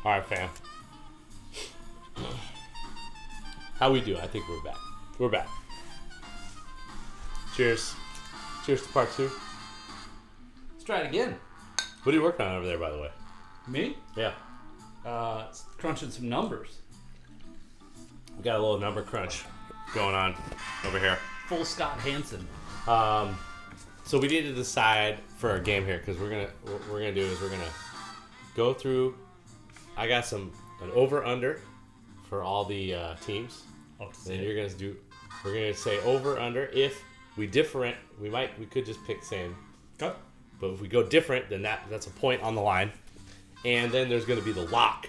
All right, fam. How we do? I think we're back. We're back. Cheers. Cheers to part 2. Let's try it again. What are you working on over there, by the way? Me? Yeah. Crunching some numbers. We got a little number crunch going on over here. Full Scott Hansen. So we need to decide for our game here, because what we're gonna do is we're gonna go through. I got an over/under for all the teams. And you're gonna do. We're gonna say over/under. If we different, we could just pick same. Okay. But if we go different, then that's a point on the line. And then there's gonna be the lock.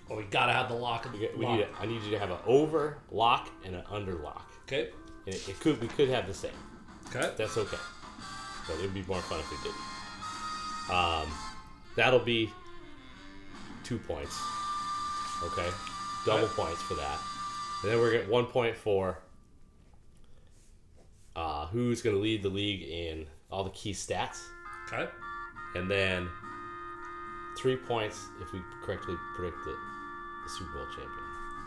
Oh, we gotta have the lock. I need you to have an over lock and an under lock. Okay. And we could have the same. Okay. That's okay. But it would be more fun if we didn't. That'll be 2 points. Okay? Double points for that. And then we're getting 1 point for who's going to lead the league in all the key stats. Okay. And then 3 points if we correctly predict the Super Bowl champion.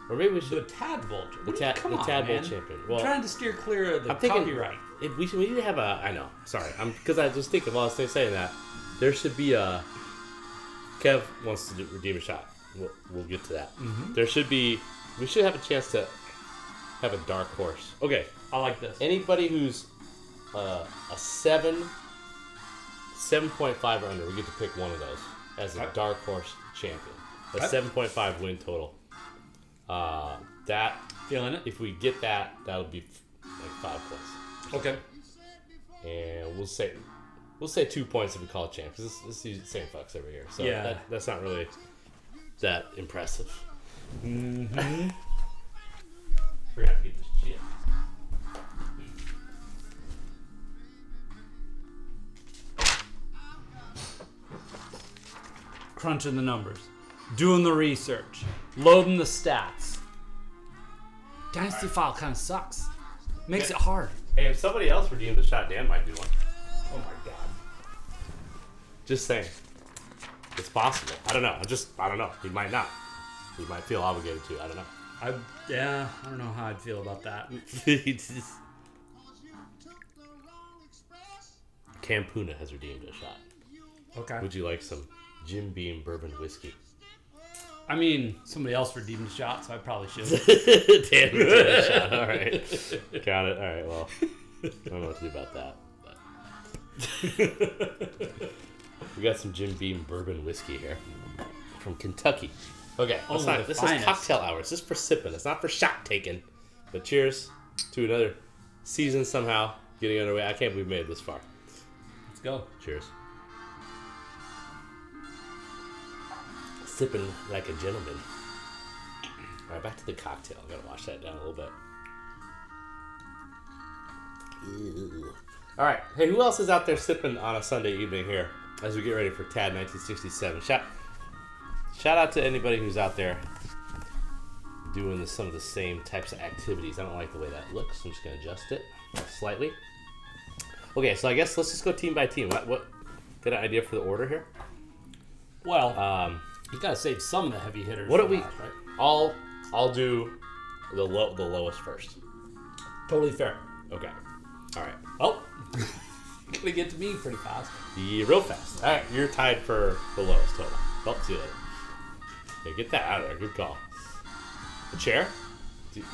Or maybe we should... The Tadpole champion. The Tadpole champion. Well, I'm trying to steer clear of the I'm thinking, copyright. We need to have a... I know. Sorry. Because I just think while I was saying that, there should be a... Kev wants to redeem a shot. We'll get to that. Mm-hmm. There should be... We should have a chance to have a dark horse. Okay. I like this. Anybody who's a 7.5 or under, we get to pick one of those as a dark horse champion. A 7.5 win total. That... Feeling it? If we get that, that'll be like 5 points. Okay. And we'll say 2 points if we call it champ, because this is the same fucks every year. So yeah. That's not really that impressive. Mm-hmm. Forgot to get this shit. Crunching the numbers. Doing the research. Loading the stats. Dynasty File kind of sucks. Makes it hard. Hey, if somebody else redeemed the shot, Dan might do one. Oh my god. Just saying. It's possible. I don't know. I don't know. He might not. He might feel obligated to. I don't know. I don't know how I'd feel about that. Campuna has redeemed a shot. Okay. Would you like some Jim Beam bourbon whiskey? I mean, somebody else redeemed a shot, so I probably should. Dan redeemed a shot. All right. Got it. All right. Well, I don't know what to do about that. But. We got some Jim Beam bourbon whiskey here from Kentucky. Okay, this is cocktail hour. This is for sipping. It's not for shot taking. But cheers to another season somehow getting underway. I can't believe we made it this far. Let's go. Cheers. Sipping like a gentleman. All right, back to the cocktail. I gotta wash that down a little bit. Ew. All right. Hey, who else is out there sipping on a Sunday evening here as we get ready for TAD 1967? Shout out to anybody who's out there doing some of the same types of activities. I don't like the way that looks. I'm just going to adjust it slightly. Okay, so I guess let's just go team by team. What got an idea for the order here? Well, you got to save some of the heavy hitters. What do we? Last, right? I'll do the lowest first. Totally fair. Okay. All right. Oh, gonna get to me pretty fast. Yeah, real fast. All right, you're tied for the lowest total. Oh, see you later. Yeah, get that out of there. Good call. A chair? Should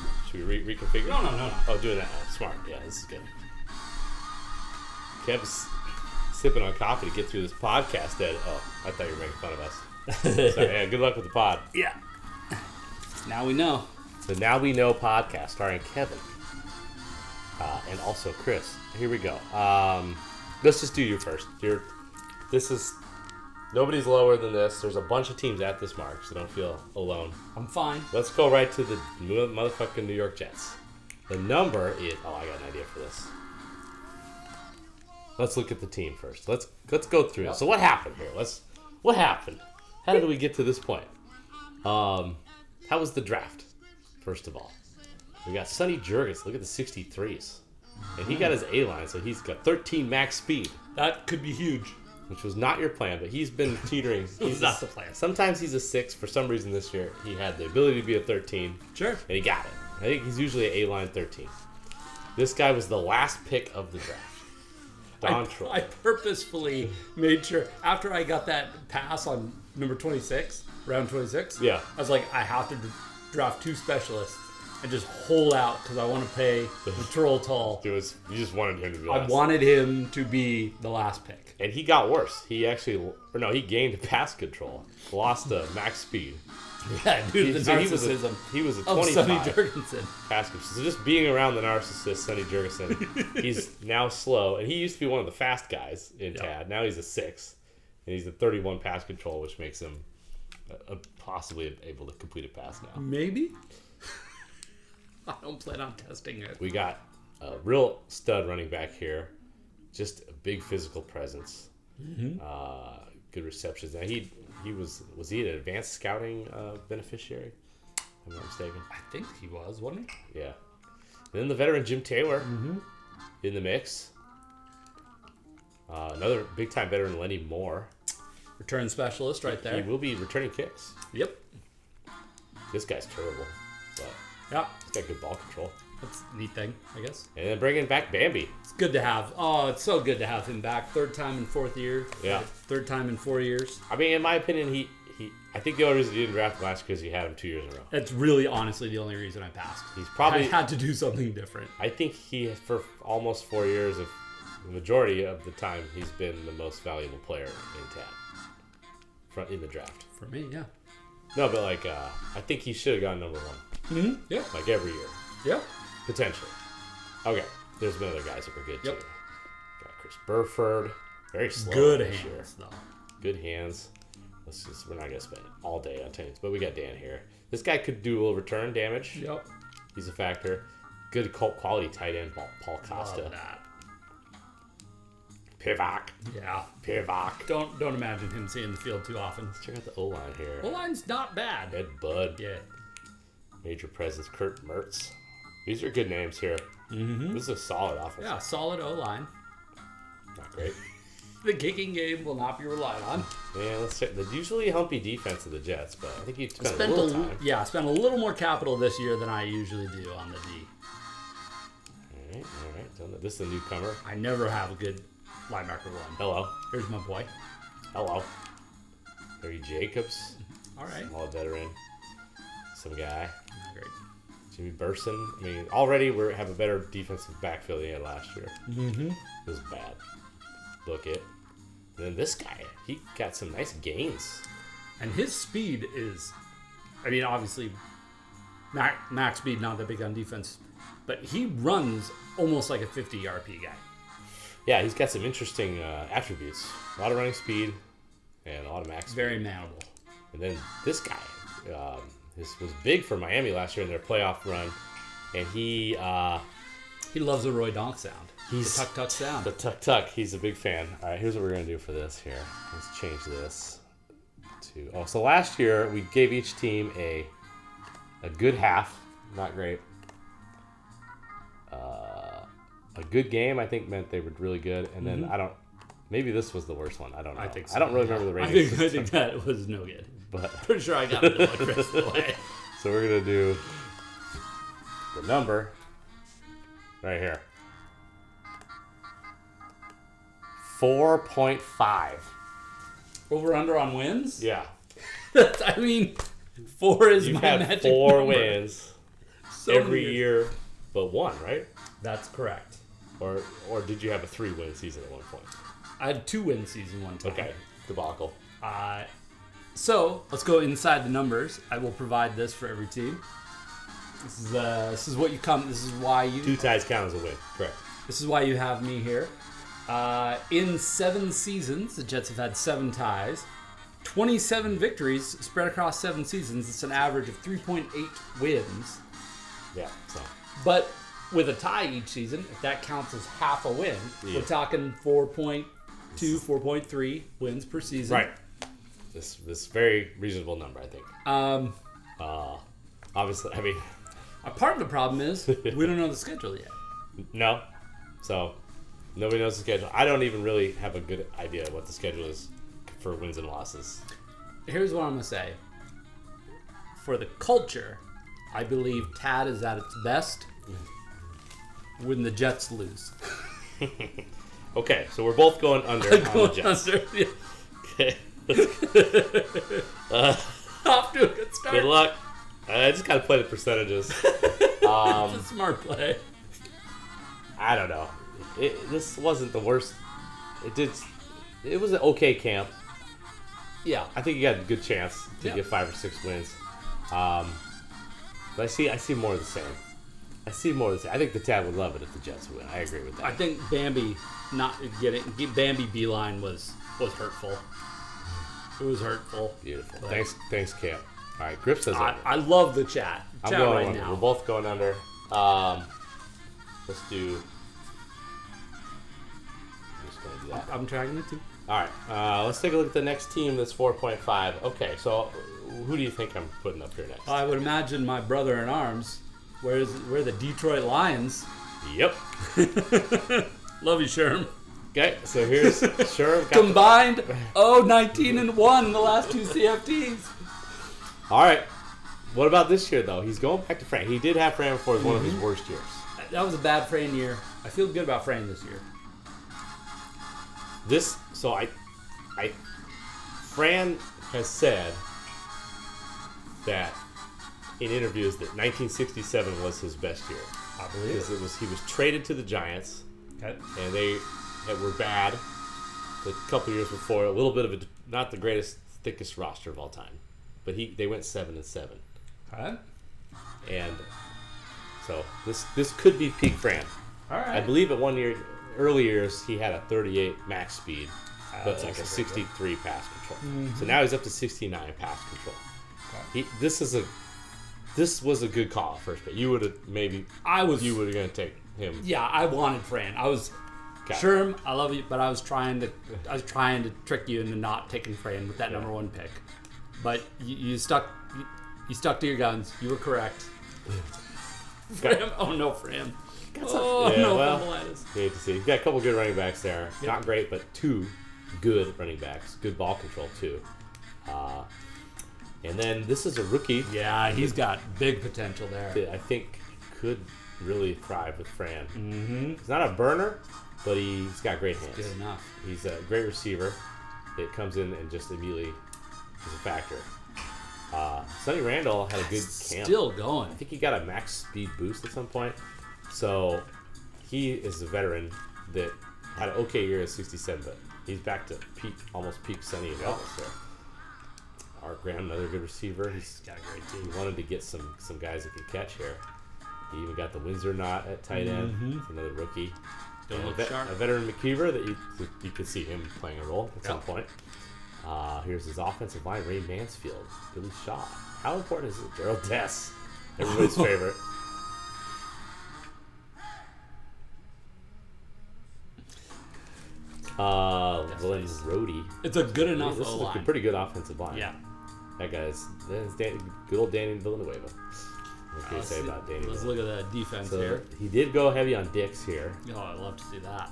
we reconfigure? No. Oh, doing that. Oh, smart. Yeah, this is good. Kev's sipping on coffee to get through this podcast. Oh, I thought you were making fun of us. Sorry, yeah, good luck with the pod. Yeah. Now we know. The Now We Know podcast starring Kevin. And also Chris. Here we go. Let's just do you first. Nobody's lower than this. There's a bunch of teams at this mark, so don't feel alone. I'm fine. Let's go right to the motherfucking New York Jets. The number is... Oh, I got an idea for this. Let's look at the team first. Let's go through it. So what happened here? What happened? How did we get to this point? How was the draft, first of all? We got Sonny Jurgens. Look at the 63s. And he got his A-line, so he's got 13 max speed. That could be huge. which was not your plan, but he's been teetering. was not the plan. Sometimes he's a 6. For some reason this year, he had the ability to be a 13. Sure. And he got it. I think he's usually an A-line 13. This guy was the last pick of the draft. Don Troy. I purposefully made sure, after I got that pass on number 26, round 26, Yeah. I was like, I have to draft 2 specialists and just hold out because I want to pay the troll tall. You just wanted him to be I last. wanted him to be the last pick. And he got worse. He gained pass control. Lost max speed. Yeah, dude, the So narcissism he was a of Sonny 25 Jurgensen. pass control. So just being around the narcissist, Sonny Jurgensen, he's now slow. And he used to be one of the fast guys in TAD. Now he's a 6. And he's a 31 pass control, which makes him possibly able to complete a pass now. Maybe? I don't plan on testing it. We got a real stud running back here. Just a big physical presence. Good receptions. Now he was he an advanced scouting beneficiary? If I'm not mistaken. I think he was, wasn't he? Yeah. And then the veteran Jim Taylor in the mix. Another big time veteran Lenny Moore. Return specialist right there. He will be returning kicks. Yep. This guy's terrible, but Yeah. he's got good ball control. That's a neat thing, I guess. And then bringing back Bambi. It's good to have. Oh, it's so good to have him back. 3rd time in 4th year. Yeah. 3rd time in 4 years. I mean, in my opinion, I think the only reason he didn't draft him last year because he had him 2 years in a row. That's really, honestly, the only reason I passed. He's probably. I had to do something different. I think he, for almost 4 years, of the majority of the time, he's been the most valuable player in TAD in the draft. For me, yeah. No, but I think he should have gone number 1, Mm-hmm. Yeah. like every year, Yeah. potentially. Okay, there's been other guys that were good Yep. too. Got Chris Burford, very slow. Good this year. hands, though. Good hands. We're not gonna spend all day on teams, but we got Dan here. This guy could do a little return damage. Yep. He's a factor. Good quality tight end, Paul Costa. Love that. Pivac. Yeah. Pivac. Don't imagine him seeing the field too often. Let's check out the O-line here. O-line's not bad. Ed Budd. Yeah. Major presence, Kurt Mertz. These are good names here. Mm-hmm. This is a solid offense. Yeah, solid O-line. Not great. The kicking game will not be relied on. Yeah, let's check. The usually humpy defense of the Jets, but I think you spent a Spent little time. I spent a little more capital this year than I usually do on the D. All right. This is a newcomer. I never have a good linebacker one. Hello. Here's my boy. Hello. Harry Jacobs. All right. All veteran. Some guy. Great. Jimmy Burson. I mean, already we have a better defensive backfield than he had last year. Mm-hmm. It was bad. Look it. And then this guy, he got some nice gains. And his speed is, I mean, obviously, max speed, not that big on defense, but he runs almost like a 50 RP guy. Yeah, he's got some interesting attributes. A lot of running speed and a lot of max speed. Very manable. And then this guy, this was big for Miami last year in their playoff run. And he loves the Roy Donk sound. He's the tuck sound. The tuck. He's a big fan. All right, here's what we're gonna do for this. Here, let's change this to. Oh, so last year we gave each team a good half, not great. A good game, I think, meant they were really good, and then I don't. Maybe this was the worst one. I don't know. I think so. I don't really remember the ratings. I think that was no good. But Pretty sure I got it the rest of the way. so we're gonna do the number right here. 4.5. Over under on wins? Yeah. I mean, 4 is You've my had magic 4 number. wins So every many. year but 1, right? That's correct. Or did you have a 3-win season at one point? I had 2 win season one time. Okay. Debacle. So let's go inside the numbers. I will provide this for every team. This is what you come. This is why you. 2 ties count as a win. Correct. This is why you have me here. In 7 seasons, the Jets have had 7 ties, 27 victories spread across 7 seasons. It's an average of 3.8 wins. Yeah. So But with a tie each season, if that counts as half a win, Yeah. we're talking 4.2, 4.3 wins per season. right. This very reasonable number, I think. Obviously, I mean, A part of the problem is we don't know the schedule yet. no. So Nobody knows the schedule. I don't even really have a good idea what the schedule is for wins and losses. Here's what I'm going to say. For the culture, I believe Tad is at its best when the Jets lose. Okay, so we're both going under on the Jets. Okay. Off to a good start. Good luck. I just gotta play the percentages. It's a smart play. I don't know. This wasn't the worst. It was an okay camp. Yeah. I think you got a good chance to get 5 or 6 wins. But I see more of the same. I think the Tad would love it if the Jets win. I agree with that. I think Bambi not getting Bambi Beeline was hurtful. It was hurtful. Beautiful. But Thanks, Camp. All right, Grip says under. I love the chat. I'm Chat going right under. now. We're both going under. Let's do. I'm just gonna do that. I'm tracking it too. All right. Let's take a look at the next team. That's 4.5. Okay, so who do you think I'm putting up here next? I would imagine my brother in arms. We're the Detroit Lions. Yep. Love you, Sherm. Okay, so here's Sherm. Combined 19-1 in the last 2 CFTs. All right. What about this year, though? He's going back to Fran. He did have Fran before as one of his worst years. That was a bad Fran year. I feel good about Fran this year. Fran has said that in interviews that 1967 was his best year. I believe it. Because he was traded to the Giants, Okay. and they were bad the couple years before. A little bit of not the greatest, thickest roster of all time, but they went 7-7, Okay. and so this could be peak Fran. All right. I believe at early years he had a 38 max speed, but that's like a also 63 pass control. So now he's up to 69 pass control. Okay. This was a good call at first, but you would have going to take him. Yeah, I wanted Fran. I was Got it. Sherm, I love you, but I was trying to trick you into not taking Fran with that number 1 pick. But you stuck to your guns. You were correct. Fran, oh no, Fran. Oh Yeah, no, well, Fumbleitis. Hate to see. You've got a couple good running backs there. Yep. Not great, but 2 good running backs. Good ball control too. And then this is a rookie. Yeah, he's got big potential there. That I think could really thrive with Fran. Mm-hmm. He's not a burner, but he's got great hands. Good enough. He's a great receiver. It comes in and just immediately is a factor. Sonny Randall had a good camp. Still going. I think he got a max speed boost at some point. So he is a veteran that had an okay year at 67, but he's back to almost peak Sonny levels there. Art Graham, another good receiver. He's got a great team. He wanted to get some guys that can catch here. He even got the Windsor knot at tight end. He's another rookie. Don't And look sharp. a veteran McKeever that you could see him playing a role at some point. Here's his offensive line: Ray Mansfield, Billy Shaw. How important is it? Gerald Dess, everybody's favorite. Glenn Rohde. It's a good enough This is a O-line. pretty good offensive line. Yeah. That guy's good old Danny Villanueva. What can you say about Danny? Let's look at the defense So here. he did go heavy on Dix here. Oh, I'd love to see that.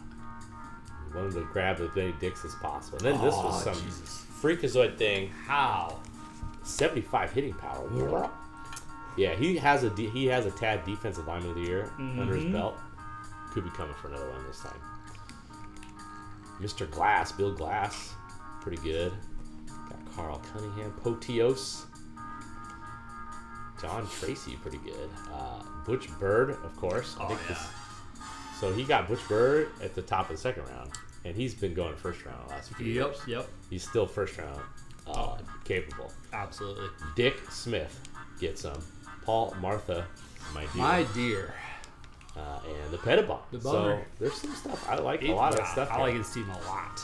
He wanted to grab as many Dix as possible. And then this was some Jesus. freakazoid thing. How? 75 hitting power. Yeah, he has a Tad defensive lineman of the year under his belt. Could be coming for another one this time. Mr. Glass, Bill Glass, pretty good. Got Carl Cunningham, Potios, John Tracy, pretty good. Butch Bird, of course. So he got Butch Bird at the top of the second round, and he's been going first round the last few years. Yep. He's still first round capable. Absolutely. Dick Smith gets some. Paul Martha, My dear. and the Pettibon. The So Bummer. there's some stuff. I like a lot of stuff. I here. like his team a lot.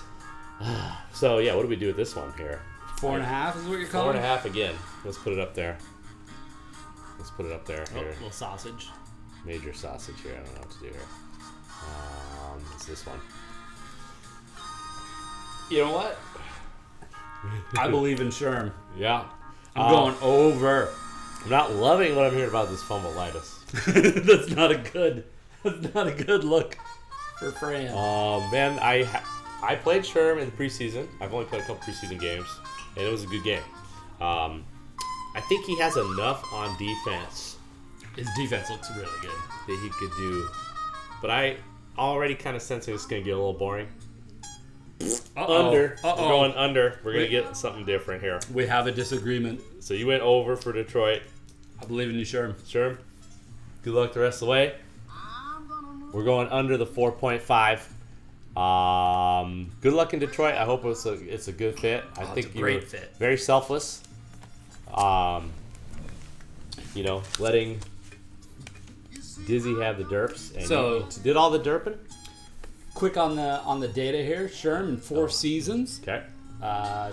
So yeah, what do we do with this one here? 4.5 is what you're calling 4.5 again. Let's put it up there. Oh, Here. little sausage. Major sausage here. I don't know what to do here. It's this one. You know what? I believe in Sherm. Yeah. I'm going over. I'm not loving what I'm hearing about this fumbleitis. That's not a good look for Fran. Man, I played Sherm in the preseason. I've only played a couple preseason games, and it was a good game. I think he has enough on defense His defense looks really good. that he could do, but I already kind of sensing it's going to get a little boring. Under. We're going under. We're going to get something different here. We have a disagreement. So you went over for Detroit. I believe in you, Sherm. Sherm, good luck the rest of the way. We're going under the 4.5. Good luck in Detroit. I hope it's a good fit. I think it's a great fit. Very selfless. Letting Dizzy have the derps. And So- he did all the derping. Quick on the data here. Sherm in 4 seasons, Okay.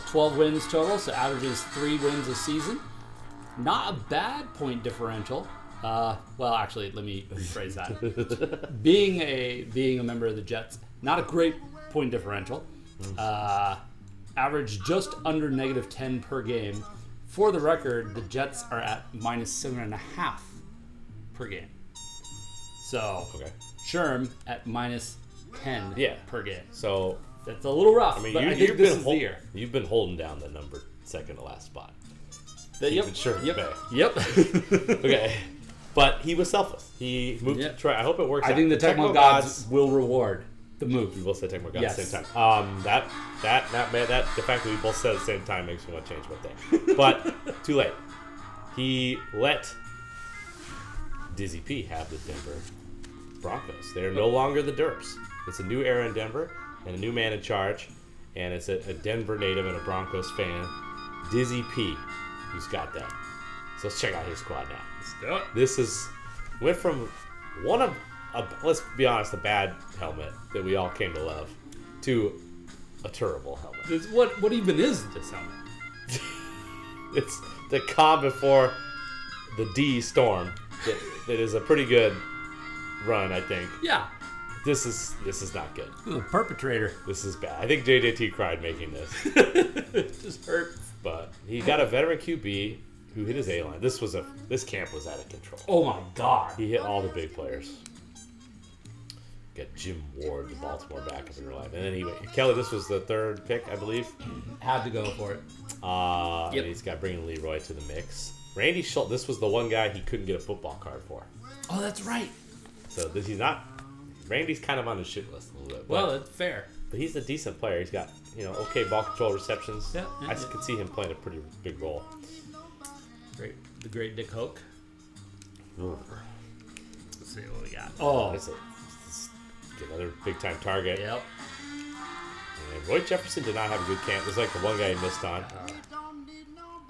12 wins total, so averages 3 wins a season. Not a bad point differential. Well, actually, let me rephrase that. being a member of the Jets, not a great point differential. Average just under -10 per game. For the record, the Jets are at -7.5 per game. So, Okay. Sherm at -10 Yeah. per game. So That's a little rough, I mean, but I you've think this been is the year. you've been holding down the number second to last spot. Yep. Sherm Yep. Bay. Yep. Okay. But he was selfless. He moved Yep. to Detroit. I hope it works out. I think the Tecmo gods will reward the move. We both said Tecmo gods Yes. at the same time. The fact that we both said at the same time makes me want to change my thing. But too late. He let Dizzy P have the Denver Broncos. They're no longer the Derps. It's a new era in Denver and a new man in charge, and it's a Denver native and a Broncos fan, Dizzy P, who's got that. So let's check out his squad now. Let's do it. This went from let's be honest, a bad helmet that we all came to love to a terrible helmet. What even is this helmet? It's the calm before the D Storm that is a pretty good run, I think. Yeah, This is not good. the perpetrator. This is bad. I think JJT cried making this, It just hurts. but he got a veteran QB who hit his A-line. This camp was out of control. Oh my god. He hit all the big players. Got Jim Ward, the Baltimore backup in real life. And then Kelly, this was the 3rd pick, I believe. Had to go for it. And he's got bringing Leroy to the mix. Randy Schultz, this was the one guy he couldn't get a football card for. Oh, that's right. So he's not. Randy's kind of on his shit list a little bit. Well, that's fair. But he's a decent player. He's got, okay ball control, receptions. Yeah, I could see him playing a pretty big role. The great Dick Hoke. Ooh. Let's see what we got. Oh, That's another big time target. yep. And Roy Jefferson did not have a good camp. There's like the one guy he missed on.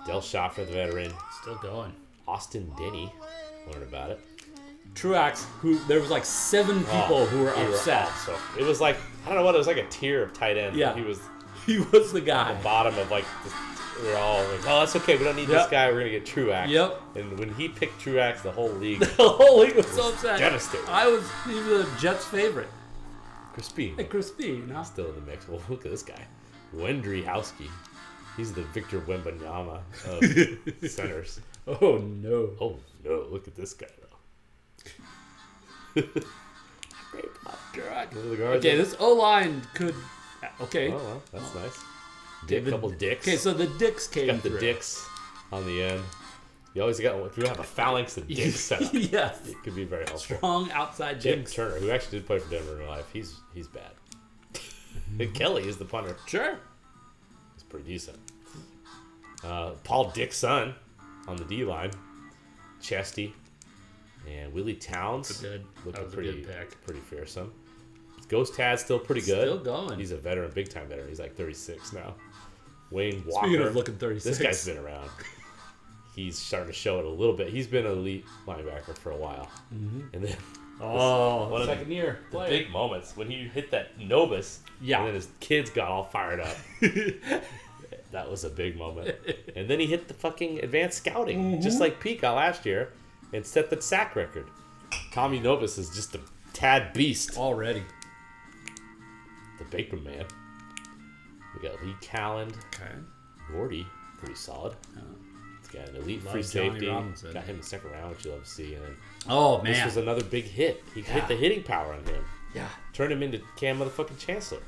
Del Schaffer, the veteran. Still going. Austin Denny. Learn about it. Truax, who there was like 7 people who were upset. So it was like, I don't know what, it was like a tier of tight end. Yeah. He was He was the guy. bottom of like, we were all like, oh, that's okay. We don't need this Yep. guy. We're going to get Truax. Yep. And when he picked Truax, the whole league, The whole league was so upset. devastated. He was the Jets' favorite. Crispy. Hey, Crispy, no? Still in the mix. Well, look at this guy. Wendry Howski. He's the Victor Wembanyama of centers. Oh no. Oh, no. Look at this guy, though. Great pop. Okay, this O line could. Okay. Oh, well, that's nice. Okay, A couple dicks. Okay, so the dicks came Got the through. dicks on the end. You always got, if you have a phalanx of dicks set up, Yes. it could be very helpful. Strong outside Jim dicks. Turner, who actually did play for Denver in real life, he's bad. And Kelly is the punter. Sure. He's pretty decent. Paul Dixon on the D line. Chesty. And Willie Towns. That Looking was a pretty, good pick. pretty fearsome. Ghost Tad's still pretty good. Still going. He's a veteran, big time veteran. He's like 36 now. Wayne Walker. Speaking of looking 36. This guy's been around. He's starting to show it a little bit. He's been an elite linebacker for a while. Mm-hmm. And then Oh, one of second year. the player. big moments when he hit that Novus, Yeah. and then his kids got all fired up. That was a big moment. And then he hit the fucking advanced scouting, just like Pete got last year, and set the sack record. Tommy Novus is just a tad beast. Already. The Baker man. We got Lee Calland, Okay. Gordy, pretty solid. He's got an elite Love free Johnny safety. Robinson. Got him in the second round, which you love to see. And then Oh, this man. was another big hit. He hit the hitting power on him. Yeah. Turn him into Cam motherfucking Chancellor.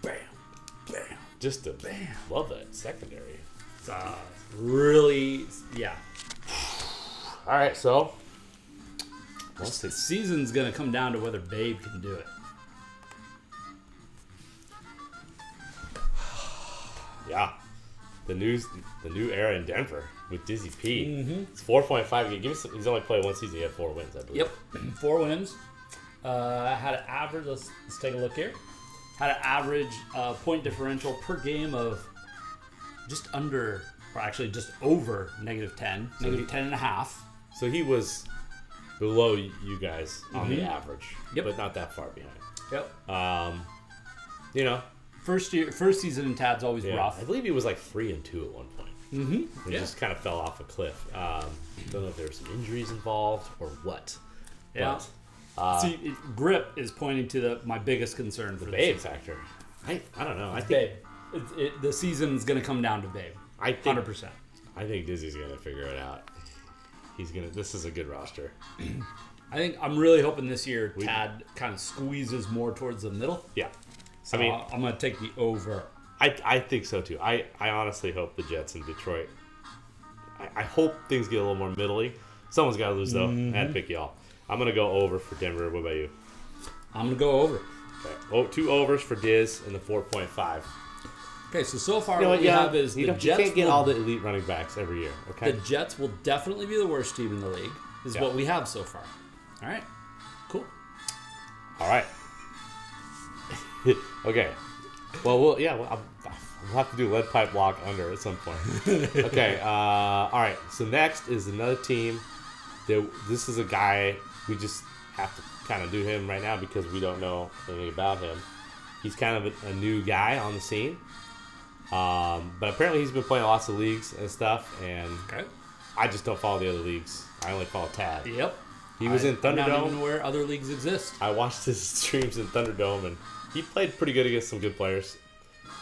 Bam. Bam. Just to love that secondary. Really, yeah. All right, so The season's going to come down to whether Babe can do it. yeah, the new era in Denver with Dizzy P. It's 4.5. Give me some. He's only played one season. He had 4 wins, I believe. Yep, 4 wins. Had an average. Let's take a look here. Had an average point differential per game of just under, or actually just over -10, -10.5. So he was below you guys on the average, Yep. but not that far behind. Yep. You know, First season in Tad's always yeah, rough. I believe he was like 3-2 at one point. Mm-hmm. He just kind of fell off a cliff. Don't know if there were some injuries involved or what. Yeah. But, See, Grip is pointing to my biggest concern for the Babe season. factor. I don't know. I think Babe. The season's going to come down to Babe. I think 100%. I think Dizzy's gonna figure it out. This is a good roster. I think I'm really hoping this year Tad kind of squeezes more towards the middle. Yeah. So I'm going to take the over. I think so too. I honestly hope the Jets in Detroit. I hope things get a little more middly. Someone's got to lose though. I had to pick y'all. I'm gonna go over for Denver. What about you? I'm going to go over. Okay. 2 overs for Diz in the 4.5. Okay, so far You know what what? we Yeah, have is you the Jets can't get will, all the elite running backs every year. Okay. the Jets will definitely be the worst team in the league, is Yeah. what we have so far. All right, cool. All right. Okay. Well, we'll have to do lead pipe block under at some point. Okay. All right. So next is another team. This is a guy we just have to kind of do him right now because we don't know anything about him. He's kind of a new guy on the scene. But apparently he's been playing lots of leagues and stuff, and Okay. I just don't follow the other leagues. I only follow Tad. Yep. He was in I'm not Thunderdome. even aware other leagues exist. I watched his streams in Thunderdome, and he played pretty good against some good players.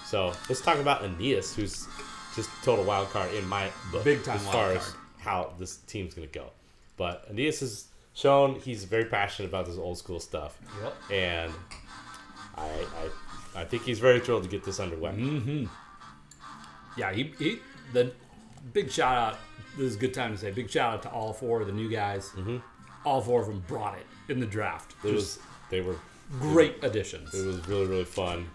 So let's talk about Aeneas, who's just total wild card in my book, Big time as far wild as card. how this team's gonna go. But Aeneas has shown he's very passionate about this old school stuff, Yep. and I think he's very thrilled to get this underway. Mm-hmm. Yeah, the big shout out. This is a good time to say big shout out to all 4 of the new guys. Mm-hmm. All 4 of them brought it in the draft. They were Great additions. It was really, really fun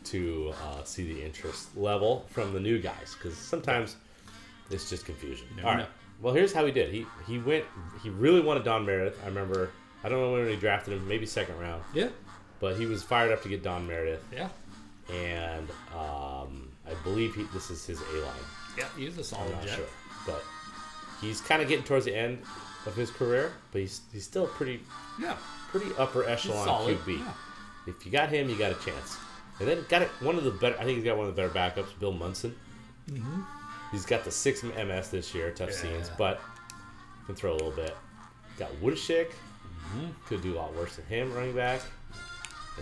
to see the interest level from the new guys, because sometimes it's just confusion. Never All right. know. Well, here's how he did. He really wanted Don Meredith. I remember. I don't know when he drafted him. Maybe second round. Yeah. But he was fired up to get Don Meredith, Yeah. and I believe this is his A line. Yeah. He's a solid I'm not Jet. sure, but he's kind of getting towards the end of his career, but he's still pretty Yeah. upper echelon solid, QB. yeah. If you got him, you got a chance. And then one of the better. I think he's got one of the better backups, Bill Munson. Mm-hmm. He's got the 6 MS this year, tough scenes, but can throw a little bit. Got Woodchick, could do a lot worse than him, running back.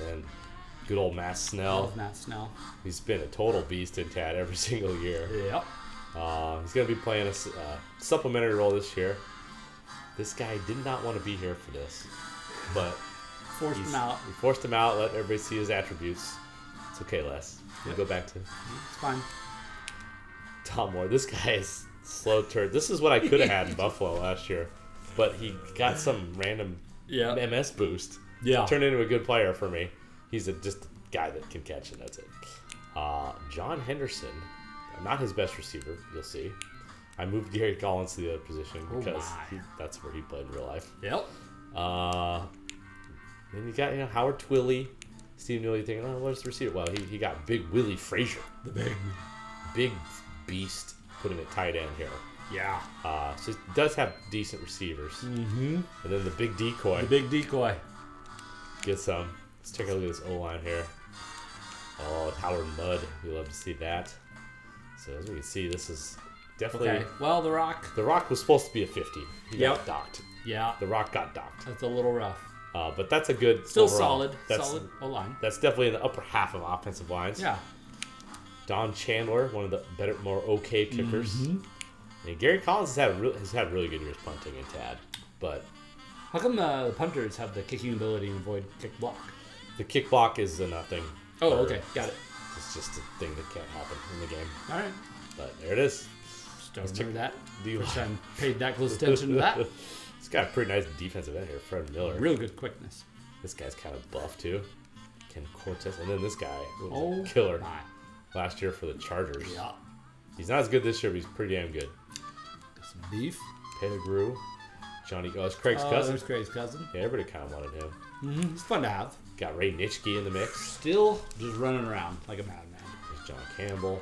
And good old Matt Snell. Love Matt Snell. He's been a total beast in Tad every single year. Yep. He's going to be playing a supplementary role this year. This guy did not want to be here for this, but Forced him out. we forced him out, let everybody see his attributes. It's okay, Les. We'll go back to It's fine. Tom Moore. This guy is slow turd. This is what I could have had in Buffalo last year, but he got some random Yeah. MS boost. Yeah. Turned into a good player for me. He's just a guy that can catch it. That's it. John Henderson, not his best receiver. You'll see. I moved Gary Collins to the other position because that's where he played in real life. Yep. Then you got Howard Twilley, Steve Neal. You thinking, oh, what's the receiver? Well, he got Big Willie Frazier, The big. big beast, put him at tight end here. Yeah. So he does have decent receivers. Mm-hmm. And then the big decoy. The big decoy. Get some. Let's take a look at this O-line here. Oh, Howard Mudd. We love to see that. So as we can see, this is definitely... Okay. Well, The Rock. The Rock was supposed to be a 50. He got docked. Yeah. The Rock got docked. That's a little rough. But that's a good Still overall. solid. Solid O-line. That's definitely in the upper half of offensive lines. Yeah. Don Chandler, one of the better, more okay kickers. And Gary Collins has had really good years punting in Tad, but How come the punters have the kicking ability and avoid kick block? The kick block is a nothing. Oh, Or okay, got it. It's just a thing that can't happen in the game. All right. But there it is. Just don't remember that. D-line. Wish I paid that close attention to that. He's got a pretty nice defensive end here, Fred Miller. Real good quickness. This guy's kind of buff too. Ken Cortez, and then this guy was Oh, a killer my. last year for the Chargers. Yeah. He's not as good this year, but he's pretty damn good. Got some beef. Pettigrew, Johnny. Oh, it's Craig's Oh, cousin. there's Craig's cousin. Yeah, everybody kind of wanted him. Mm-hmm. He's fun to have. Got Ray Nitschke in the mix. Still just running around like a madman. There's John Campbell,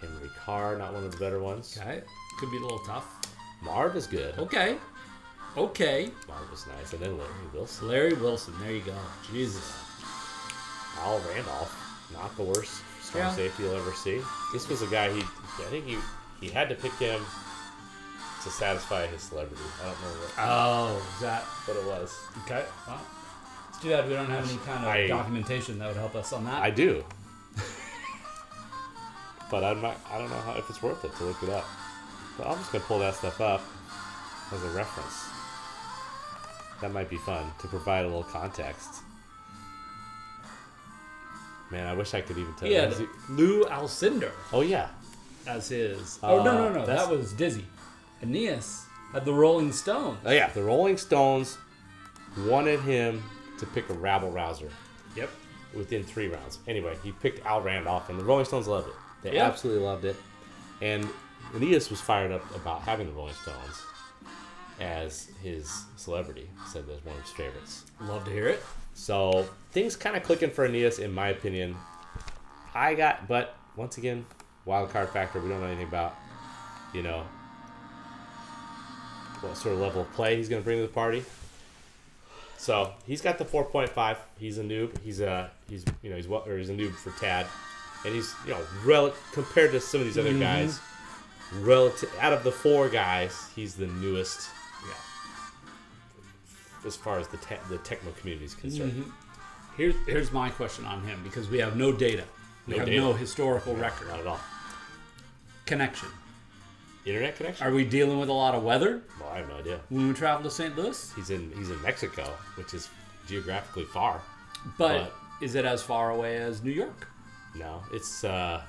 Henry Carr, not one of the better ones. Okay. Could be a little tough. Marv is good. Okay. Okay. Marv is nice, and then Larry Wilson, Larry Wilson. There you go. Jesus. Al Randolph, not the worst strong Yeah. safety you'll ever see. This was a guy I think he had to pick him to satisfy his celebrity. I don't know Oh, is that what it was. okay? Well, it's too bad we don't have any kind of I- documentation that would help us on that. I do. But I don't know if it's worth it to look it up. But I'm just gonna pull that stuff up as a reference. That might be fun to provide a little context. Man, I wish I could even tell He you. had Lou Alcindor Oh yeah. as his. Oh no, that's- that was Dizzy. Aeneas had the Rolling Stones. Oh yeah. The Rolling Stones wanted him to pick a rabble rouser Yep. within 3 rounds. Anyway, he picked Al Randolph, and the Rolling Stones loved it. They Yeah. absolutely loved it. And Aeneas was fired up about having the Rolling Stones as his celebrity. Said that was one of his favorites. Love to hear it. So things kind of clicking for Aeneas, in my opinion. But once again, wild card factor. We don't know anything about, what sort of level of play he's going to bring to the party. So he's got the 4.5. He's a noob. He's a noob for Tad, and he's compared to some of these other guys, relative out of the 4 guys, he's the newest. Yeah. As far as the techno community is concerned. Here's my question on him because we have no data. We have no historical record. Not at all. Connection. Internet connection? Are we dealing with a lot of weather Well, I have no idea. when we travel to St. Louis? He's in Mexico, which is geographically far. But is it as far away as New York? No, it's I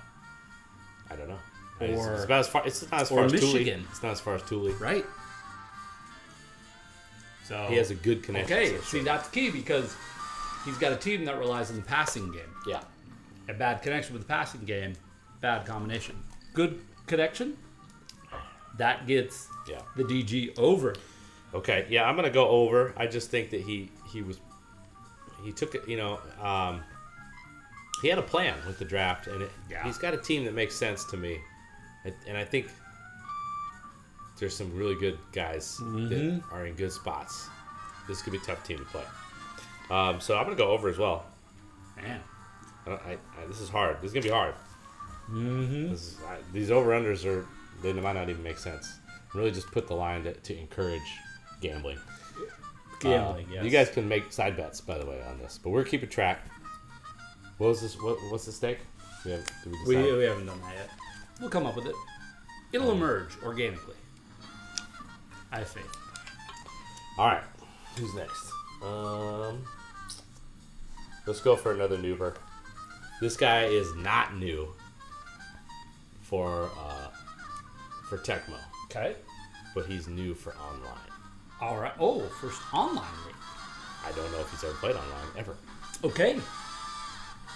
don't know. Or- it's about as far. It's not as or far as Thule. Michigan. It's not as far as Thule. Right. So He has a good connection. okay. for See, sure. that's key because he's got a team that relies on the passing game. Yeah. A bad connection with the passing game, bad combination. Good connection, that gets Yeah. the DG over. Okay. Yeah, I'm gonna go over. I just think that he took it. He had a plan with the draft, and Yeah. he's got a team that makes sense to me, and I think there's some really good guys that are in good spots. This could be a tough team to play. So I'm gonna go over as well. Man. This is hard. This is gonna be hard. These over-unders they might not even make sense. Really just put the line to encourage gambling. Gambling, yes. You guys can make side bets, by the way, on this, but we're keeping track. What was this? What's the stake? Did we decide? We haven't done that yet. We'll come up with it. It'll emerge organically. I have faith. All right. Who's next? Let's go for another noober. This guy is not new for Tecmo, Okay. but he's new for online. All right. Oh, first online league. I don't know if he's ever played online ever. Okay.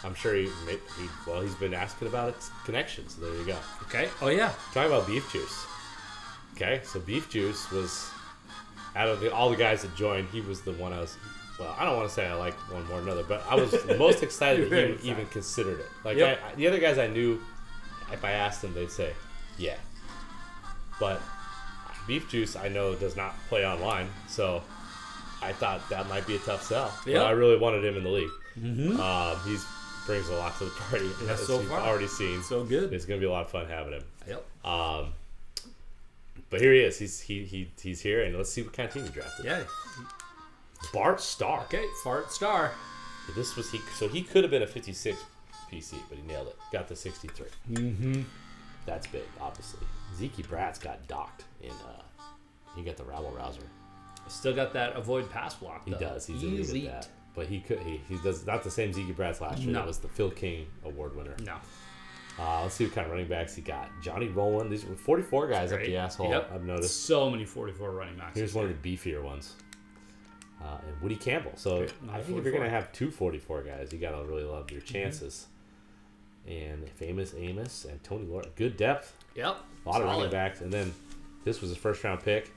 I'm sure he's been asking about its connection, so there you go. Okay. Oh yeah. Talking about Beef Juice. Okay, so Beef Juice was, out of all the guys that joined, he was the one I was, well, I don't want to say I liked one more than another, but I was the most excited that he Very even considered it. Like, Yep. the other guys I knew, if I asked them, they'd say, yeah. But Beef Juice, I know, does not play online, so I thought that might be a tough sell. Yep. But I really wanted him in the league. He brings a lot to the party, Yes, as so you've far. already seen. So good. It's going to be a lot of fun having him. Yep. But here he is. He's here, and let's see what kind of team he drafted. Yeah. Bart Starr. Okay. Fart star. This was so he could have been a 56 PC, but he nailed it. Got the 63. That's big, obviously. Zeke Bratz got docked in. He got the rabble rouser. Still got that avoid pass block, He though. does. He's elite Elite. at that. But he does not the same Ziggy Bratz last year. No. That was the Phil King Award winner. No. Let's see what kind of running backs he got. Johnny Rowland. These were 44 guys up Great. the asshole. Yep. I've noticed. So many 44 running backs. Here's one of the beefier ones. And Woody Campbell. So Great. I think if 44. you're going to have two 44 guys, you got to really love your chances. And Famous Amos and Tony Lord. Good depth. Yep. A lot of running backs. And then this was his first round pick.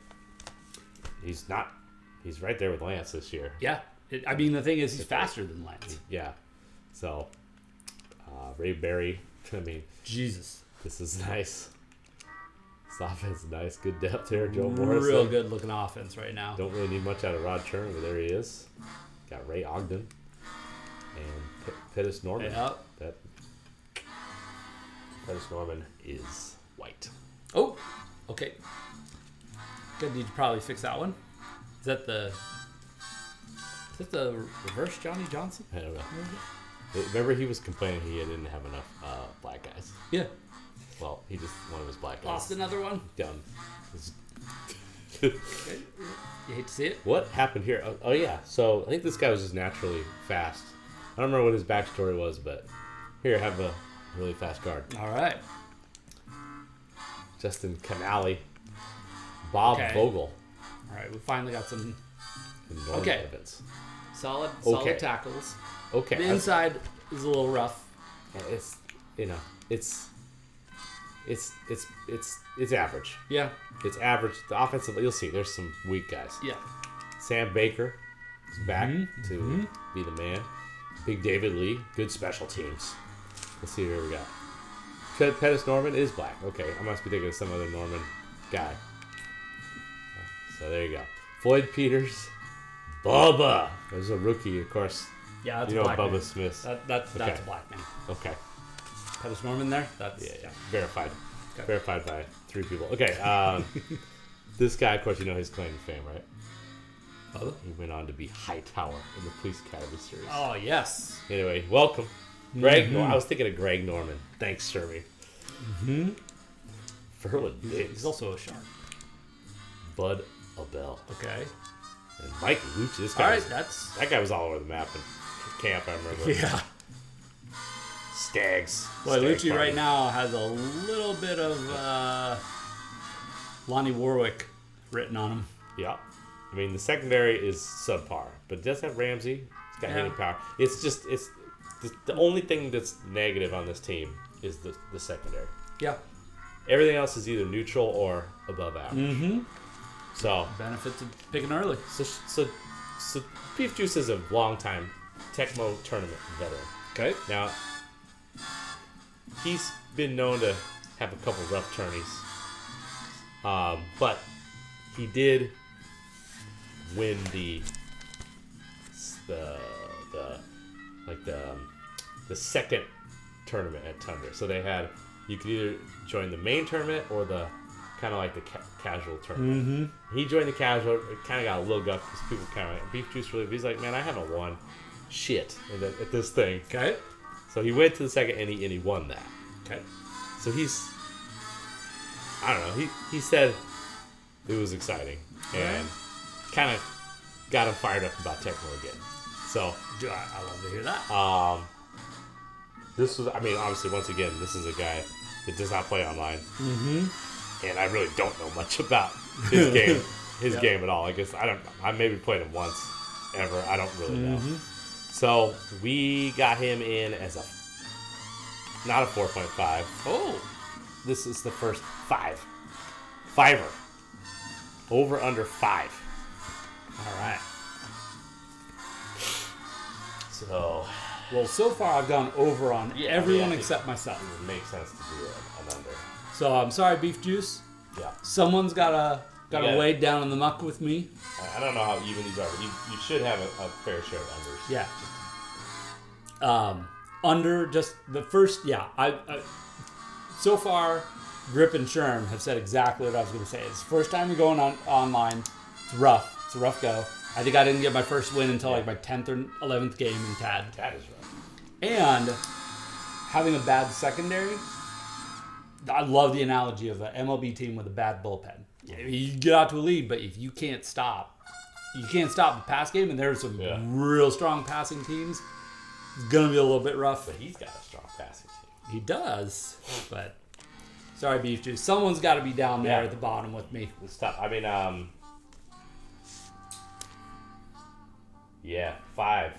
He's right there with Lance this year. Yeah. I mean, the thing is, he's faster than Lance. Yeah. So, Ray Berry. I mean, Jesus. this is nice. This offense is nice. Good depth here. Joe Morris. Real good looking offense right now. Don't really need much out of Rod Chern, but there he is. Got Ray Ogden and Pettis Norman. Yep. That Pettis Norman is white. Oh, okay. Good. Need to probably fix that one. Is that the reverse Johnny Johnson? I don't know. Remember, he was complaining he didn't have enough black guys. Yeah. Well, he just one of his black guys Lost another one. done. You hate to see it. What happened here? Oh yeah. So I think this guy was just naturally fast. I don't remember what his backstory was, but here, have a really fast guard. All right. Justin Canali, Bob Okay. Vogel, All right. We finally got some and Norm Okay. Evans. solid Okay. tackles. Okay, The inside is a little rough. it's it's average. Yeah. It's average. The offensive, you'll see. There's some weak guys. Yeah. Sam Baker is back to be the man. Big David Lee, good special teams. Let's see who we got. Pettis Norman is black. Okay, I must be thinking of some other Norman guy. So there you go. Floyd Peters, Bubba. There's a rookie, of course. Yeah. That's You a know black Bubba man. Smith. That's Okay. a black man. Okay. Pettis Norman there. That's Yeah. Verified. Okay. Verified by 3 people. Okay. This guy, of course, you know his claim to fame, right? Bubba? He went on to be Hightower in the Police Academy series. Oh yes. Anyway, welcome. Greg, I was thinking of Greg Norman. Thanks, Shermy. Verlin He's Diggs, also a shark. Bud Abell, Okay. and Mike Lucci. This All guy, right. was, That's that guy was all over the map in camp. I remember. yeah. Stags. Boy, Stag Lucci party. right now has a little bit of Lonnie Warwick written on him. Yeah. I mean, the secondary is subpar, but it does have Ramsey. It's got Yeah. hitting power. It's just the only thing that's negative on this team is the secondary. Yeah. Everything else is either neutral or above average. Mm-hmm. So Benefits of picking early. So Beef Juice is a long-time Tecmo tournament veteran. Okay. Now, he's been known to have a couple rough tourneys, but he did win the second tournament at Tundra. So they had, you could either join the main tournament or the kind of like the casual tournament. Mm-hmm. He joined the casual, kind of got a little guff because people kind of like, Beef Juice really, he's like, man, I haven't won shit at this thing. Okay. So he went to the second and he won that. Okay. So I don't know, he said it was exciting and kind of got him fired up about Tecmo again. So I love to hear that. this was, I mean, obviously, once again, this is a guy that does not play online. Mm-hmm. And I really don't know much about his game, game at all. I guess I maybe played him once, ever. I don't really know. So we got him in as not a 4.5. Oh. This is the first fiver. Over under 5. All right. So Well, so far I've gone over on everyone I think except myself. it would make sense to do an under. So I'm sorry, Beef Juice. Yeah. Someone's gotta Yeah. wade down in the muck with me. I don't know how even these are, but you should have a fair share of unders. Yeah. Under just the first, I so far, Grip and Sherm have said exactly what I was going to say. It's the first time you're going online. It's rough. It's a rough go. I think I didn't get my first win until like my 10th or 11th game in TAD. That is rough. And having a bad secondary I love the analogy of an MLB team with a bad bullpen. You get out to a lead, but if you can't stop the pass game, and there's some real strong passing teams, it's going to be a little bit rough. But he's got a strong passing team. He does, but sorry, Beef Juice. Someone's got to be down there at the bottom with me. It's tough. I mean, 5.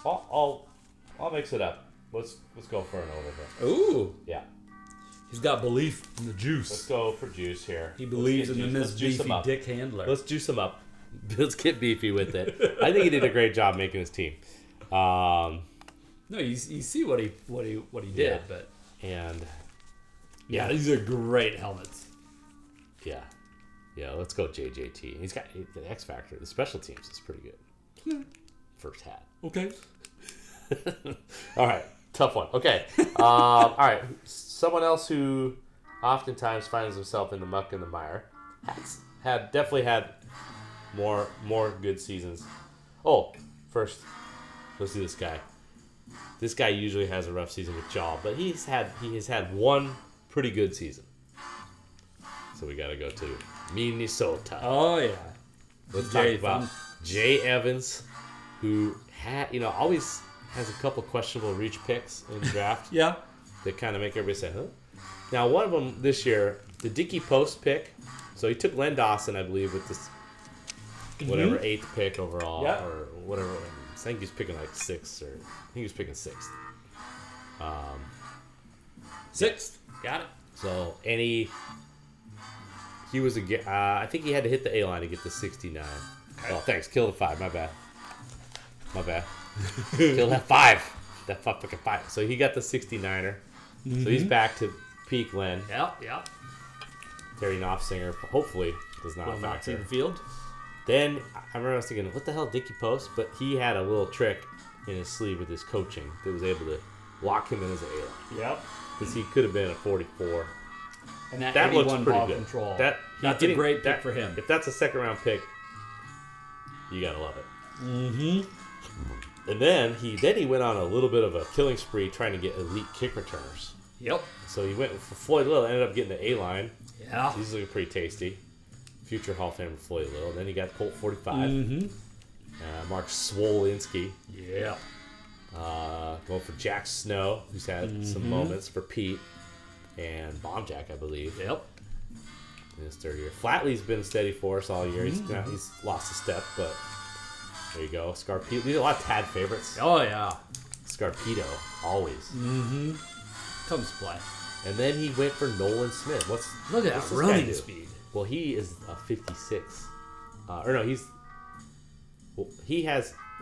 I'll mix it up. Let's go for an over here. Ooh. Yeah. He's got belief in the juice. Let's go for juice here. He believes in Let's this juice him beefy up. dick handler. Let's juice him up. Let's get beefy with it. I think he did a great job making his team. No, you see what he did, but and yeah, these are great helmets. yeah, let's go JJT. He's got the X Factor. The special teams is pretty good. First hat. Okay. All right, tough one. Okay. All right, someone else who oftentimes finds himself in the muck and the mire definitely had more good seasons. Oh, first, let's see this guy. This guy usually has a rough season with Jaw, but he has had one pretty good season. So we got to go to Minnesota. Oh yeah. Let's talk about Jay Evans, who always has a couple questionable reach picks in the draft. Yeah. That kind of make everybody say, huh? Now, one of them this year, the Dickey Post pick. So he took Len Dawson, I believe, with this whatever 8th pick overall or whatever. I think he's picking like 6th, or I think he was picking 6th. 6th. Got it. So he was I think he had to hit the A line to get the 69. Okay. Oh, thanks. Kill the 5. My bad. Kill that 5. That fucking 5. So he got the 69er. Mm-hmm. So he's back to peak Len. Yep. Terry Knopfsinger hopefully does not not see factor. the field. Then I remember I was thinking, what the hell, Dickey Post? But he had a little trick in his sleeve with his coaching that was able to lock him in as an A-line. Yep. Because he could have been a 44. And that looks 81 pretty ball good. control. That's a great pick for him. If that's a second-round pick, you gotta love it. Mm-hmm. And then he went on a little bit of a killing spree trying to get elite kick returners. Yep. So he went for Floyd Little, ended up getting the A-line. Yeah. He's looking pretty tasty. Future Hall of Famer Floyd Little. Then he got Colt 45. Mm-hmm. Mark Swolinski. Yeah. Going for Jack Snow, who's had some moments for Pete. And Bomb Jack, I believe. Yep. In his third year. Flatley's been steady for us all year. He's lost a step, but there you go. Scarpito. These are a lot of Tad favorites. Oh, yeah. Scarpito, always. Mm-hmm. Comes to play. And then he went for Nolan Smith. Look at that running speed. Well, he is a 56.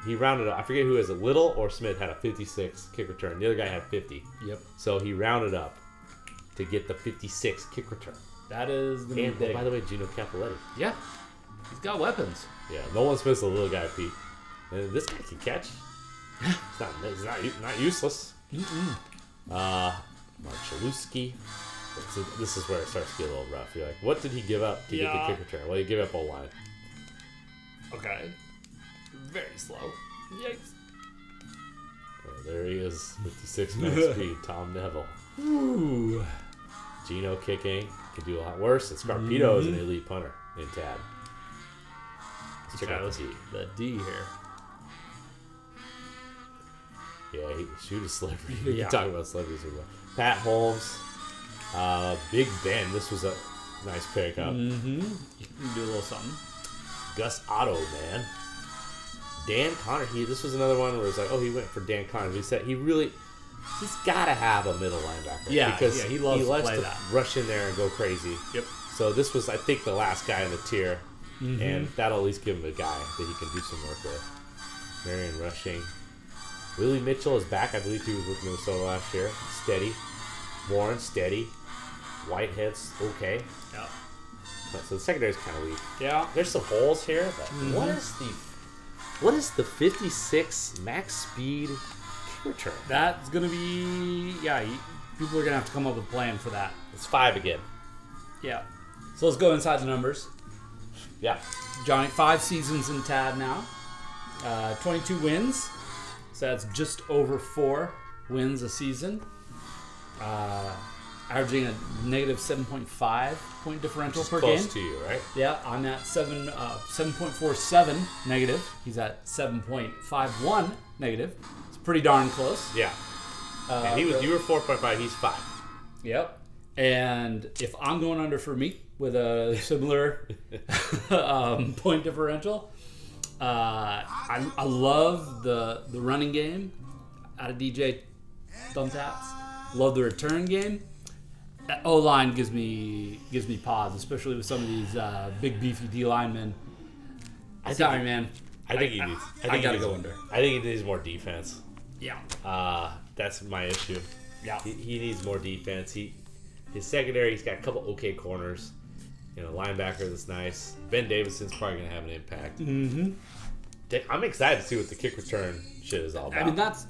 He rounded up. I forget who is it. Little or Smith had a 56 kick return. The other guy had 50. Yep. So he rounded up to get the 56 kick return. That is the And by the way, Gino Capoletti. Yeah. He's got weapons. Yeah, Nolan Smith's a little guy, Pete. And this guy can catch. He's not useless. Mark Chalewski. So this is where it starts to get a little rough. You're like, what did he give up to get the kick return? Well, he gave up O-line. Okay. Very slow. Yikes. There he is, 56 max speed, Tom Neville. Ooh. Gino kicking can do a lot worse. And Scarpito is an elite punter in Tad. Let's check out the D here. Yeah, he shoot a celebrity. Yeah. We can talk about celebrities. Pat Holmes, Big Ben. This was a nice pickup. Mm-hmm. You can do a little something. Gus Otto, man. Dan Connor. This was another one where it's like, he went for Dan Connor. He said he's got to have a middle linebacker. Yeah, because he loves to play that. Rush in there and go crazy. Yep. So this was, I think, the last guy in the tier, and that'll at least give him a guy that he can do some work with. Marion rushing. Willie Mitchell is back. I believe he was with Minnesota last year. Steady. Warren, steady. Whitehead's okay. Yeah. So the secondary is kind of weak. Yeah. There's some holes here. But what is the 56 max speed kick return? That's going to be... Yeah, people are going to have to come up with a plan for that. It's 5 again. Yeah. So let's go inside the numbers. Yeah. Johnny, 5 seasons in Tad now. 22 wins. So that's just over 4 wins a season. Averaging a negative 7.5 point differential Just per close game. to you, right? Yeah, I'm at 7.47 negative. He's at 7.51 negative. It's pretty darn close. Yeah. And you were 4.5. He's 5. Yep. And if I'm going under for meat with a similar point differential, I love the running game out of DJ Thumbtaps. Love the return game. That O-line gives me pause, especially with some of these big beefy D linemen. Sorry, man. I think he needs. I gotta go under. I think he needs more defense. Yeah. That's my issue. Yeah. He needs more defense. His secondary, he's got a couple okay corners. Linebacker that's nice. Ben Davidson's probably gonna have an impact. Mm-hmm. I'm excited to see what the kick return shit is all about. I mean, that's.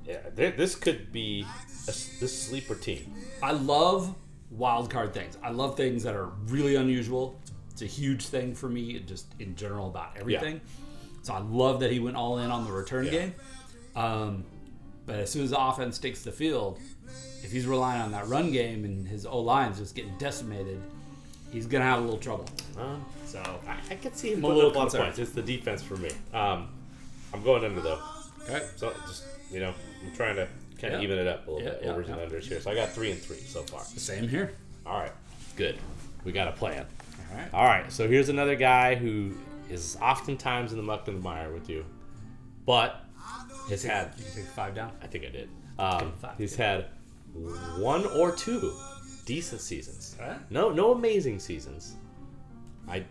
Yeah, this could be this sleeper team. I love wild card things. I love things that are really unusual. It's a huge thing for me, just in general about everything. Yeah. So I love that he went all in on the return game. But as soon as the offense takes the field, if he's relying on that run game and his O-line's just getting decimated, he's gonna have a little trouble. So I could see him I'm a putting little up a lot of concerned. points. It's the defense for me. I'm going under though. okay. So just I'm trying to kind of Yeah. even it up a little Yeah, bit, yeah, overs and yeah. unders here. So I got 3 and 3 so far. Same here. All right, good. We got a plan. All right. All right, so here's another guy who is oftentimes in the muck and the mire with you, but has had. You can take 5 down. I think I did. Okay, 5. He's had 1 or 2 decent seasons. All right. No amazing seasons. I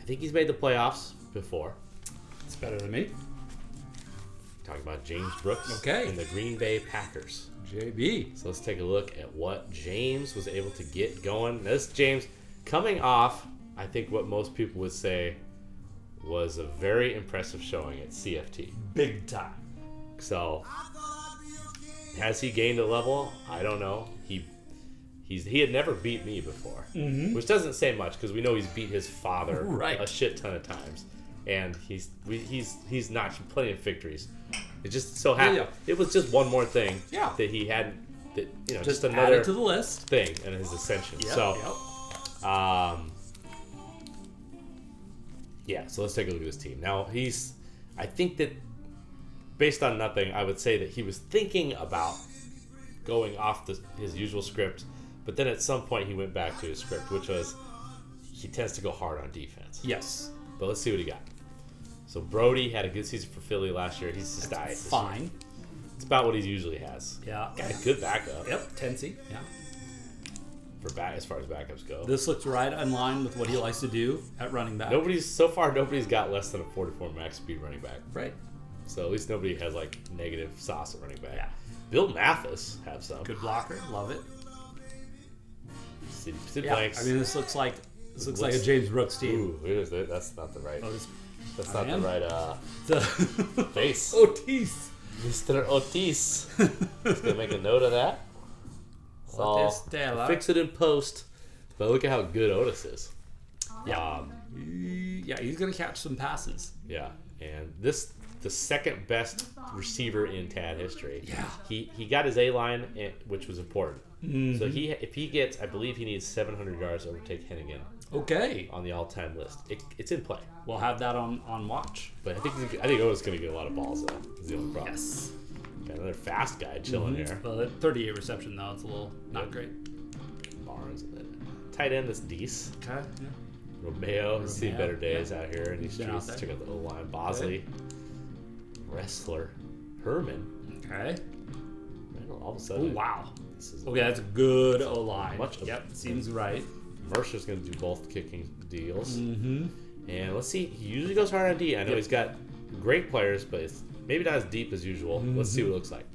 think he's made the playoffs before. It's better than me. Talking about James Brooks Okay. and the Green Bay Packers. JB. So let's take a look at what James was able to get going. This James coming off, I think what most people would say was a very impressive showing at CFT. Big time. So has he gained a level? I don't know. He had never beat me before, which doesn't say much because we know he's beat his father Right. a shit ton of times, and he's notched plenty of victories. It just so happened Yeah. it was just one more thing Yeah. that he hadn't. That just Add another it to the list. thing in his ascension. Yep, So yep. yeah, so let's take a look at his team. Now I think that based on nothing, I would say that he was thinking about going off his usual script, but then at some point he went back to his script, which was he tends to go hard on defense. Yes. But let's see what he got. So Brody had a good season for Philly last year. He's just died. Fine. It's about what he usually has. Yeah. Got a good backup Yep. Tensy. Yeah. as far as backups go. This looks right in line with what he likes to do at running back. Nobody's got less than a 44 max speed running back. Right. So at least nobody has like negative sauce at running back. Yeah. Bill Mathis have some. Good blocker. Love it. Sid Yeah. Blanks. I mean, this looks like a James Brooks team. Ooh, it is. That's not the right. Oh, this That's I not am? the right the face. Otis. Mr. Otis. Just gonna make a note of that. So Otis Taylor. I'll fix it in post. But look at how good Otis is. Yeah. Yeah, he's gonna catch some passes. Yeah, and the second best receiver in TAD history. Yeah. He got his A line, which was important. So if he gets, I believe he needs 700 yards to overtake Hennigan Okay. on the all-time list. It's in play, We'll have that on watch. but I think Otis is going to get a lot of balls though. Is the only problem. Yes. Got another fast guy chilling here. Well, at 38 reception though, it's a little not great. Barnes and then tight end is Deese. Okay. Yeah. Romeo has seen Romeo, better days out here in these Been out streets. there. Check out the O-line. Bosley, Wrestler, Herman. Okay. Man, all of a Oh sudden, wow. this is Okay, that's a good O line. Much of- Yep. Seems right. Mercer's going to do both kicking deals. Mm-hmm. And let's see. He usually goes hard on D. I know he's got great players, but it's maybe not as deep as usual. Let's see what it looks like.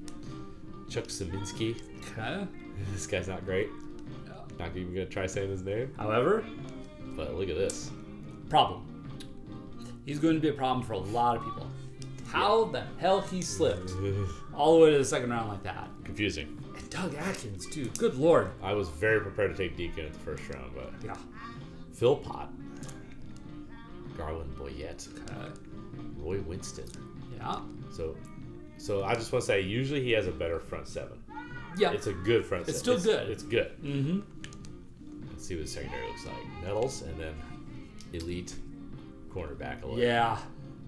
Chuck Saminsky. Okay. This guy's not great. Not even going to try saying his name. However, But look at this. problem. He's going to be a problem for a lot of people. How the hell he slipped all the way to the second round like that? Confusing. And Doug Atkins too. Good lord. I was very prepared to take Deacon in the first round, but Yeah. Phil Pott, Garland Boyette, Okay. Roy Winston. Yeah. So I just want to say, usually he has a better front seven. Yeah. It's a good front It's seven. still good. It's good. Mm-hmm. Let's see what the secondary looks like. Nettles and then elite cornerback alert. Yeah.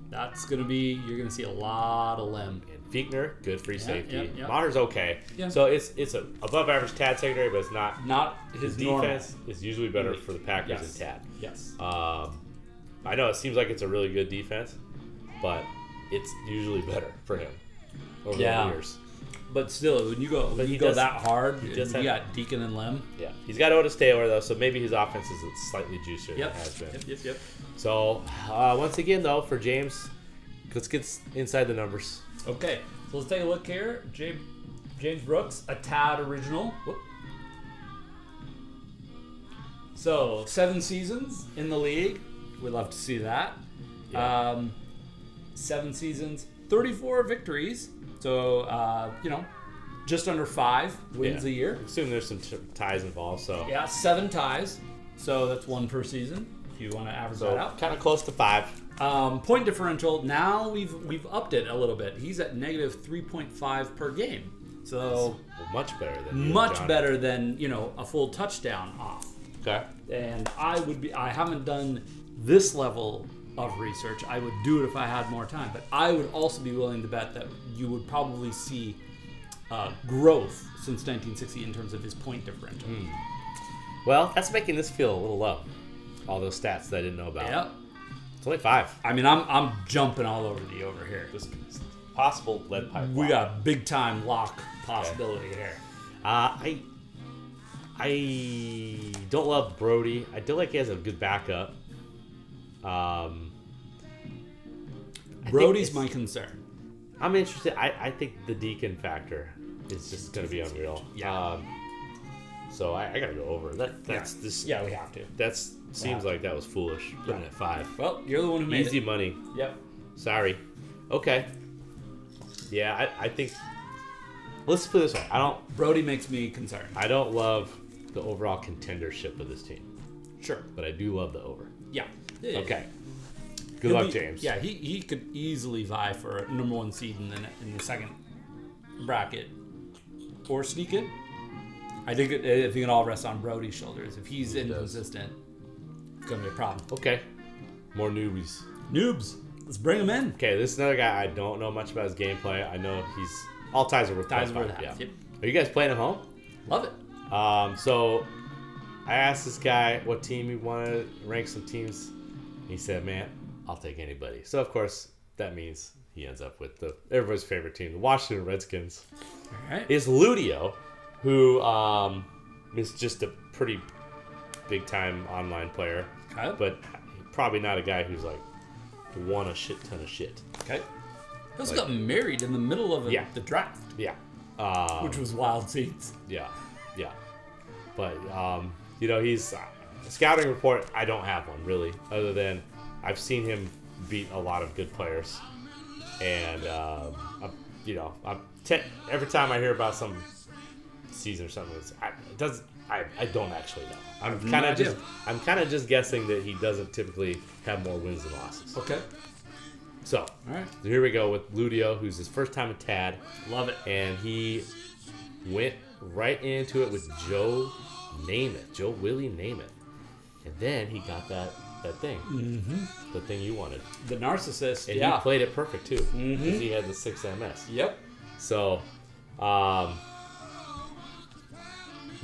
That's going to be, you're going to see a lot of Lem. And Fiechner, good free safety. yeah. Maher's okay. Yeah. So it's a above average Tad secondary, but it's not. Not his Defense is usually better for the Packers Yes. and Tad. Yes. I know it seems like it's a really good defense, but it's usually better for him over the years. But still, when you go he go does- that hard, he you does have- got Deacon and Lem. Yeah, he's got Otis Taylor though, so maybe his offense is slightly juicier than it has been. Yep. So once again though, for James, let's get inside the numbers. Okay, so let's take a look here. James Brooks, a Tad original. Whoop. So 7 seasons in the league. We'd love to see that. Yeah. 7 seasons, 34 victories. So just under 5 wins Yeah. a year. I assume there's some ties involved, so Yeah, 7 ties. So that's 1 per season. If you want to average that out. kind of close to 5. Point differential. Now we've upped it a little bit. He's at negative 3.5 per game. So Much better than you and much Johnny. better than a full touchdown off. Okay. And I haven't done this level of research. I would do it if I had more time, but I would also be willing to bet that you would probably see growth since 1960 in terms of his point differential. Well, that's making this feel a little low. All those stats that I didn't know about. Yeah. It's only 5. I mean, I'm jumping all over the over here. This possible lead pipe. We got big time lock possibility here. I don't love Brody. I feel like he has a good backup. I think Brody's it's- my concern. I'm interested. I think the Deacon factor is just going to be unreal. Yeah. So I got to go over. That's this. Yeah, we have to. That's seems Yeah. like that was foolish. Putting it at 5. Well, you're the one who made Easy it. money. Yep. Sorry. Okay. Yeah, I think. Let's put it this way. Brody makes me concerned. I don't love the overall contendership of this team, Sure. but I do love the over. Yeah. Okay. Good He'll luck, be- James. Yeah, he could easily vie for a number 1 seed in the second bracket, or sneak in. I think if you can all rest on Brody's shoulders, if he's inconsistent, it's gonna be a problem. Okay. More newbies. Noobs, let's bring him in. Okay, this is another guy I don't know much about his gameplay. I know he's all ties are worth Ties +5. are worth half, Yeah. yep. Are you guys playing at home? Love it. So I asked this guy what team he wanted, rank some teams. He said, "Man, I'll take anybody." So of course that means he ends up with everybody's favorite team, the Washington Redskins. All right. Is Ludio, who is just a pretty big time online player, Okay. but probably not a guy who's like won a shit ton of shit. Okay. He also got married in the middle of Yeah. the draft, Yeah. which was wild seats. Yeah. But he's scouting report. I don't have one really, other than I've seen him beat a lot of good players, and every time I hear about some season or something, I don't actually know. I'm no kind of idea. kind of just guessing that he doesn't typically have more wins than losses. Okay. So All right. here we go with Ludio, who's his first time at Tad. Love it. And he went right into it with Joe Willie Namath. And then he got that thing. Mm-hmm. The thing you wanted. The narcissist. And yeah. he played it perfect too. Mhm. Because he had the 6 MS. Yep. So, look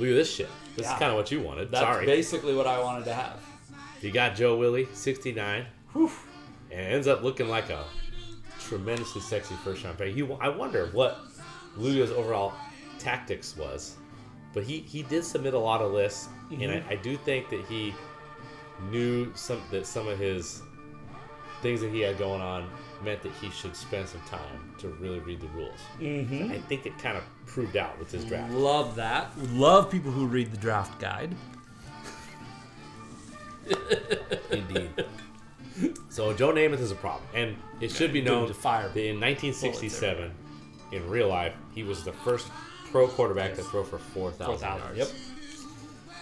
at this shit. This Yeah. is kind of what you wanted. That's Sorry. basically what I wanted to have. You got Joe Willie, 69. Whew. And it ends up looking like a tremendously sexy first round pick. I wonder what Ludio's overall tactics was, but he did submit a lot of lists, and I do think that he knew some of his things that he had going on meant that he should spend some time to really read the rules. Mm-hmm. I think it kind of proved out with his draft. Love that. Love people who read the draft guide. Indeed. So Joe Namath is a problem, and it should be known to fire that in 1967, in real life, he was the first pro quarterback to throw for 4,000 yards. Yep.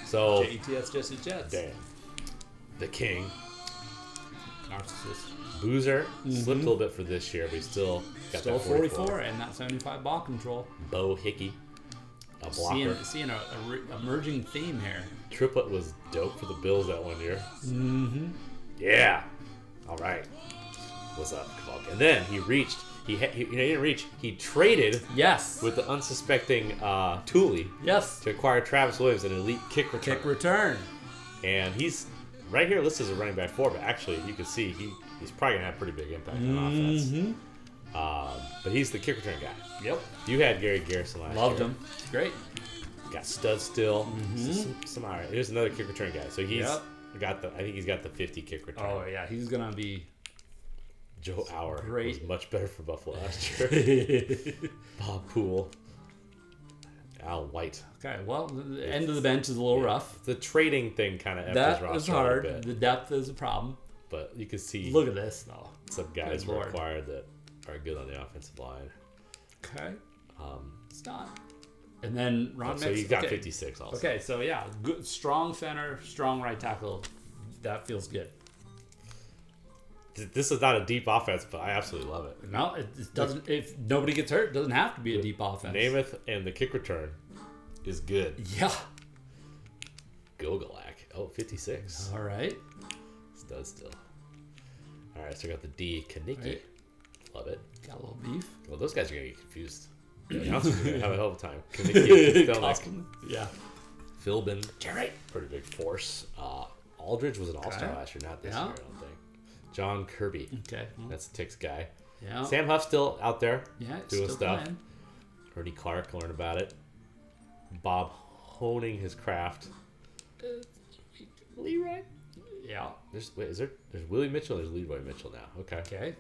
So, JETS Jesse Jets. damn, the king, Narcissist. Boozer slipped a little bit for this year, but he still got Still that 44 and that 75 ball control. Bo Hickey, a blocker. Seeing a emerging theme here. Triplett was dope for the Bills that one year. Mm-hmm. Yeah. All right. What's up, Cavalk? And then he reached. He didn't reach. He traded Yes. with the unsuspecting Thule Yes. to acquire Travis Williams, an elite kick return. Kick return. And he's right here listed as a running back 4, but actually you can see he's probably gonna have a pretty big impact on offense. Mm-hmm. But he's the kick return guy. Yep. You had Gary Garrison last Loved year. him. It's great. Got stud still. Mm-hmm. Some all right. Here's another kick return guy. So he's got I think he's got the 50 kick return. Oh yeah, he's gonna be Joe Auer great. was much better for Buffalo last year. Bob Poole. Al White. Okay. Well, the end of the bench is a little rough. The trading thing kind of That roster is a little hard. bit, The depth is a problem. but you can see Look at this though. some guys Good were Lord. acquired that are good on the offensive line. Okay. It's not. And then Ron So Mix. he's got okay. 56 also. Okay, so yeah, good, strong center, strong right tackle. That feels good. This is not a deep offense, but I absolutely love it. No, it doesn't. If nobody gets hurt, it doesn't have to be a deep offense. Namath and the kick return is good. Yeah. Gogolak. Oh, 56. All right. Stud still. All right, so I got the D. Kaniki. Right. Love it. Got a little beef. Well, those guys are going to get confused. The announcers are going to have a hell of a time. Kaniki, Costin. Yeah. Philbin. Jerry. Pretty big force. Aldridge was an all-star Okay. last year, not this Yeah. year, I don't think. John Kirby. Okay. Well, That's the Ticks guy. yeah. Sam Huff still out there Yeah. it's doing still stuff. playing. Ernie Clark, learn about it. Bob honing his craft. Leroy? Yeah. There's Willie Mitchell, there's Leroy Mitchell now. Okay. Okay.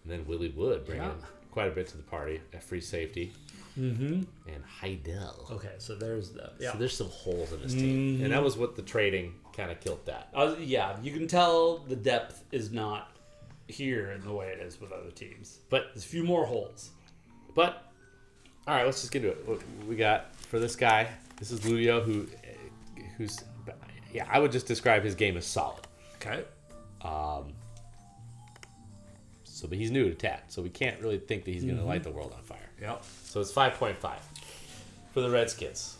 And then Willie Wood bringing Yeah. quite a bit to the party at free safety. Mm-hmm. And Heidel. Okay, so there's the So there's some holes in his team. And that was what the trading kind of killed that. yeah, you can tell the depth is not here in the way it is with other teams. But There's a few more holes. all right, let's just get into it. What we got for this guy, this is Ludio, who's I would just describe his game as solid. Okay. But he's new to TAT, so we can't really think that he's going to light the world on fire. Yep. So it's 5.5 for the Redskins.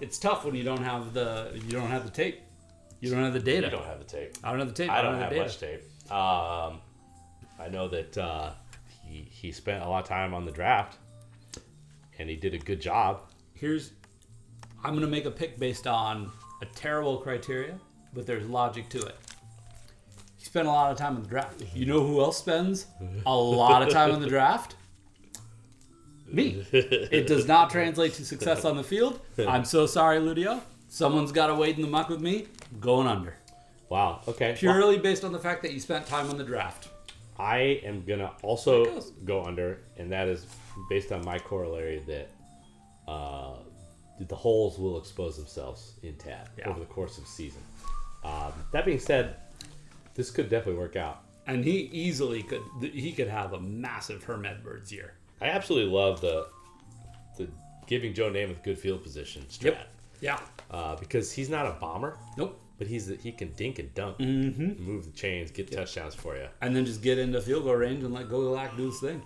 It's tough when you don't have the tape. You don't have the data. You don't have the tape. I don't have the tape. I don't the have data. much tape. I know that he spent a lot of time on the draft, and he did a good job. I'm going to make a pick based on a terrible criteria, but there's logic to it. He spent a lot of time in the draft. You know who else spends a lot of time in the draft? Me. It does not translate to success on the field. I'm so sorry, Ludio. Someone's got to wade in the muck with me. I'm going under. Wow. Okay. Purely based on the fact that you spent time on the draft. I am gonna also go under, and that is based on my corollary that the holes will expose themselves in TAT over the course of the season. That being said, this could definitely work out. And he easily could have a massive Herm Edwards year. I absolutely love the giving Joe Namath good field position strat. Yeah. Because he's not a bomber, Nope. but he can dink and dunk, move the chains, get touchdowns for you. And then just get into field goal range and let Gogolak do his thing.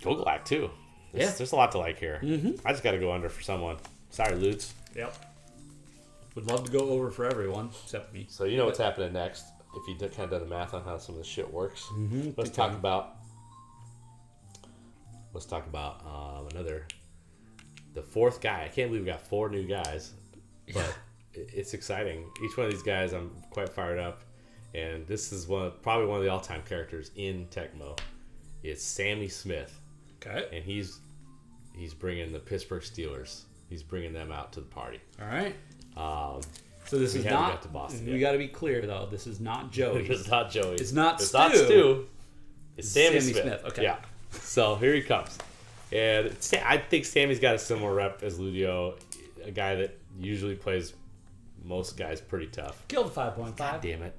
Gogolak too. There's a lot to like here. I just got to go under for someone. Sorry, Lutz. Yep. Would love to go over for everyone except me. So you know what's happening next. If you kind of done the math on how some of this shit works, let's talk about the fourth guy. I can't believe we got 4 new guys, but it's exciting. Each one of these guys, I'm quite fired up, and this is probably one of the all-time characters in Tecmo. It's Sammy Smith, Okay. and he's bringing the Pittsburgh Steelers. He's bringing them out to the party. All right. So this We is haven't not. got to Boston We yet. got to be clear though. This is not Joey. It's not Joey. It's not It's Stu. not Stu. It's Sammy Sammy Smith. Smith, okay. Yeah. So here he comes. And I think Sammy's got a similar rep as Ludio, a guy that usually plays most guys pretty tough. Killed 5.5. God damn it.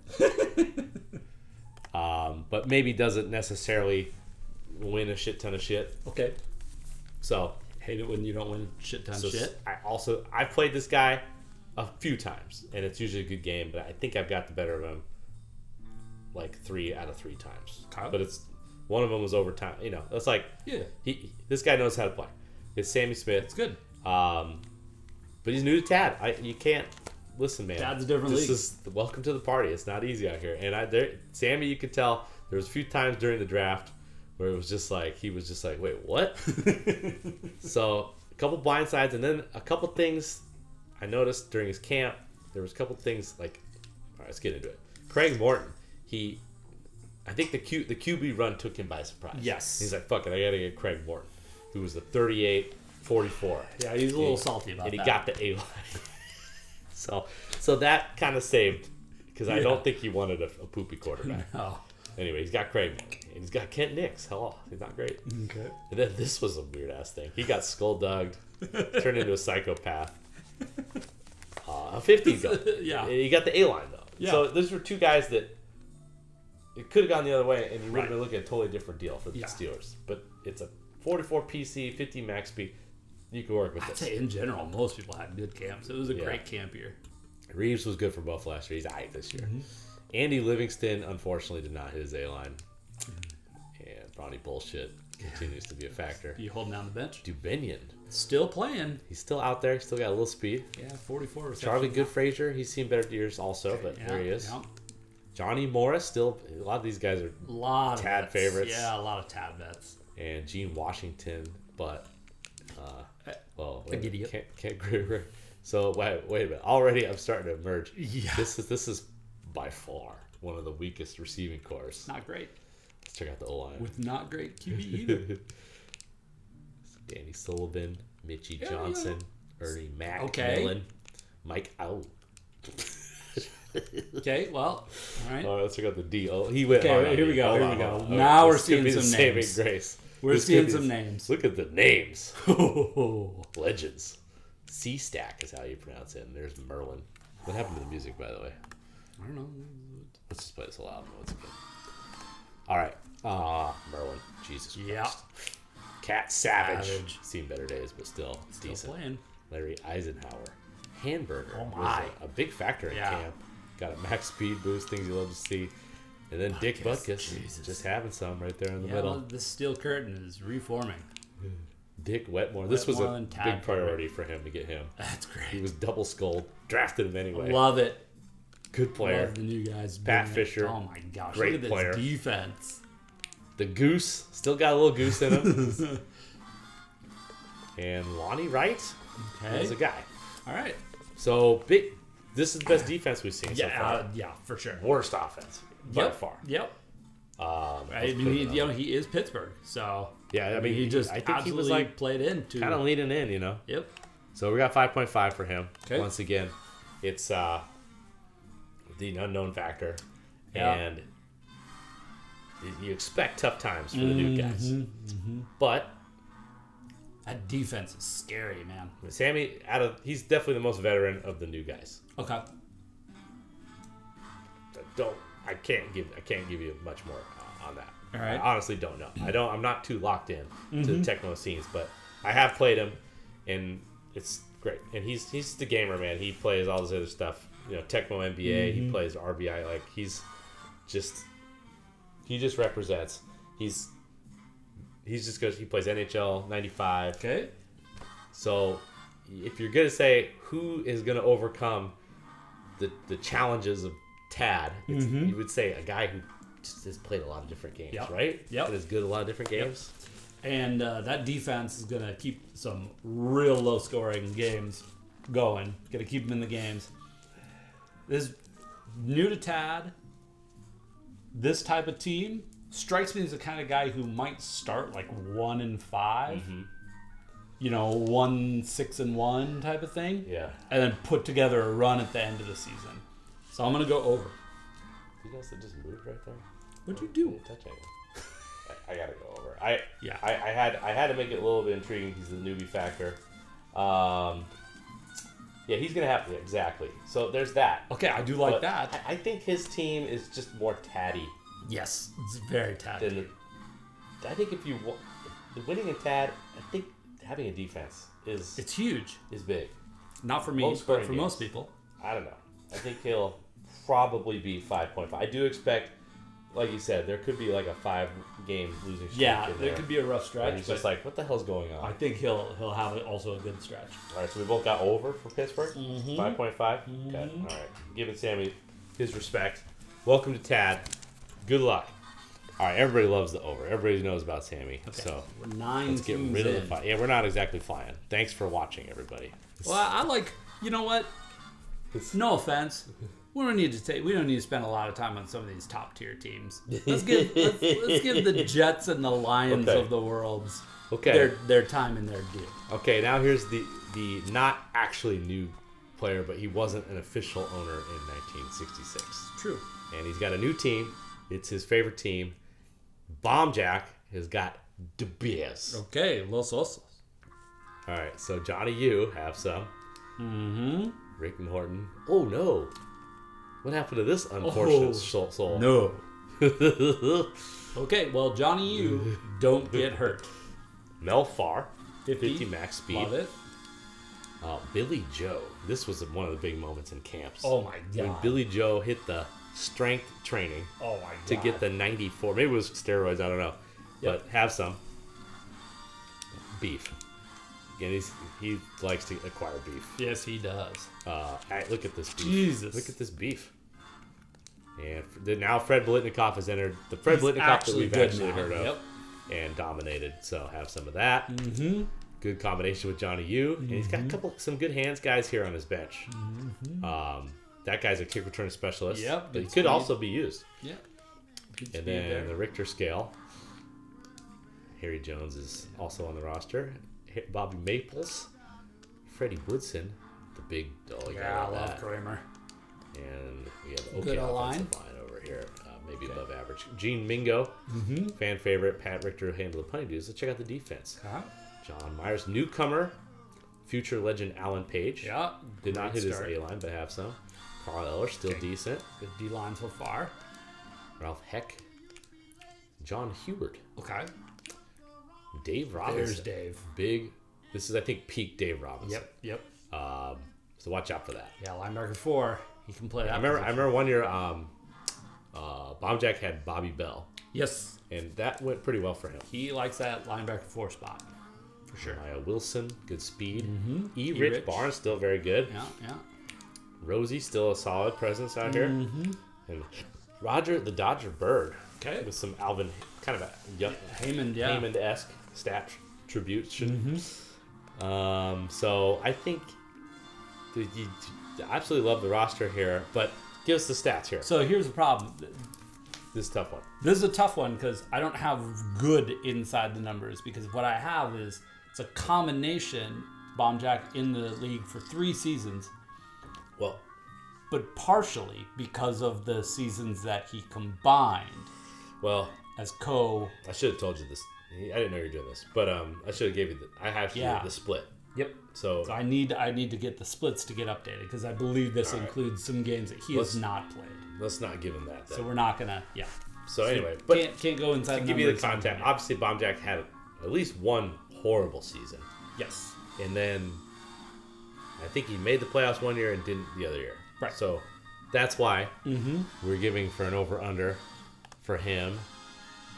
But maybe doesn't necessarily win a shit ton of shit. Okay. So Hate it when you don't win a shit ton of shit. I've played this guy a few times, and it's usually a good game, but I think I've got the better of him like 3 out of 3 times. Okay. But one of them was overtime. That's like, Yeah. this guy knows how to play. It's Sammy Smith. It's good. But he's new to Tad. You can't listen, man. Tad's a different league. This is welcome to the party. It's not easy out here. And Sammy, you could tell there was a few times during the draft where it was just like he was just like, wait, what? So a couple blindsides, and then a couple things I noticed during his camp. There was a couple things like, all right, let's get into it. Craig Morton, I think the QB run took him by surprise. Yes. He's like, fuck it, I gotta get Craig Morton, who was the 38-44. Yeah, he's a little salty about that. And he got the A-line. So that kind of saved, because I don't think he wanted a poopy quarterback. No. Anyway, he's got Craig Morton, and he's got Kent Nix. Hello, he's not great. Okay. And then this was a weird-ass thing. He got skull-dugged, turned into a psychopath. A 50 goal. Yeah. He got the A-line, though. Yeah. So those were two guys that it could have gone the other way, and you would have Right. been looking at a totally different deal for the Steelers. But it's a 44 PC, 50 max speed. You can work with I'd this. say in general, most people had good camps. It was a Yeah. great camp year. Reeves was good for both last year. He's aight this year. Andy Livingston, unfortunately, did not hit his A-line. And Bronny bullshit continues to be a factor. You holding down the bench? Dubinion, Still playing. he's still out there. Still got a little speed. Yeah, 44 receptions. Charlie Goodfrazier, he's seen better years also, but Yeah, there he is. yeah. Johnny Morris, still, a lot of these guys are, A lot of Tad vets. favorites. Yeah, a lot of Tad vets. and Gene Washington, but, well, The idiot. Can't agree. So, wait a minute. Already I'm starting to emerge. Yeah. This is by far one of the weakest receiving cores. Not great. Let's check out the O-line. With not great QB either. Danny Sullivan, Mitchie Yeah, Johnson, Ernie Mac, Okay. Millen, Mike Ow. Okay, well, all right. Oh, let's check out the D. Oh, he went. Okay, hold on, here we go, hold here on, we go. hold on. Now we're This could seeing be the some saving names. grace. We're This could seeing be some the- names. Look at the names. Oh, Legends. C-Stack is how you pronounce it. And there's Merlin. What happened to the music, by the way? I don't know. Let's just play this aloud once again. All right. Merlin. Jesus Christ. Yeah. Cat Savage. Savage. Seen better days, but still decent. Playing. Larry Eisenhower. Hamburger Oh, was my. a big factor in Yeah. camp. Got a max speed boost, things you love to see. And then Dick Butkus, Butkus, Jesus. just having some right there in the Yeah, middle. well, this steel curtain is reforming. Dick Wetmore. This was Wetmore a and big Tad priority for him to get him. That's He great. was double skulled. Drafted him anyway. Love it. Good player. Love the new guys. Pat doing it. Fisher, Oh my gosh. great look at player. this defense. The Goose. Still got a little goose in him. And Lonnie Wright Okay. is a guy. All right. So big. This is the best defense we've seen so Yeah, far. yeah, for sure. Worst offense by Yep. far. Yep. Let's I put mean, it on. he is Pittsburgh, so Yeah, I mean, he just I think he absolutely was like played into. kind of leaning in, you know. Yep. So we got 5.5 for him. Okay. Once again, it's the unknown factor, Yeah. and you expect tough times for the new guys. But That defense is scary, man. Sammy, he's definitely the most veteran of the new guys. Okay. I can't give you much more on that. All right. I honestly don't know. I'm not too locked in to the Tecmo scenes, but I have played him, and it's great. And he's the gamer, man. He plays all this other stuff. You know, Tecmo NBA. He plays RBI. Like he just represents. He's just because he plays NHL 95. Okay. So if you're gonna say who is gonna overcome the challenges of Tad, you would say a guy who just has played a lot of different games, Yep. right? Yep. And is good at a lot of different games. And that defense is going to keep some real low-scoring games going. Going to keep them in the games. This new to Tad, this type of team strikes me as the kind of guy who might start like 1-5. You know, 1-6-1 type of thing. Yeah. And then put together a run at the end of the season. So I'm going to go over. You guys that just moved right there. What'd you do? Touch anything. I gotta go over. I had to make it a little bit intriguing because of the newbie factor. Yeah, he's gonna have exactly. So there's that. Okay, I do like But that. I think his team is just more tatty Yes, it's very Tad. than. I think if you the winning in Tad, I think having a defense is It's huge. big. Not for me, Most but scoring for games. most people. I don't know. I think he'll probably be 5.5. I do expect like you said, there could be like a 5-game losing streak. Yeah, in there could be a rough And stretch. he's But just like, what the hell's going on? I think he'll have also a good stretch. All right, so we both got over for Pittsburgh. Mhm. 5.5. Okay. All right. Giving Sammy his respect. Welcome to Tad. Good luck. All right. Everybody loves the over. Everybody knows about Sammy. So We're 9 let's get teams rid of in. the fight. Yeah, we're not exactly flying. Thanks for watching, everybody. Well, I like. You know what? No offense. We don't need to spend a lot of time on some of these top tier teams. Let's give the Jets and the Lions Okay. of the world Okay. their time and their due. Okay. Now here's the not actually new player, but he wasn't an official owner in 1966. True. And he's got a new team. It's his favorite team. Bomb Jack has got the Bears. Okay, Los Osos. All right, so Johnny, you have some. Mm-hmm. Rick Norton. Oh no! What happened to this unfortunate soul? No. Okay, well, Johnny, you don't get hurt. Mel Farr, 50. 50 max speed. Love it. Billy Joe. This was one of the big moments in camps. Oh my When god. Billy Joe hit the strength training Oh my god. to get the 94. Maybe it was steroids. I don't know. Yep. But have some beef. Again, he likes to acquire beef. Yes, he does. All right, look at this beef. Jesus. Look at this beef. And now Fred Biletnikoff has entered the Fred He's Biletnikoff that actually we've good actually now. heard of Yep. and dominated. So have some of that. Mm-hmm. Good combination with Johnny U. And he's got some good hands guys here on his bench. That guy's a kick return specialist. Yep, But he good could speed. also be used. Yeah. Good And speed then there. the Richter scale. Harry Jones is also on the roster. Bobby Maples. Freddie Woodson. The big dog. Yeah, I love Kramer. And we have okay Good offensive line. line over here. Maybe Okay. above average. Gene Mingo. Mm-hmm. Fan favorite. Pat Richter who handled the punting duties. Let's check out the defense. Okay. John Myers. Newcomer. Future legend Alan Page. Yeah. Did not hit great start. his A-line, but have some. Carl Eller, still Okay. decent. Good D line so far. Ralph Heck. John Hubert. Okay. Dave Robinson. There's Dave. Big. This is, I think, peak Dave Robinson. Yep. So watch out for that. Yeah, linebacker 4. He can play that. I remember one year, Bomb Jack had Bobby Bell, Yes. and that went pretty well for him. He likes that linebacker 4 spot. For sure. Maya Wilson, good speed. Mm-hmm. E. Rich Barnes, still very good. Yeah. Rosie, still a solid presence out here. Mm-hmm. And Roger, the Dodger Bird, Okay. with some Alvin, kind of a young, Heyman, yeah. Heyman-esque stat attribution. Mm-hmm. So I think you absolutely love the roster here, but give us the stats here. So here's the problem. This is a tough one. This is a tough one because I don't have good inside the numbers because what I have is it's a combination Bomb Jack in the league for 3 seasons, Well, but partially because of the seasons that he combined well, as co. I should have told you this. I didn't know you were doing this, but I should have gave you. I have Yeah. the split. Yep. So So I need to get the splits to get updated because I believe this All right. includes some games that he Let's- has not played. let's not give him that. Then. So we're not gonna. Yeah. So anyway, but can't go inside. to give you the numbers on context, that. obviously Bomb Jack had at least one horrible season, Yes. and then I think he made the playoffs one year and didn't the other year. Right. So that's why Mm-hmm. we're giving for an over/under for him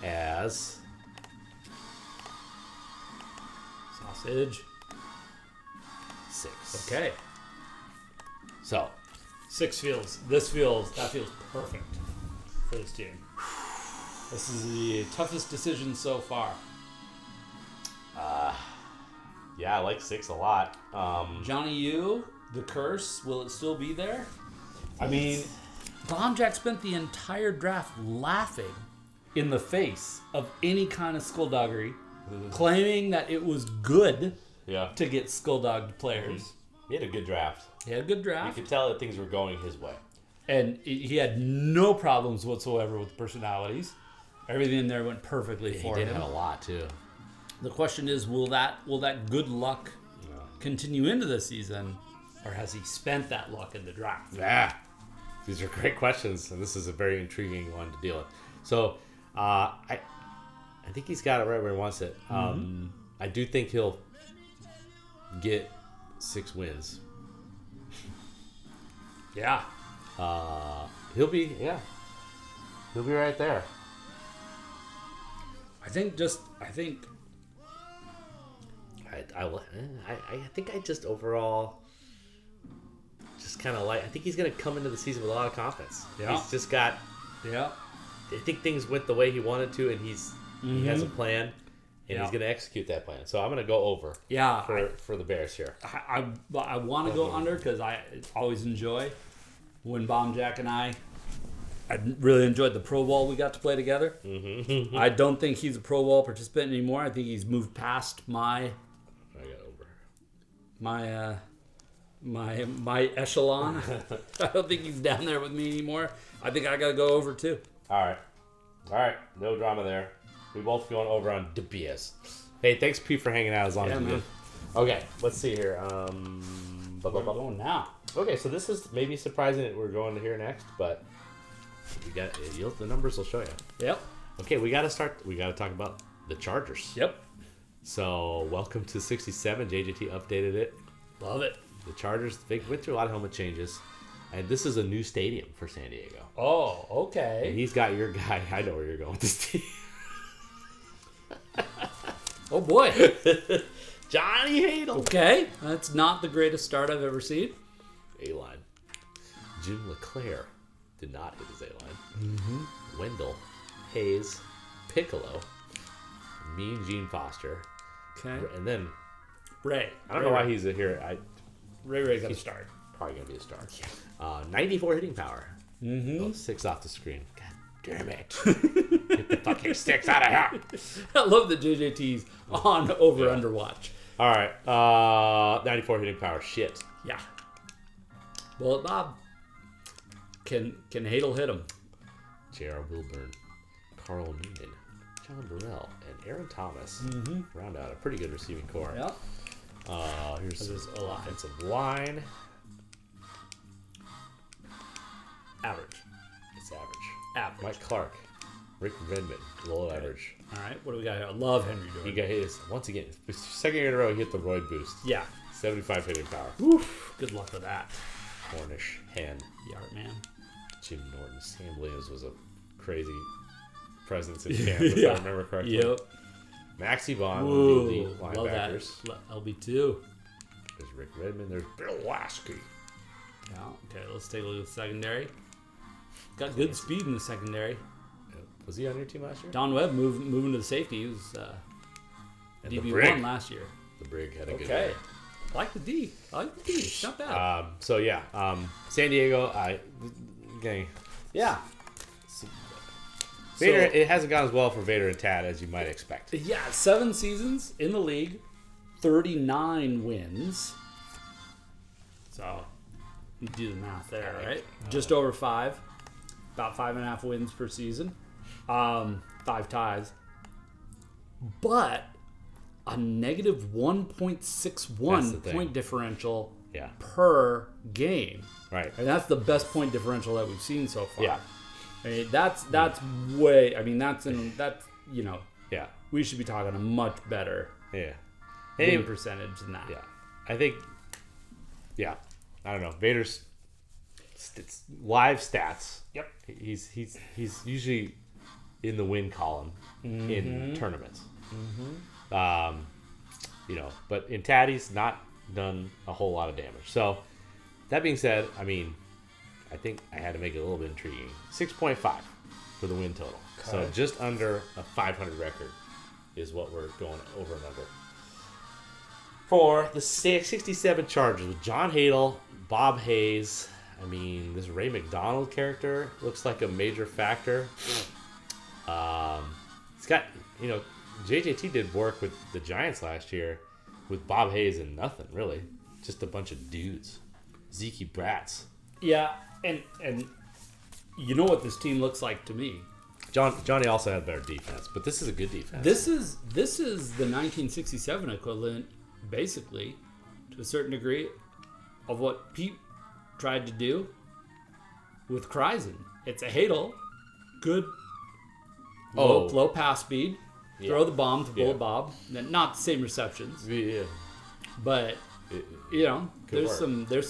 as Sausage. 6. Okay. So 6 that feels perfect for this team. This is the toughest decision so far. yeah, I like 6 a lot. Johnny U, the curse, will it still be there? I mean, Bomb Jack spent the entire draft laughing in the face of any kind of skullduggery, claiming that it was good Yeah, to get skulldogged players. he had a good draft. He had a good You draft, could tell that things were going his way. and he had no problems whatsoever with personalities. Everything in there went perfectly He for did him. have a lot too. The question is, will that good luck Yeah. continue into the season, or has he spent that luck in the draft? Yeah, these are great questions, and this is a very intriguing one to deal with. So, I think he's got it right where he wants it. I do think he'll get 6 wins. Yeah. He'll be He'll be right there. I think I think I just overall just kind of like. I think he's gonna come into the season with a lot of confidence. Yeah. He's just got. yeah. I think things went the way he wanted to, and he has a plan, and Yeah. he's gonna execute that plan. So I'm gonna go over. Yeah. For the Bears here. I want to go under because I always enjoy when Bomb Jack and I really enjoyed the Pro Bowl we got to play together. Mm-hmm. I don't think he's a Pro Bowl participant anymore. I think he's moved past my I got over. my echelon. I don't think he's down there with me anymore. I think I got to go over too. All right. No drama there. We both going over on De Beers. Hey, thanks Pete for hanging out as long as you man. did. Okay, let's see here. Where are we going now? Okay, so this is maybe surprising that we're going to here next, but the numbers will show you. Yep. Okay, we got to talk about the Chargers. Yep. So, welcome to 67. JJT updated it. Love it. The Chargers, they went through a lot of helmet changes, and this is a new stadium for San Diego. Oh, And okay. he's got your guy. I know where you're going with this team. Oh boy. Johnny Hadle. Okay. That's not the greatest start I've ever seen. A-line. Jim LeClaire did not hit his A-line. Wendell, Hayes, Piccolo, Mean Gene Foster, Okay. and then Ray. I don't know why he's here. Ray got to start. Probably gonna be a star. 94 hitting power. Oh, 6 off the screen. God damn it! Get the fucking 6 out of here. I love the JJT's on over under watch. All right. 94 hitting power. Shit. Yeah. Bullet Bob. Can Hadel hit him? J.R. Wilburn, Carl Newman, John Burrell, and Aaron Thomas round out a pretty good receiving core. Yeah. Here's This is some a lot. offensive line. Average. It's average. Average. Mike Clark, Rick Redmond, low average. All right. What do we got here? I love Henry He Jordan. got his once again. Second year in a row, he hit the roid boost. Yeah. 75 hitting power. Oof. Good luck with that. Cornish, Hand, Yard man. Jim Norton, Sam Williams was a crazy presence in camp, if I remember correctly. Yep. Maxie Vaughn, one of the Whoa. elite Love that. linebackers. LB2. There's Rick Redmond. There's Bill Lasky. Yeah. Okay. Let's take a look at the secondary. Got good speed in the secondary. Was he on your team last year? Don Webb moving to the safety. He was And the DB1 Brig. last year. The Brig had a good Okay. year. I like the D. I like the D. It's not bad. So yeah, San Diego. Okay. Yeah. Vader. So- It hasn't gone as well for Vader and Tad as you might expect. Yeah, 7 seasons in the league, 39 wins. So, you do the math there, right? Just over 5. About 5.5 wins per season. 5 ties. But a negative That's the 1.61 thing. point differential Yeah. per game. Right. And that's the best point differential that we've seen so far. Yeah. I mean, that's way. I mean, that's Yeah. we should be talking a much better Yeah. win percentage than that. Yeah. I think. Yeah. I don't know. Vader's live stats. Yep. He's usually in the win column in tournaments. But in Taddy's not done a whole lot of damage. So that being said, I mean, I think I had to make it a little bit intriguing. 6.5 for the win total. So Okay. just under a 500 record is what we're going over and under. For the 67 Chargers with John Hadle, Bob Hayes. I mean, this Ray McDonald character looks like a major factor. It's got, JJT did work with the Giants last year with Bob Hayes and nothing, really. Just a bunch of dudes. Zeke Bratz. Yeah, and you know what this team looks like to me. Johnny also had better defense, but this is a good defense. This is the 1967 equivalent, basically, to a certain degree, of what Pete tried to do with Kreisen. It's a Hadle, good low pass speed, throw the bomb to Bullet Bob. Not the same receptions, Yeah. but Could there's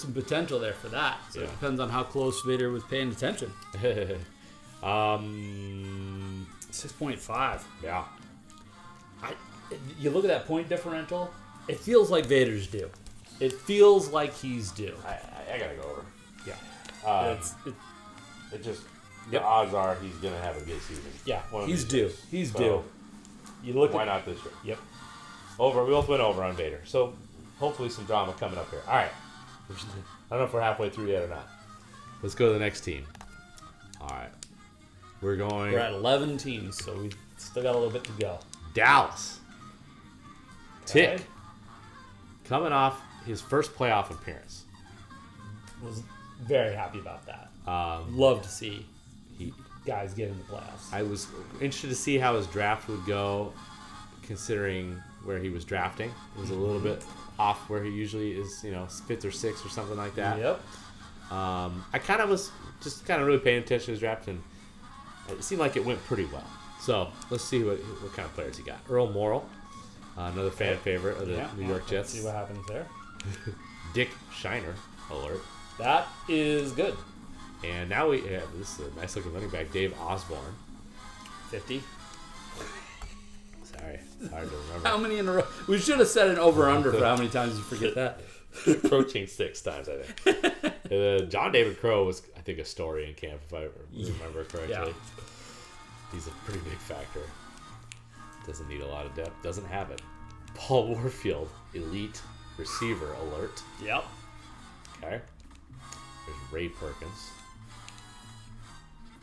some potential there for that. So Yeah. it depends on how close Vader was paying attention. 6.5. Yeah. You look at that point differential, it feels like Vader's due. It feels like he's due. I gotta go over. Yeah. It just Yep. the odds are he's gonna have a good season. Yeah, One of he's these due. years. He's So, due. You look Why at not this year? Yep. Over. We both went over on Vader. So hopefully some drama coming up here. All right. I don't know if we're halfway through yet or not. Let's go to the next team. All right. We're going We're at 11 teams, so we still got a little bit to go. Dallas. Okay. Tick. Coming off his first playoff appearance. Was very happy about that. Um, Love to see he, guys get in the playoffs. I was interested to see how his draft would go, considering where he was drafting. It was a little bit off where he usually is, 5th or 6th or something like that. Yep. I kind of was just really paying attention to his draft, and it seemed like it went pretty well. So let's see what kind of players he got. Earl Morrall, another fan favorite of the New York Jets. Let's see what happens there. Dick Shiner, alert. That is good. And now we have this is a nice looking running back, Dave Osborne. 50. Sorry, it's hard to remember. How many in a row? We should have set an over-under for how many times you forget that. Approaching 6 times, I think. John David Crow was, I think, a story in camp, if I remember correctly. Yeah. He's a pretty big factor. Doesn't need a lot of depth. Doesn't have it. Paul Warfield, elite receiver alert. Yep. Okay. There's Ray Perkins.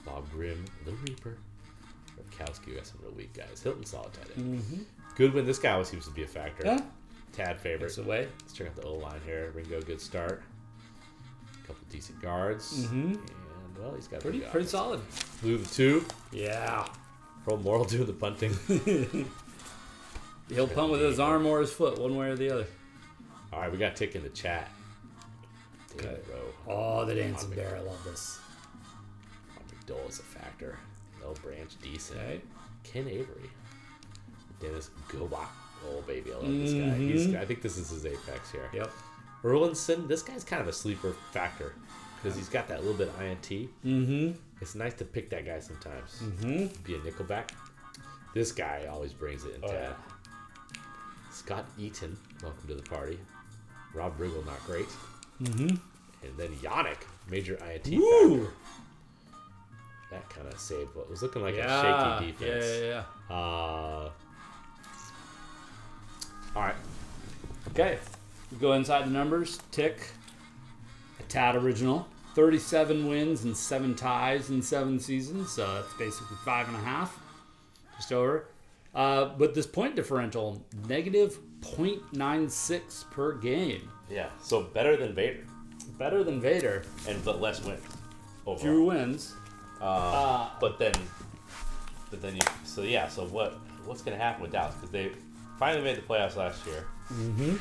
Bob Grimm, the Reaper. Ripkowski, we got some real weak guys. Hilton solid tight end. Mm-hmm. Goodwin, this guy always seems to be a factor. Yeah. Tad favorite. Takes away. Let's check out the O-line here. Ringo, good start. A couple decent guards. Mm-hmm. And, well, he's got Pretty good offense. solid. Blue the 2. Yeah. Earl Morrall doing the punting. He'll punt with his arm or his foot, one way or the other. All right, we got Tick in the chat. Okay. David Rowe. Oh, the dancing bear. I love this. McDowell is a factor. No Branch, decent. Okay. Ken Avery. Dennis Gobach. Oh, baby, I love this guy. I think this is his apex here. Yep. Erlinson, this guy's kind of a sleeper factor because he's got that little bit of INT. Mm-hmm. It's nice to pick that guy sometimes. Mm-hmm. Be a nickelback. This guy always brings it in Tad. Yeah. Scott Eaton, welcome to the party. Rob Riggle, not great. Mm-hmm. And then Yannick, major INT Woo! factor. That kind of saved what was looking like Yeah. a shaky defense. Yeah. All right. Okay. We go inside the numbers. Tick. A tad original. 37 wins and 7 ties in 7 seasons. So that's basically 5.5. Just over. But this point differential, negative 0.96 per game. Yeah, so better than Vader, Better than Vader. but less wins. Overall. Fewer wins. But then you. So what's gonna happen with Dallas? Because they finally made the playoffs last year. Mm-hmm.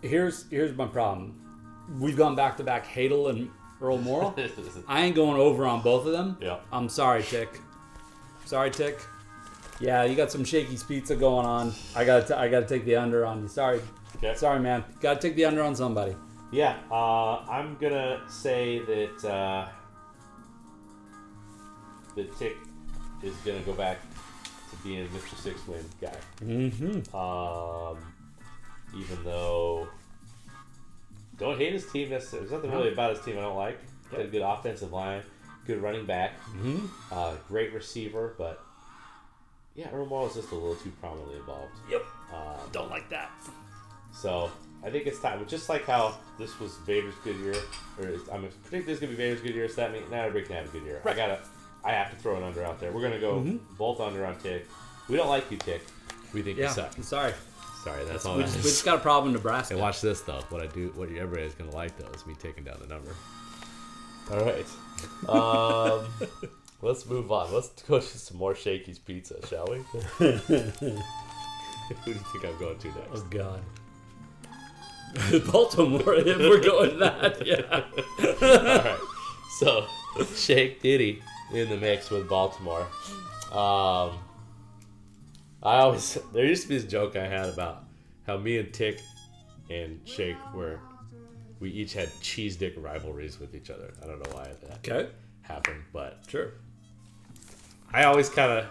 Here's my problem. We've gone back to back Hadel and Earl Morrall. I ain't going over on both of them. Yeah. I'm sorry, Tick. Sorry, Tick. Yeah, you got some Shakey's Pizza going on. I gotta take the under on you. Sorry. Okay. Sorry, man. Gotta take the under on somebody. Yeah, I'm gonna say that the Tick is gonna go back to being Mr. 6-win guy. Mm-hmm. Even though don't hate his team necessarily. There's nothing really about his team I don't like. Got a good offensive line, good running back, great receiver, but yeah, Earl Morrall is just a little too prominently involved. Yep. Don't like that. So I think it's time. Just like how this was Vader's good year, I'm predicting this is gonna be Vader's good year. So that means now everybody can have a good year. Right. I have to throw an under out there. We're gonna go both under on Tick. We don't like you, Tick. We think you suck. I'm sorry. Sorry, that's all. We just got a problem in Nebraska. And watch this though. What everybody's gonna like though is me taking down the number. All right. Let's move on. Let's go to some more Shakey's Pizza, shall we? Who do you think I'm going to next? Oh God. Baltimore. If we're going that, yeah. All right. So Shake Diddy in the mix with Baltimore. There used to be this joke I had about how me and Tick and Shake we each had cheese dick rivalries with each other. I don't know why that. Okay. happen. But Sure. I always kind of,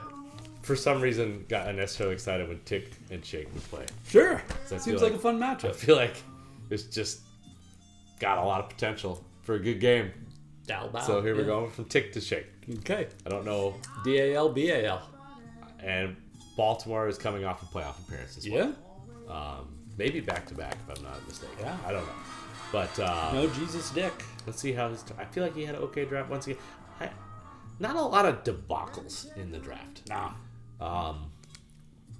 for some reason, got unnecessarily excited when Tick and Shake would play. Sure. So I Seems feel like a fun I matchup. feel like it's just got a lot of potential for a good game. So here we're going from Tick to Shake. Okay. I don't know. DAL, BAL. And Baltimore is coming off a playoff appearance as well. Maybe back to back, if I'm not mistaken. Yeah. I don't know. But No Jesus Dick. let's see how his. I feel like he had an okay draft once again. Not a lot of debacles in the draft. Nah.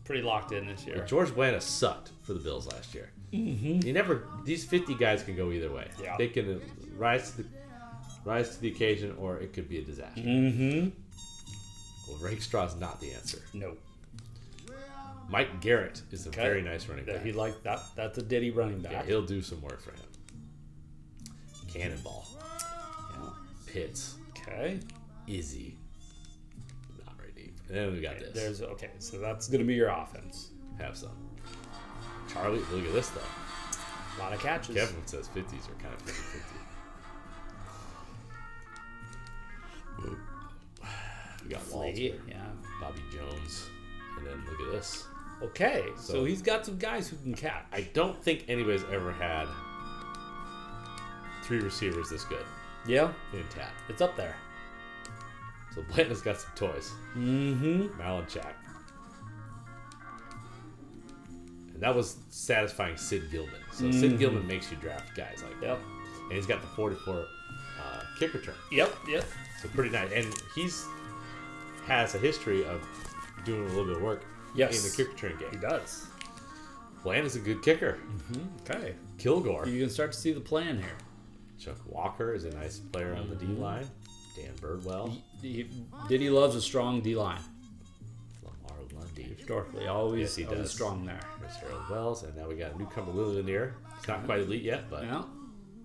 Pretty locked in this year. George Blanda sucked for the Bills last year. Mm-hmm. These 50 guys can go either way. Yeah. They can rise to the occasion, or it could be a disaster. Mm-hmm. Well, Rakestraw's not the answer. No. Mike Garrett is a Okay. very nice running back. He liked that. That's a Diddy running back. Yeah, he'll do some work for him. Cannonball. Yeah. Pitts. Okay. Izzy. Not very deep. And then we got this. So that's gonna be your offense. Have some. Charlie, look at this though. A lot of catches. Kevin says 50s are kind of 50-50. We got Walter, Yeah. Bobby Jones, and then look at this. Okay. So So- he's got some guys who can catch. I don't think anybody's ever had 3 receivers this good Yeah. in TAT. It's up there. So Blanton's got some toys. Mm-hmm. Malinchak. And that was satisfying Sid Gilman. So Sid Gilman makes you draft guys like that. Yep. And he's got the 44 kick return. Yep. So pretty nice. And has a history of doing a little bit of work Yes. in the kick return He game. does. Bland is a good kicker. Okay. Kilgore. You can start to see the plan here. Chuck Walker is a nice player on the D line. Dan Birdwell. Diddy loves a strong D line. Lamar Lundy. Historically, always, Yes, he always does. strong there. There's Harold Wells. And now we got a newcomer Lillianier. He's not quite elite yet, but Yeah.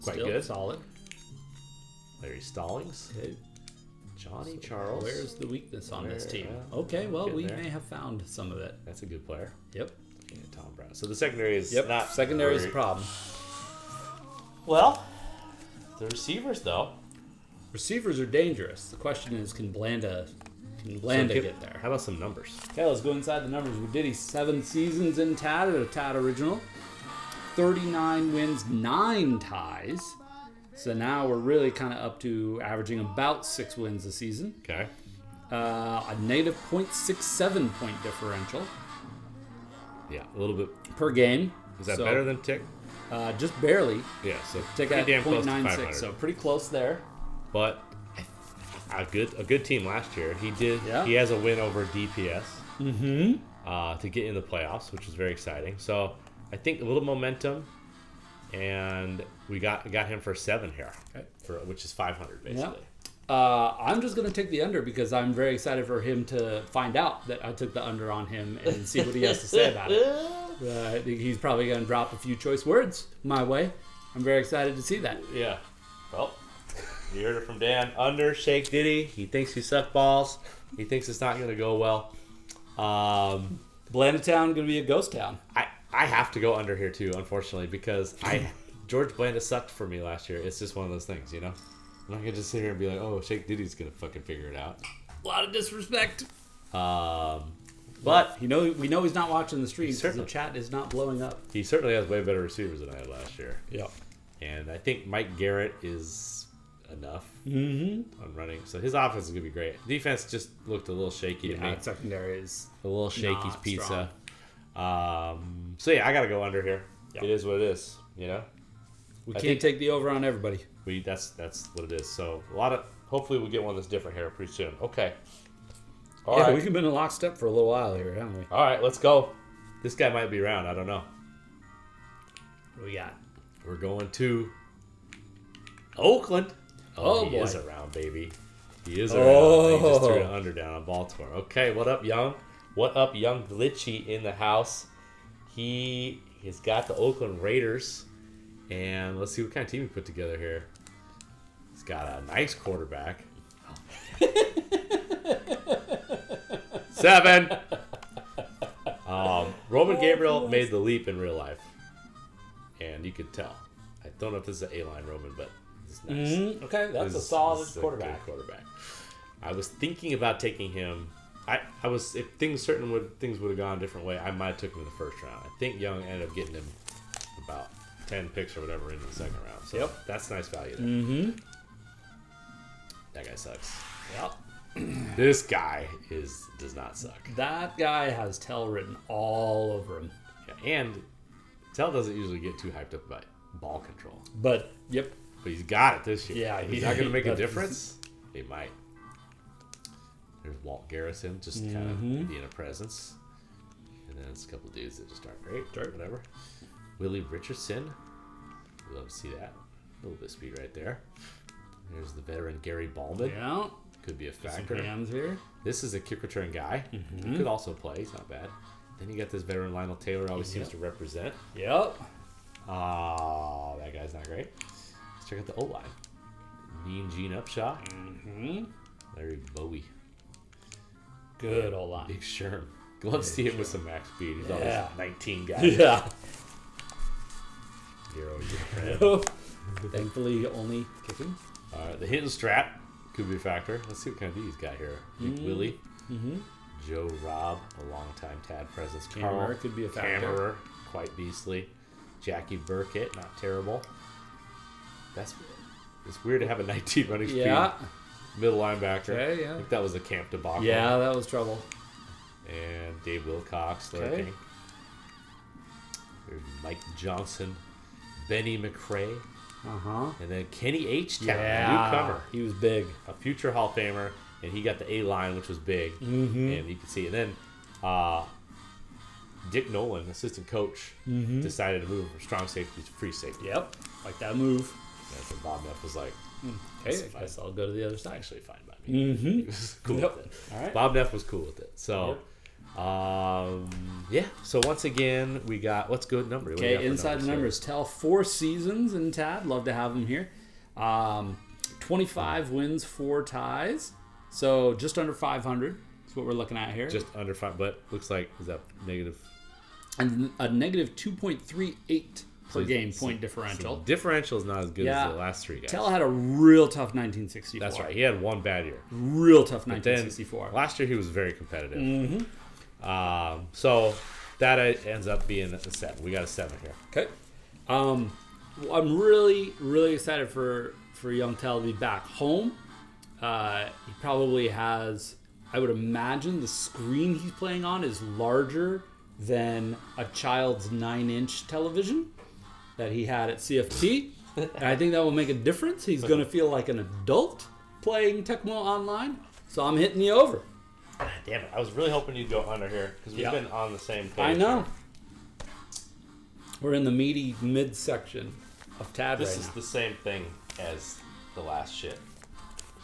quite Still good. solid. Larry Stallings. Okay. Johnny Charles. Where's the weakness on this Where- team? yeah. Okay, well, Getting we there. may have found some of it. That's a good player. Yep. Yeah, Tom Brown. So the secondary is Yep. not Secondary is a very- problem. Well, the receivers though. Receivers are dangerous. The question is, can Blanda get there? How about some numbers? Okay, let's go inside the numbers. We did 7 seasons in TAD at a TAD original. 39 wins, 9 ties. So now we're really kind of up to averaging about 6 wins a season. Okay. A negative .67 point differential Yeah, a little bit. per game. Is that So, better than Tick? Just barely. Yeah, so Take pretty at damn close to 500. .96, so pretty close there. But a good team last year. Yeah. He has a win over DPS Mm-hmm. to get in the playoffs, which is very exciting. So I think a little momentum, and we got him for 7 here, Okay. which is 500 basically. I'm just going to take the under because I'm very excited for him to find out that I took the under on him and see what he has to say about it. I think he's probably going to drop a few choice words my way. I'm very excited to see that. Yeah. Well, you heard it from Dan. Under Shake Diddy. He thinks you suck balls. He thinks it's not going to go well. Blanda Town going to be a ghost town. I have to go under here too, unfortunately, because George Blanda sucked for me last year. It's just one of those things, you know. I'm not gonna just sit here and be like, "Oh, Shake Diddy's gonna fucking figure it out." A lot of disrespect. But we know he's not watching the streams because the certainly- chat is not blowing up. he certainly has way better receivers than I had last year, Yeah. and I think Mike Garrett is enough Mm-hmm. on running. So his offense is gonna be great. Defense just looked a little shaky to me. Yeah, secondary is A little shaky not pizza. So yeah, I gotta go under here. Yeah. It is what it is, you know. we I can't think- take the over on everybody. That's what it is. So hopefully we'll get one that's different here pretty soon. Okay. All Yeah, right. we've been in lockstep for a little while here, haven't we? All right, let's go. This guy might be around. I don't know. What we got? We're going to Oakland. Oh, he boy. is around, baby. He is around. He just threw an Oh. under down on Baltimore. Okay, what up, Young? What up, Young Glitchy in the house? He has got the Oakland Raiders. And let's see what kind of team he put together here. He's got a nice quarterback. 7. Roman Gabriel made the leap in real life. And you could tell. I don't know if this is an A-line Roman, but is nice. Okay, that's a This solid is a quarterback. good quarterback. I was thinking about taking him. I was if things would have gone a different way. I might have took him in the first round. I think Young ended up getting him about 10 picks or whatever into the second round. So Yep. that's nice value there. Mm-hmm. That guy sucks. Yep. This guy does not suck. That guy has Tell written all over him. Yeah, and Tell doesn't usually get too hyped up about ball control, But yep. but he's got it this year. Yeah, he's not going to make a that's- difference. He might. There's Walt Garrison, just kind of being a presence, and then it's a couple dudes that just aren't great. Sure. Whatever. Willie Richardson. We love to see that. A little bit of speed right there. There's the veteran Gary Ballman. Yeah. Could be a Some factor. hands here. This is a kick return guy. He could also play. He's not bad. Then you got this veteran Lionel Taylor, always seems to represent. Yep. That guy's not great. Let's check out the O-line. Mean Gene Upshaw. Mm-hmm. Larry Bowie. Good old line. Big Sherm. Love to see him with some max speed. He's Yeah. always 19 guy. Yeah. Hero, your friend. Thankfully, only kicking. The Hinton Strap could be a factor. Let's see what kind of D he's got here. Big Willie. Mm-hmm. Joe Robb, a longtime Tad presence. Kammerer could be a factor. Kammerer, quite beastly. Jackie Burkett, not terrible. It's weird to have a 19 running speed. Yeah. Middle linebacker. Okay, I yeah. think that was a camp debacle. Yeah, that was trouble. And Dave Wilcox lurking. There's Mike Johnson, Benny McRae, Uh-huh. and then Kenny H. Town, Yeah. newcomer, He was big. a future Hall of Famer, and he got the A line, which was big, Mm-hmm. and you can see. And then Dick Nolan, assistant coach, decided to move from strong safety to free safety. Yep. Like that move. And so Bob Neff was like, Okay, I guess I'll go to the other "It's side. actually fine by me." Mm-hmm. He was cool Yep. with it. All right. Bob Neff was cool with it. So, yeah. So once again, we got what's good number? What do we got Okay, for inside the here? numbers. Tell 4 seasons in Tad. Love to have him here. 25 wins, 4 ties. So just under 500 is what we're looking at here. Just under 5, but looks like is that negative? And a negative 2.38 per game So point differential. Differential is not as good Yeah. as the last 3 guys. Tell had a real tough 1964. That's right. He had one bad year. Real tough Then 1964. last year he was very competitive. Mm-hmm. So that ends up being a 7. We got a 7 here. Okay. I'm really, really excited for young Tell to be back home. He probably has, I would imagine the screen he's playing on is larger than a child's 9-inch television that he had at CFT. And I think that will make a difference. He's going to feel like an adult playing Tecmo Online. So I'm hitting the over. Damn it. I was really hoping you'd go under here because we've Yeah. been on the same page. I know. We're in the meaty midsection of Tad This right is now. the same thing as the last shit.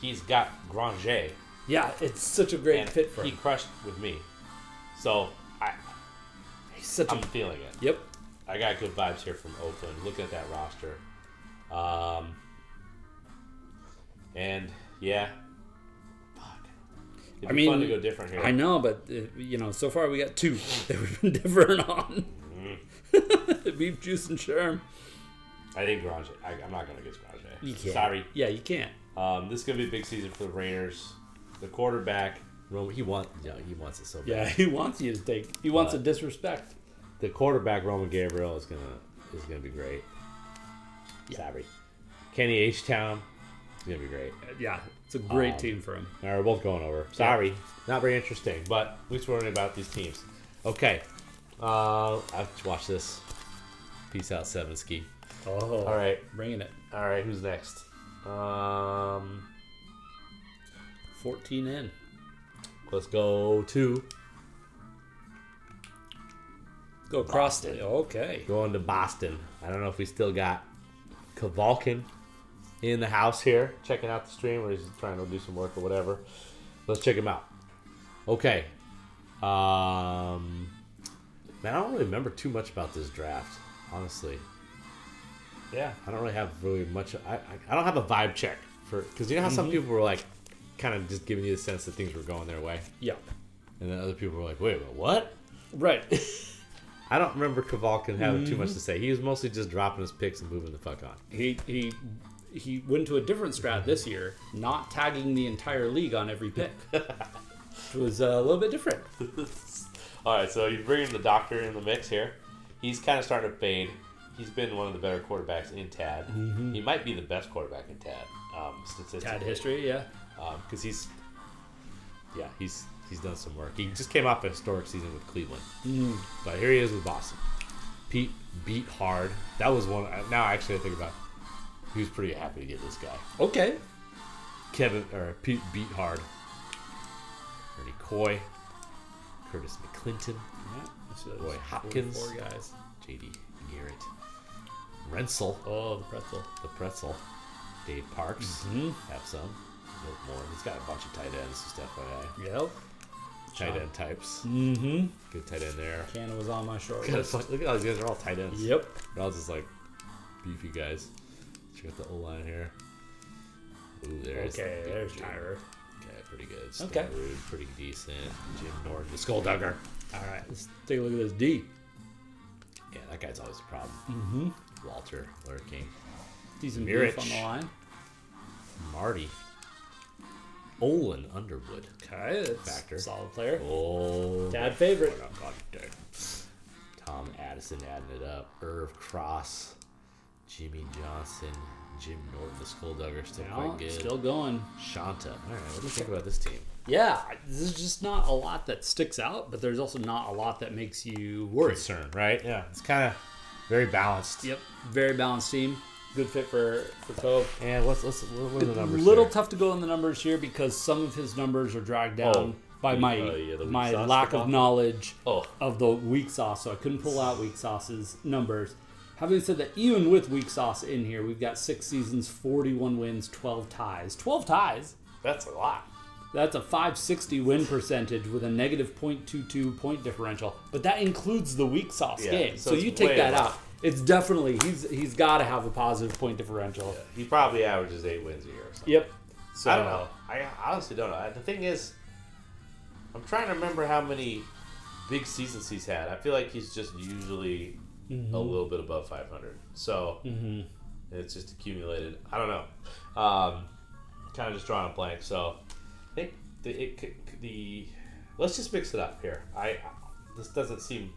He's got Granger. Yeah, it's such a great And fit for he him. crushed with me. So He's such I'm a feeling it. Yep. I got good vibes here from Oakland. Look at that roster. And yeah. Fuck. It'd be fun to go different here. I know, but so far we got 2 that we've been different on. Beef juice and Sherm. I think Granger. I'm not going to get Granger. You can't. Sorry. Yeah, you can't. This is going to be a big season for the Raiders. The quarterback, he wants it so bad. Yeah, he wants you to take. He wants a disrespect. The quarterback Roman Gabriel is gonna be great. Sorry. Kenny H Town is gonna be great. Yeah, it's a great team for him. All right, we're both going over. Sorry, not very interesting, but at least we're learning about these teams. Okay, I've watched this. Peace out, Seven Ski. Oh, All right, bringing it. all right. Who's next? 14 in. Let's go to Go across it. Okay. going to Boston. I don't know if we still got Kavalkin in the house here, checking out the stream, or he's trying to do some work or whatever. Let's check him out. Okay. Man, I don't really remember too much about this draft, honestly. Yeah, I don't really have much. I don't have a vibe check for, because you know how some people were like, kind of just giving you the sense that things were going their way, Yeah. and then other people were like, wait, what? Right. I don't remember Kavalkin having too much to say. He was mostly just dropping his picks and moving the fuck on. He went to a different strat this year, not tagging the entire league on every pick. Which was a little bit different. All right, so you bring the doctor in the mix here. He's kind of starting to fade. He's been one of the better quarterbacks in TAD. He might be the best quarterback in TAD. Statistically. TAD history, yeah. Because he's done some work. He just came off a historic season with Cleveland. But here he is with Boston. Pete beat hard. That was one. Now actually I think about it, he was pretty happy to get this guy. Okay. Pete beat hard. Ernie Coy. Curtis McClinton. Yeah. Roy Hopkins. 4 guys. J.D. Garrett. Renssel. Oh, the pretzel. The pretzel. Dave Parks. Have some. More. He's got a bunch of tight ends and stuff like that. Yep. Tight end types. Mm-hmm. Good tight end there. Cannon was on my short Look list. at all these guys. They're all tight ends. Yep. They're all just like beefy guys. Check out the O-line here. Ooh, there's Tyler. Okay, pretty good. Okay. Rude, pretty decent. Jim Norton, the Skulldugger. All right, let's take a look at this D. Yeah, that guy's always a problem. Mm-hmm. Walter lurking. Decent Mirich. beef on the line. Marty. Olin Underwood. Okay, that's Factor. solid player. Oh. Dad favorite. Tom Addison adding it up. Irv Cross. Jimmy Johnson. Jim Norton, the Skulldugger, still quite good. Still going. Shanta. All right, what do you think about this team? Yeah, there's just not a lot that sticks out, but there's also not a lot that makes you worried. Concern, right? Yeah, it's kind of very balanced. Yep, very balanced team. Good fit for Cove. And what are the numbers? A little here? tough to go in the numbers here because some of his numbers are dragged down by my the weak my sauce lack stuff? of knowledge Oh. of the weak sauce, so I couldn't pull out weak sauce's numbers. Having said that, even with weak sauce in here, we've got 6 seasons, 41 wins, 12 ties. 12 ties? That's a lot. That's a 560 win percentage with a negative .22 point differential, but that includes the weak sauce Yeah, game. so So it's you take way that above. out. It's definitely he's got to have a positive point differential. Yeah, he probably averages 8 wins a year or something. Yep. So I don't know. I honestly don't know. The thing is, I'm trying to remember how many big seasons he's had. I feel like he's just usually a little bit above 500. So it's just accumulated. I don't know. Kind of just drawing a blank. So I think let's just mix it up here. This doesn't seem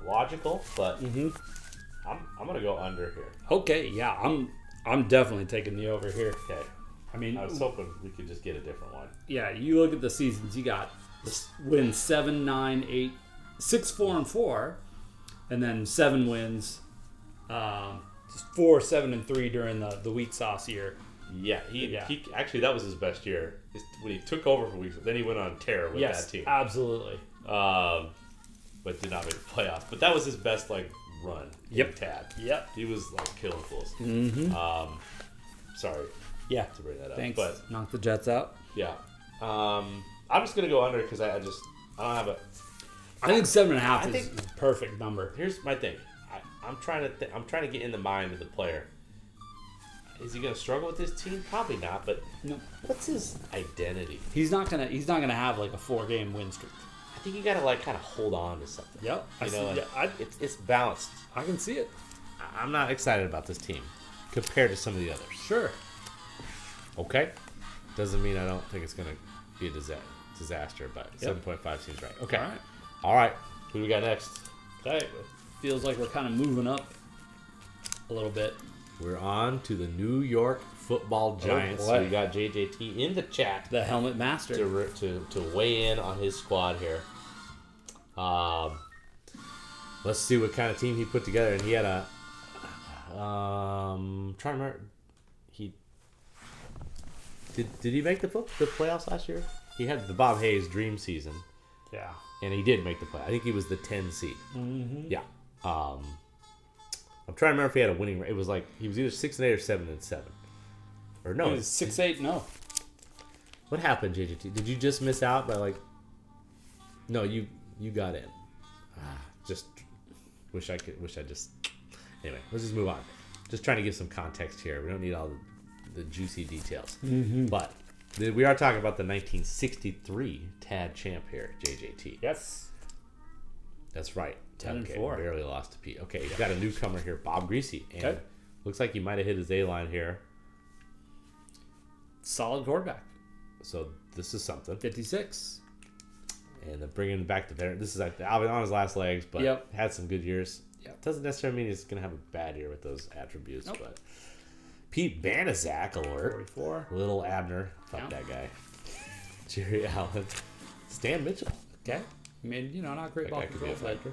logical, but I'm gonna go under here. Okay, yeah, I'm definitely taking the over here. Okay. I mean, I was hoping we could just get a different one. yeah, you look at the seasons, you got wins 7, 9, 8, 6, 4, and 4, and then 7 wins, 4, 7, and 3 during the weak sauce year. Yeah, he actually that was his best year when he took over for weeks. Then he went on tear with that team. Absolutely. But did not make the playoffs. But that was his best run. Yep. Tad. Yep. He was killing fools. Sorry Yeah. to bring that up. Thanks. But Knock the Jets out. yeah, I'm just gonna go under because I don't have a. I think 7.5 I is think- a perfect number. Here's my thing. I'm trying to get in the mind of the player. Is he gonna struggle with this team? Probably not. But No. what's his identity? He's not gonna have like a 4-game win streak. I think you gotta kind of hold on to something. Yep. It's balanced. I can see it. I'm not excited about this team compared to some of the others. Sure. Okay, doesn't mean I don't think it's gonna be a disaster, but 7.5 seems right. Okay, all right. Who do we got next? Okay. Feels like we're kind of moving up a little bit. We're on to the New York Football Giants. boy. We got JJT in the chat The helmet master. to weigh in on his squad here. Let's see what kind of team he put together, and he had a. Trying to remember, did he make the playoffs last year? He had the Bob Hayes dream season, Yeah. and he did make the play. I think he was the 10 seed. Mm-hmm. Yeah. I'm trying to remember if he had a winning. It was like he was either 6-8 or 7-7, or no? It was 6-8. No. What happened, JJT? Did you just miss out by No, you got in. Just wish I just. Anyway, let's just move on. Just trying to give some context here. We don't need all the juicy details. But we are talking about the 1963 TAD champ here, JJT. Yes. That's right. 10-4. Barely lost to Pete. Okay, he's got a newcomer here, Bob Greasy. And Okay. looks like he might have hit his A-line here. Solid quarterback. So this is something. 56. And then bringing back the veteran. This is like Alvin on his last legs, but Yep. had some good years. Yep. Doesn't necessarily mean he's going to have a bad year with those attributes. Nope. But Pete Banaszak alert. 44. Little Abner. Fuck Yep. that guy. Jerry Allen. Stan Mitchell. Okay. I mean, not great That ball guy could be control, a but factor.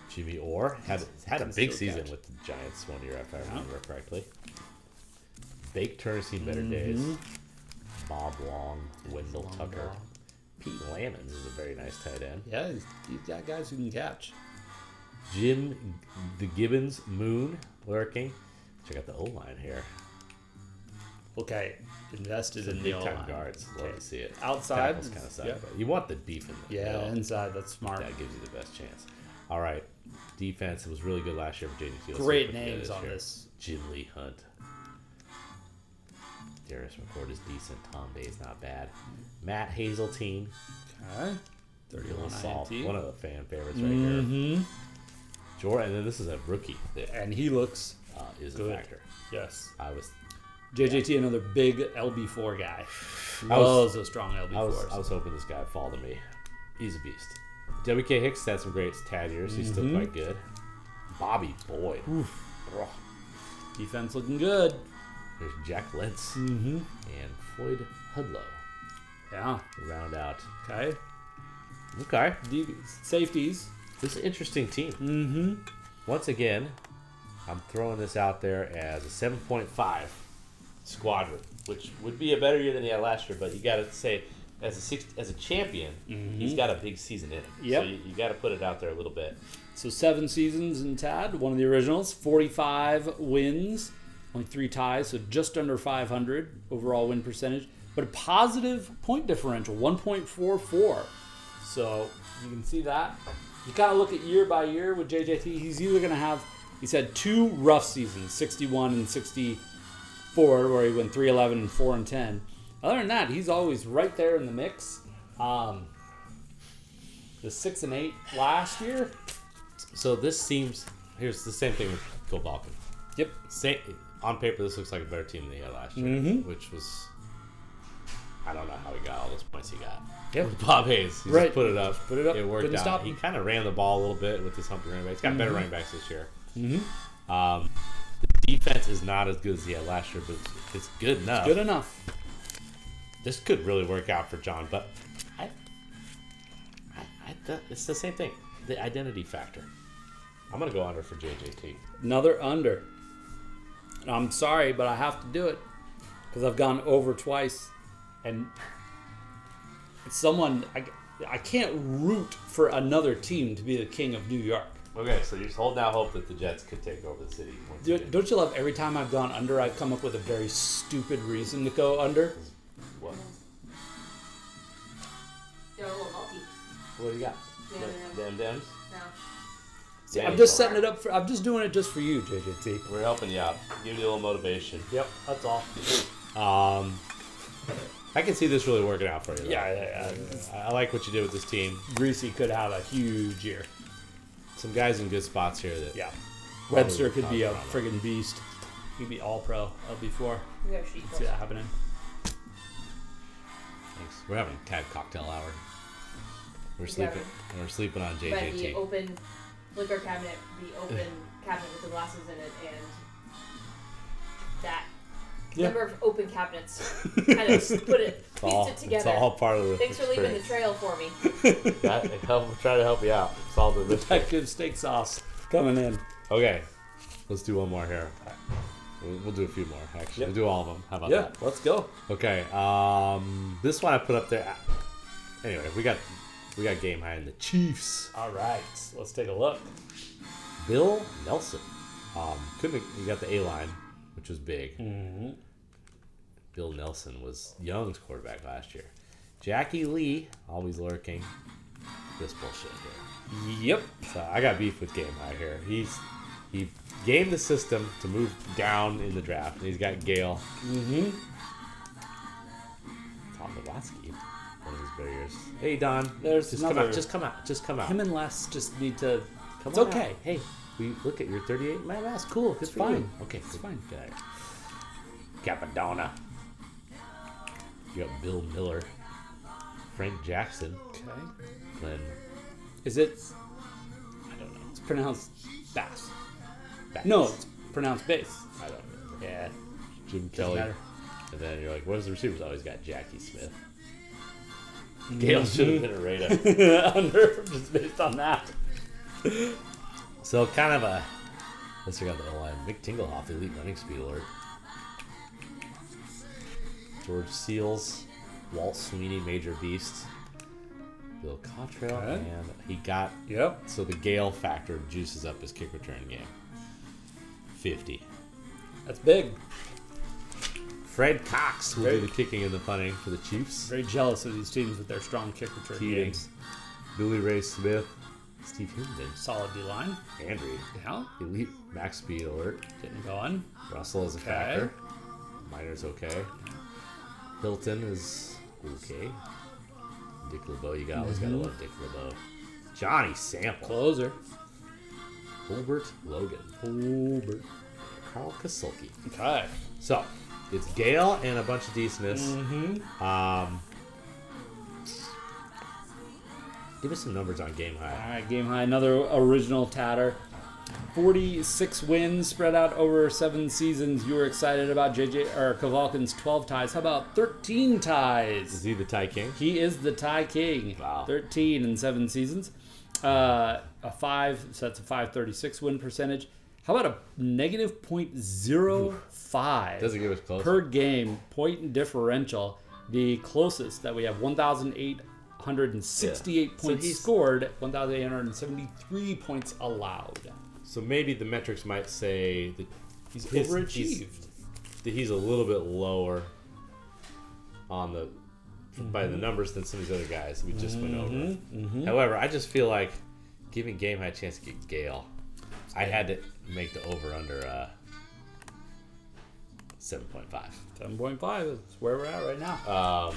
Jimmy Orr had a Can big still season catch. with the Giants one year, if I remember correctly. Bake Turner seen better days. Bob Long, Wendell Tucker. ball. Pete Lammons is a very nice tight end. yeah, he's got guys who can catch. Jim the Gibbons Moon lurking. Check out the O-line here. Okay. Invested in the Big time O-line. guards. Love to see it. Outside, Tackles kind of suck, yeah. but you want the beef in the Yeah, middle. inside. That's smart. That gives you the best chance. All right. Defense, it was really good last year for JD Fields. Great Super good names on year. this. Jim Lee Hunt. Darius McCord is decent. Tom Bay's not bad. Matt Hazeltine. Okay. Real 31 soft. INT. One of the fan favorites right here. Mm-hmm. Jordan, and then this is a rookie that And he looks is good. a factor. yes. I was JJT, another big LB4 guy. I was- Loves those strong I LB4s. was hoping this guy would fall to me. He's a beast. WK Hicks had some great tad years. He's still quite good. Bobby Boyd. Bro. Defense looking good. There's Jack Lentz Mm-hmm. and Floyd Hudlow Yeah. to round out. Okay. Okay. Safeties. This is an interesting team. Mm-hmm. Once again, I'm throwing this out there as a 7.5 squadron, which would be a better year than he had last year, but you got to say, as a champion, he's got a big season in him. Yep. So you got to put it out there a little bit. So 7 seasons in Tad, one of the originals, 45 wins, only 3 ties, so just under 500 overall win percentage, but a positive point differential, 1.44. So you can see that. You got to look at year by year with JJT. He's either going to have, he's had 2 rough seasons, 61 and 64, where he went 3-11 and 4-10. Other than that, he's always right there in the mix. The 6-8 last year. So this seems, here's the same thing with Cole Balkin. Yep. On paper, this looks like a better team than he had last year, which was, I don't know how he got all those points he got. Yep. With Bob Hayes. He Right. just put it up. Put it up. It worked Couldn't out. stop He him. kind of ran the ball a little bit with his humpy running backs. Got better running backs this year. Mm-hmm. The defense is not as good as he had last year, but it's good enough. Good enough. This could really work out for John, but it's the same thing. The identity factor. I'm going to go under for JJT. Another under. And I'm sorry, but I have to do it because I've gone over twice, and it's someone I can't root for another team to be the king of New York. Okay, so you're just holding out hope that the Jets could take over the city. Once again. Don't you love every time I've gone under, I've come up with a very stupid reason to go under? What? They're a little malty. What do you got? Yeah. Dems? No. See, I'm just setting it up for. I'm just doing it just for you, JJT. We're helping you out. Give you a little motivation. Yep, that's all. I can see this really working out for you. Though. Yeah. I like what you did with this team. Greasy could have a huge year. Some guys in good spots here. That Yeah. Probably Webster could be a top friggin' beast. He'd be all pro LB4. We have sheet See that happening. Thanks. We're having Tad cocktail hour. We're Yeah. sleeping. We're sleeping on But the JJT. open liquor cabinet, the open cabinet with the glasses in it, and that Yeah. number of open cabinets kind of put it, pieced it together. It's all part of the. Thanks for leaving the experience. trail for me. Try to help you out. Solve the mystery. That good steak sauce coming in. Okay, let's do one more here. We'll do a few more. Actually, Yep. we'll do all of them. How about Yeah, that? let's go. Okay. This one I put up there. Anyway, we got game high in the Chiefs. All right, let's take a look. Bill Nelson. You got the A line, which was big. Mm-hmm. Bill Nelson was Young's quarterback last year. Jackie Lee, always lurking. This bullshit here. Yep. So I got beef with Game High here. He gamed the system to move down in the draft, and he's got Gale. Mm-hmm. Tom Nowatzki, one of his There he is. Hey, Don. There's just come another- out. Just come out. Just come out. Him and Les just need to. Come It's on okay. out. Hey, we look at your 38 man. That's cool. Good It's for fine. you. Okay, It's good. fine. Good. Capadonna. You got Bill Miller, Frank Jackson, Okay. Glenn. Is it? I don't know. It's pronounced bass. Bass. No, it's pronounced bass. I don't know. Yeah. Jim Doesn't Kelly. matter. And then you're like, what is the receivers? Always got Jackie Smith. Gale should have been a Raider. Under just based on that. So kind of a. Let's check out the O-line. Mick Tinglehoff, elite running speed alert. George Seals, Walt Sweeney, major beast. Bill Cottrell, Okay. and he got. Yep. So the Gale factor juices up his kick return game. 50. That's big. Fred Cox will Very- do the kicking and the punting for the Chiefs. Very jealous of these teams with their strong kick return Keating, games. Billy Ray Smith, Steve Hinton, Solid D line. Andrew, Yeah. elite max speed alert. Getting going. Russell is a Okay. factor. Miner's okay. Hilton is okay. Dick LeBeau, you always gotta love Dick LeBeau. Johnny Sample, Closer. Holbert Logan, Holbert. Carl Kasulki. Okay. So it's Gale and a bunch of D-Smiths. Mm-hmm. Give us some numbers on game high. All right, game high. Another original tatter. 46 wins spread out over 7 seasons. You were excited about Kavalkin's 12 ties. How about 13 ties? Is he the Ty King? He is the tie king. Wow. 13 in 7 seasons. A 5, so that's a 536 win percentage. How about a negative .05 Doesn't give us close. per game point differential? The closest that we have 1,868 Yeah. So points he's- scored, 1,873 points allowed. So maybe the metrics might say that He's his- overachieved. that he's a little bit lower on the by the numbers than some of these other guys we just went over. However, I just feel like giving game high a chance to get Gale, I had to make the over under 7.5. 7.5 is where we're at right now.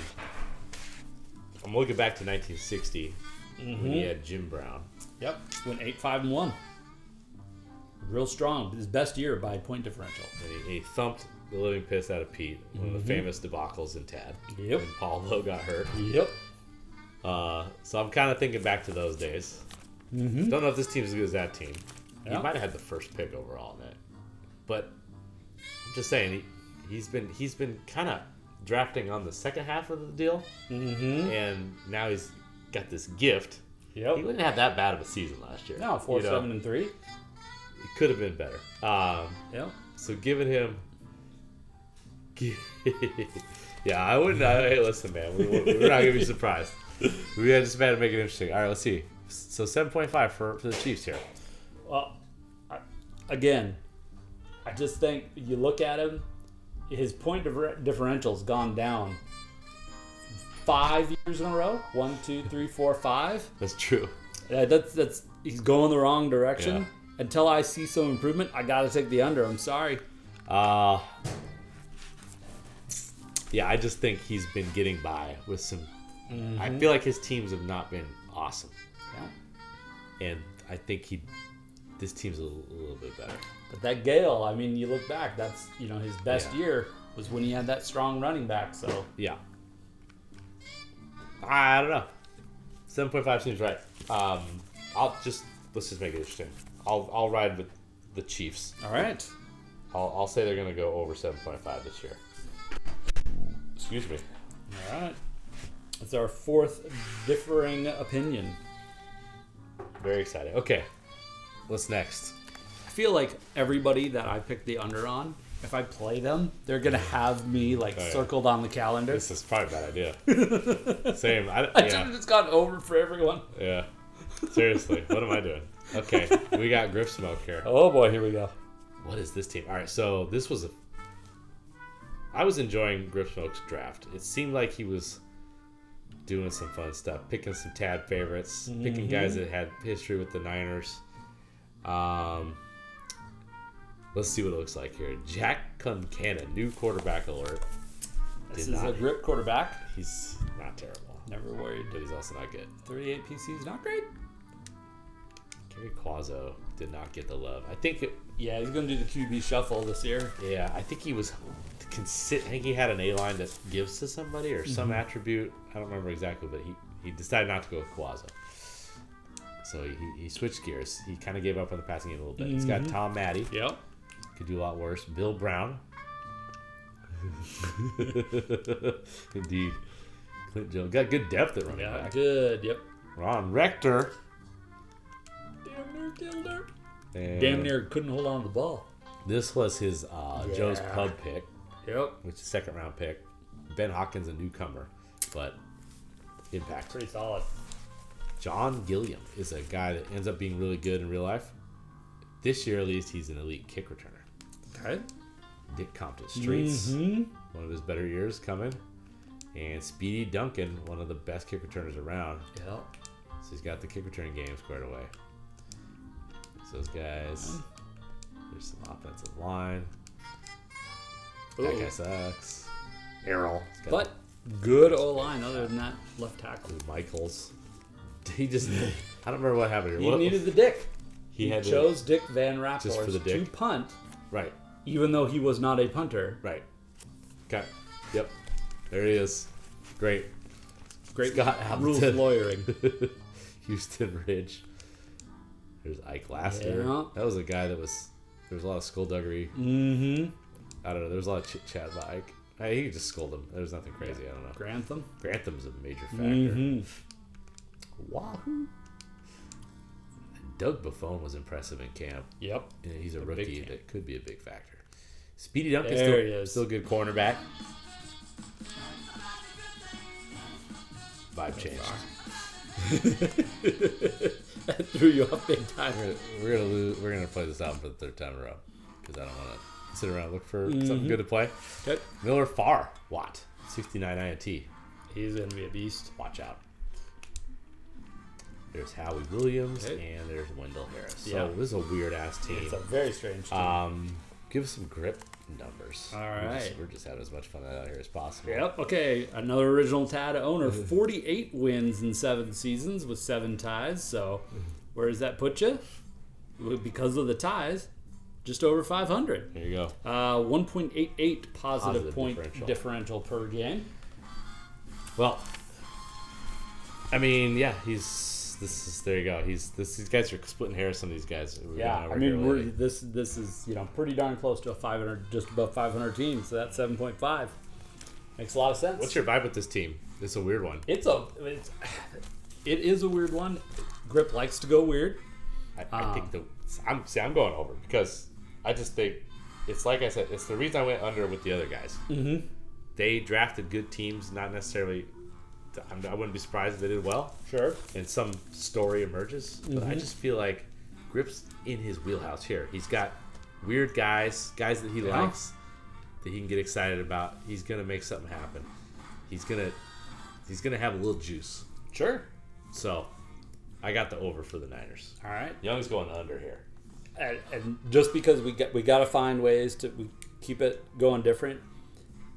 I'm looking back to 1960 when Mm-hmm. he had Jim Brown. Yep, went 8-5-1. Real strong. His best year by point differential. And he thumped the living piss out of Pete, one of the famous debacles in Tad. Yep. When Paul Lowe got hurt. Yep. So I'm kind of thinking back to those days. Don't know if this team's as good as that team. He Yeah. might have had the first pick overall in it, but I'm just saying he's been kind of drafting on the second half of the deal, and now he's got this gift. Yep. He wouldn't have that bad of a season last year. No, 4-7-3. It could have been better. Yep. So giving him. Yeah, I wouldn't. Hey, listen, man, we're not gonna be surprised. We just had to make it interesting. All right, let's see. So 7.5 for the Chiefs here. Well, again, I just think you look at him, his point differential's gone down 5 years in a row. 1, 2, 3, 4, 5. That's true. That's he's going the wrong direction. Yeah. Until I see some improvement, I got to take the under. I'm sorry. Yeah, I just think he's been getting by with some. I feel like his teams have not been awesome, Yeah. and I think this team's a little bit better. But that Gale, I mean, you look back, that's, his best Yeah. year was when he had that strong running back. So Yeah. I don't know. 7.5 seems right. Let's just make it interesting. I'll ride with the Chiefs. all right. I'll say they're gonna go over 7.5 this year. Excuse me. All right. It's our fourth differing opinion. Very excited. Okay. What's next? I feel like everybody that I picked the under on, if I play them, they're gonna have me Oh, yeah. circled on the calendar. This is probably a bad idea. Same. I should Yeah. have just gone over for everyone. Yeah. Seriously. What am I doing? Okay. We got Grip Smoke here. Oh boy, here we go. What is this team? All right. So this was I was enjoying Grip Smoke's draft. It seemed like he was doing some fun stuff, picking some Tad favorites, picking guys that had history with the Niners. Let's see what it looks like here. Jack Concannon, new quarterback alert. This Did is not- a grip quarterback. He's not terrible. Never worried. but he's also not good. 38 PCs, not great. Gary Quazzo did not get the love. I think Yeah, he's going to do the QB shuffle this year. I think he was I think he had an A-line that gives to somebody or some attribute. I don't remember exactly, but he decided not to go with Quazzo. So he switched gears. He kind of gave up on the passing game a little bit. He's got Tom Maddie. Yep. Could do a lot worse. Bill Brown. Indeed. Clint Jones. Got good depth at running Yeah, back. good. Yep. Ron Rector. Damn near killed her. And Damn near couldn't hold on to the ball. This was his Joe's Yeah. Pub pick, Yep. which is second round pick. Ben Hawkins, a newcomer, but impact. Pretty solid. John Gilliam is a guy that ends up being really good in real life. This year, at least, he's an elite kick returner. Okay. Dick Compton Streets, Mm-hmm. one of his better years coming. And Speedy Duncan, one of the best kick returners around. Yep. So he's got the kick returning game squared away. So those guys. There's some offensive line. That guy sucks. Errol. He's got But good O-line other than that left tackle. the Michaels. He just. I don't remember what happened here. He What- needed the dick. he had to- chose Dick Van Rapport Just for the to dick? punt, Right. even though he was not a punter. Right. Okay. Yep. There he is. Great. Great Scott rules Hamilton. lawyering. Houston Ridge. There's Ike Laster. Yeah. That was a guy that was. There was a lot of skullduggery. Mm-hmm. I don't know. There was a lot of chit chat about Ike. Hey, he could just scold him. There's nothing crazy. I don't know. Grantham. Grantham's a major factor. Mm-hmm. Wahoo. Doug Buffon was impressive in camp. Yep. And he's a big rookie camp. that could be a big factor. Speedy Duncan There he still, is. still a good cornerback. Vibe changed. That threw you off big time. We're gonna lose. We're gonna play this out for the third time in a row because I don't want to sit around and look for something good to play. Okay. Miller Farr Watt 69 INT. He's going to be a beast. Watch out. There's Howie Williams Okay. and there's Wendell Harris. So Yeah. this is a weird ass team. It's a very strange team. Give us some grip numbers. All We're right. just- We're just having as much fun out here as possible. Yep. Okay. Another original TAD owner. 48 wins in 7 seasons with 7 ties. So where does that put you? Because of the ties, just over 500. Here you go. 1.88 positive Positive point differential per game. Well, I mean, yeah, there you go. These guys are splitting hairs. Some of these guys. We've Yeah, gone over I mean, here lately. this is pretty darn close to a 500, just above 500 team. So that's 7.5. Makes a lot of sense. What's your vibe with this team? It's a weird one. It is a weird one. Grip likes to go weird. I think I'm going over because I just think it's like I said. It's the reason I went under with the other guys. Mm-hmm. They drafted good teams, not necessarily. I wouldn't be surprised if they did well, Sure. and some story emerges. But I just feel like Grip's in his wheelhouse here. He's got weird guys that he likes, that he can get excited about. He's gonna make something happen. He's gonna have a little juice. Sure. So, I got the over for the Niners. All right. Young's going under here. And just because we got to find ways to keep it going different.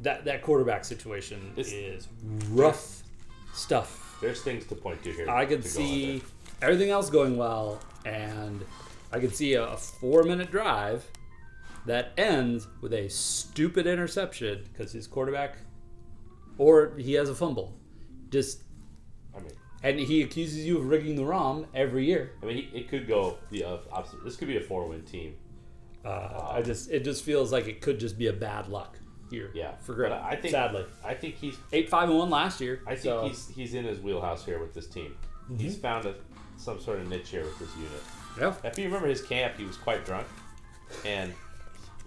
That quarterback situation is rough stuff. There's things to point to here. I could to go see under. everything else going well, and I could see a 4-minute drive that ends with a stupid interception because his quarterback, or he has a fumble, and he accuses you of rigging the ROM every year. It could go the opposite. This could be a 4-win team. It just feels like it could just be a bad luck here. Yeah, for Grip. But Sadly, I think he's 8-5-1 last year. I think so. he's in his wheelhouse here with this team. He's found some sort of niche here with this unit. Yeah. If you remember his camp, he was quite drunk, and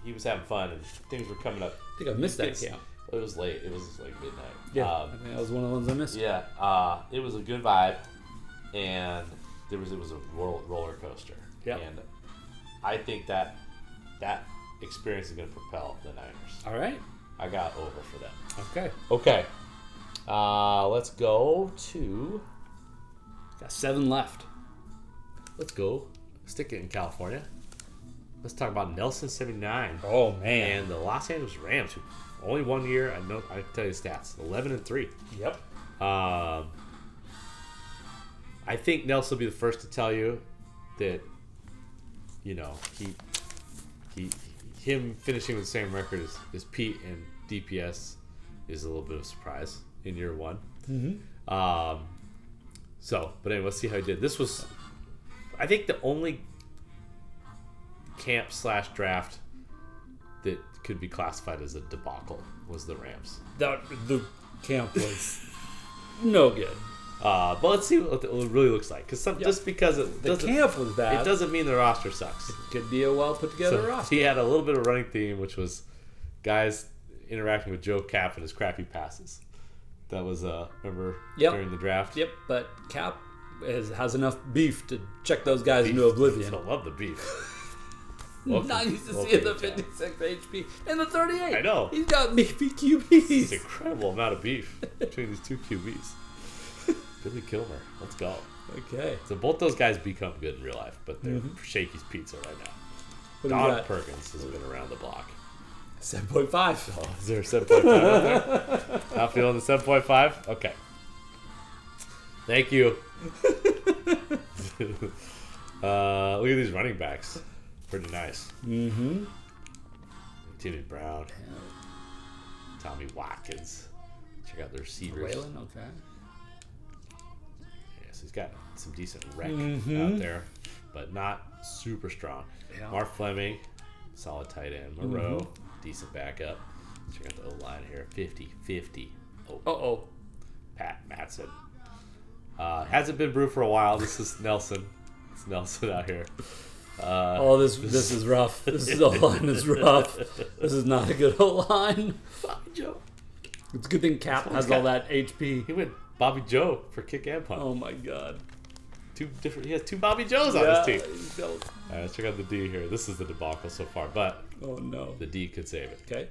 he was having fun, and things were coming up. I think I missed that camp. It was late. It was like midnight. Yeah, I think that was one of the ones I missed. Yeah, it was a good vibe, and it was a roller coaster. Yeah. And I think that experience is going to propel the Niners. All right. I got over for them. Okay. Okay. Let's go to. Got 7 left. Let's go. Stick it in California. Let's talk about Nelson 79 Oh man. and the Los Angeles Rams, who only 1 year. I tell you the stats: 11-3. Yep. I think Nelson will be the first to tell you that, him finishing with the same record as Pete and DPS is a little bit of a surprise in year one. Mm-hmm. But anyway, let's see how he did. This was, I think, the only camp/draft that could be classified as a debacle was the Rams. The camp was no good. But let's see what it really looks like. Just because The camp was bad. it doesn't mean the roster sucks. Could be a well put together So roster. he had a little bit of running theme, which was guys interacting with Joe Cap and his crappy passes. That was remember during the draft. Yep, but Cap has enough beef to check those guys into oblivion. I love the beef. Not used to seeing the 56 HP and the 38. I know. He's got beefy It's QBs. an incredible amount of beef between these two QBs. Billy Kilmer, let's go. Okay. So both those guys become good in real life, but they're shaky pizza right now. What do we Don got? Perkins has been around the block. 7.5. Oh, is there a 7.5 out there? Not feeling the 7.5? Okay. Thank you. Look at these running backs. Pretty nice. Mm-hmm. Timmy Brown. Tommy Watkins. Check out the receivers. Waylon, okay. Yes, he's got some decent wreck out there, but not super strong. Yeah. Mark Fleming, solid tight end. Moreau, decent backup. Check out the O-line here. 50-50. Oh, Uh-oh. Pat Matson. Hasn't been Brew for a while. This is Nelson. It's Nelson out here. This is rough. This O-line is rough. This is not a good O-line. Bobby Joe. It's a good thing Cap has all that HP. He went Bobby Joe for kick and punt. Oh my god. He has two Bobby Joes on his team. he's got- All right, let's check out the D here. This is the debacle so far, but Oh no. the D could save it. Okay.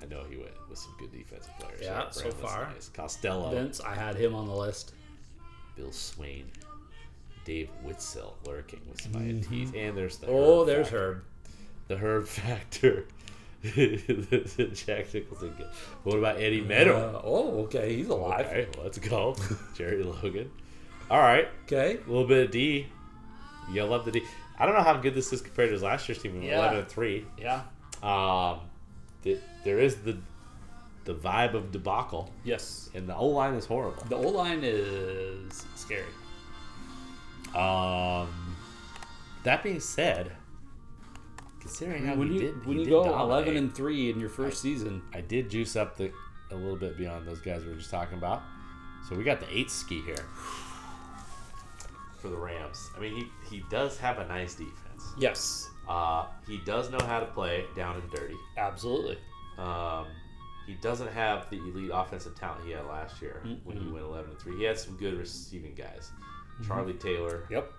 I know he went with some good defensive players. Yeah, so Brandon's far. Nice. Costello, Vince, I had him on the list. Bill Swain, Dave Witzel lurking with some INTs, and there's the There's factor. Herb. The Herb factor. The Jack Nicholson. What about Eddie Meadow? Okay, he's alive. Okay, let's go. Jerry Logan. All right, Okay. a little bit of D. You love the D. I don't know how good this is compared to his last year's team. We went Yeah. 11-3. Yeah. There is the vibe of debacle, Yes. and the O line is horrible. The O-line is scary. That being said, considering how When he you did go dominate, 11-3 in your first season, I did juice up a little bit beyond those guys we were just talking about. So we got the 8 ski here for the Rams. I mean, he does have a nice defense. yes, He does know how to play down and dirty. absolutely. He doesn't have the elite offensive talent he had last year when he went 11-3. He had some good receiving guys. Charlie Taylor. Yep.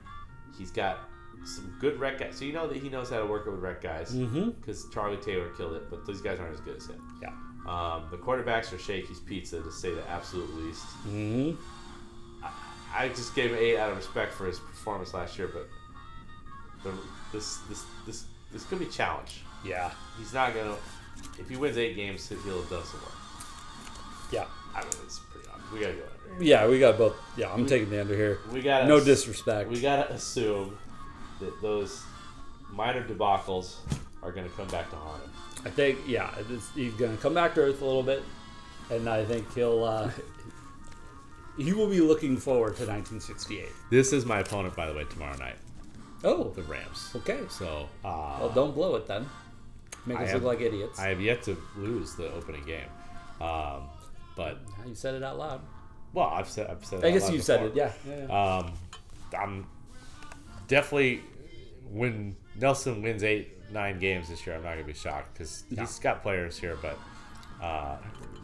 He's got some good rec guys. So you know that he knows how to work with rec guys because Charlie Taylor killed it, but these guys aren't as good as him. Yeah. The quarterbacks are Shakey's Pizza, to say the absolute least. Mm-hmm. I just gave him 8 out of respect for his performance last year, but this could be a challenge. Yeah. He's not gonna. If he wins 8 games, he'll have done some work. Yeah. I mean, it's pretty obvious. We gotta go under. Yeah, we got both. Yeah, I'm taking the under here. We gotta. No disrespect. We gotta assume that those minor debacles are gonna come back to haunt him. I think, he's going to come back to earth a little bit, and I think he will be looking forward to 1968. This is my opponent, by the way, tomorrow night. Oh, The Rams. okay. So. Well, don't blow it then. Make us look like idiots. I have yet to lose the opening game, but You said it out loud. well, I've said. It I out guess loud you said before. it. Yeah. I'm definitely when Nelson wins 8-9 games this year, I'm not gonna be shocked because he's got players here, but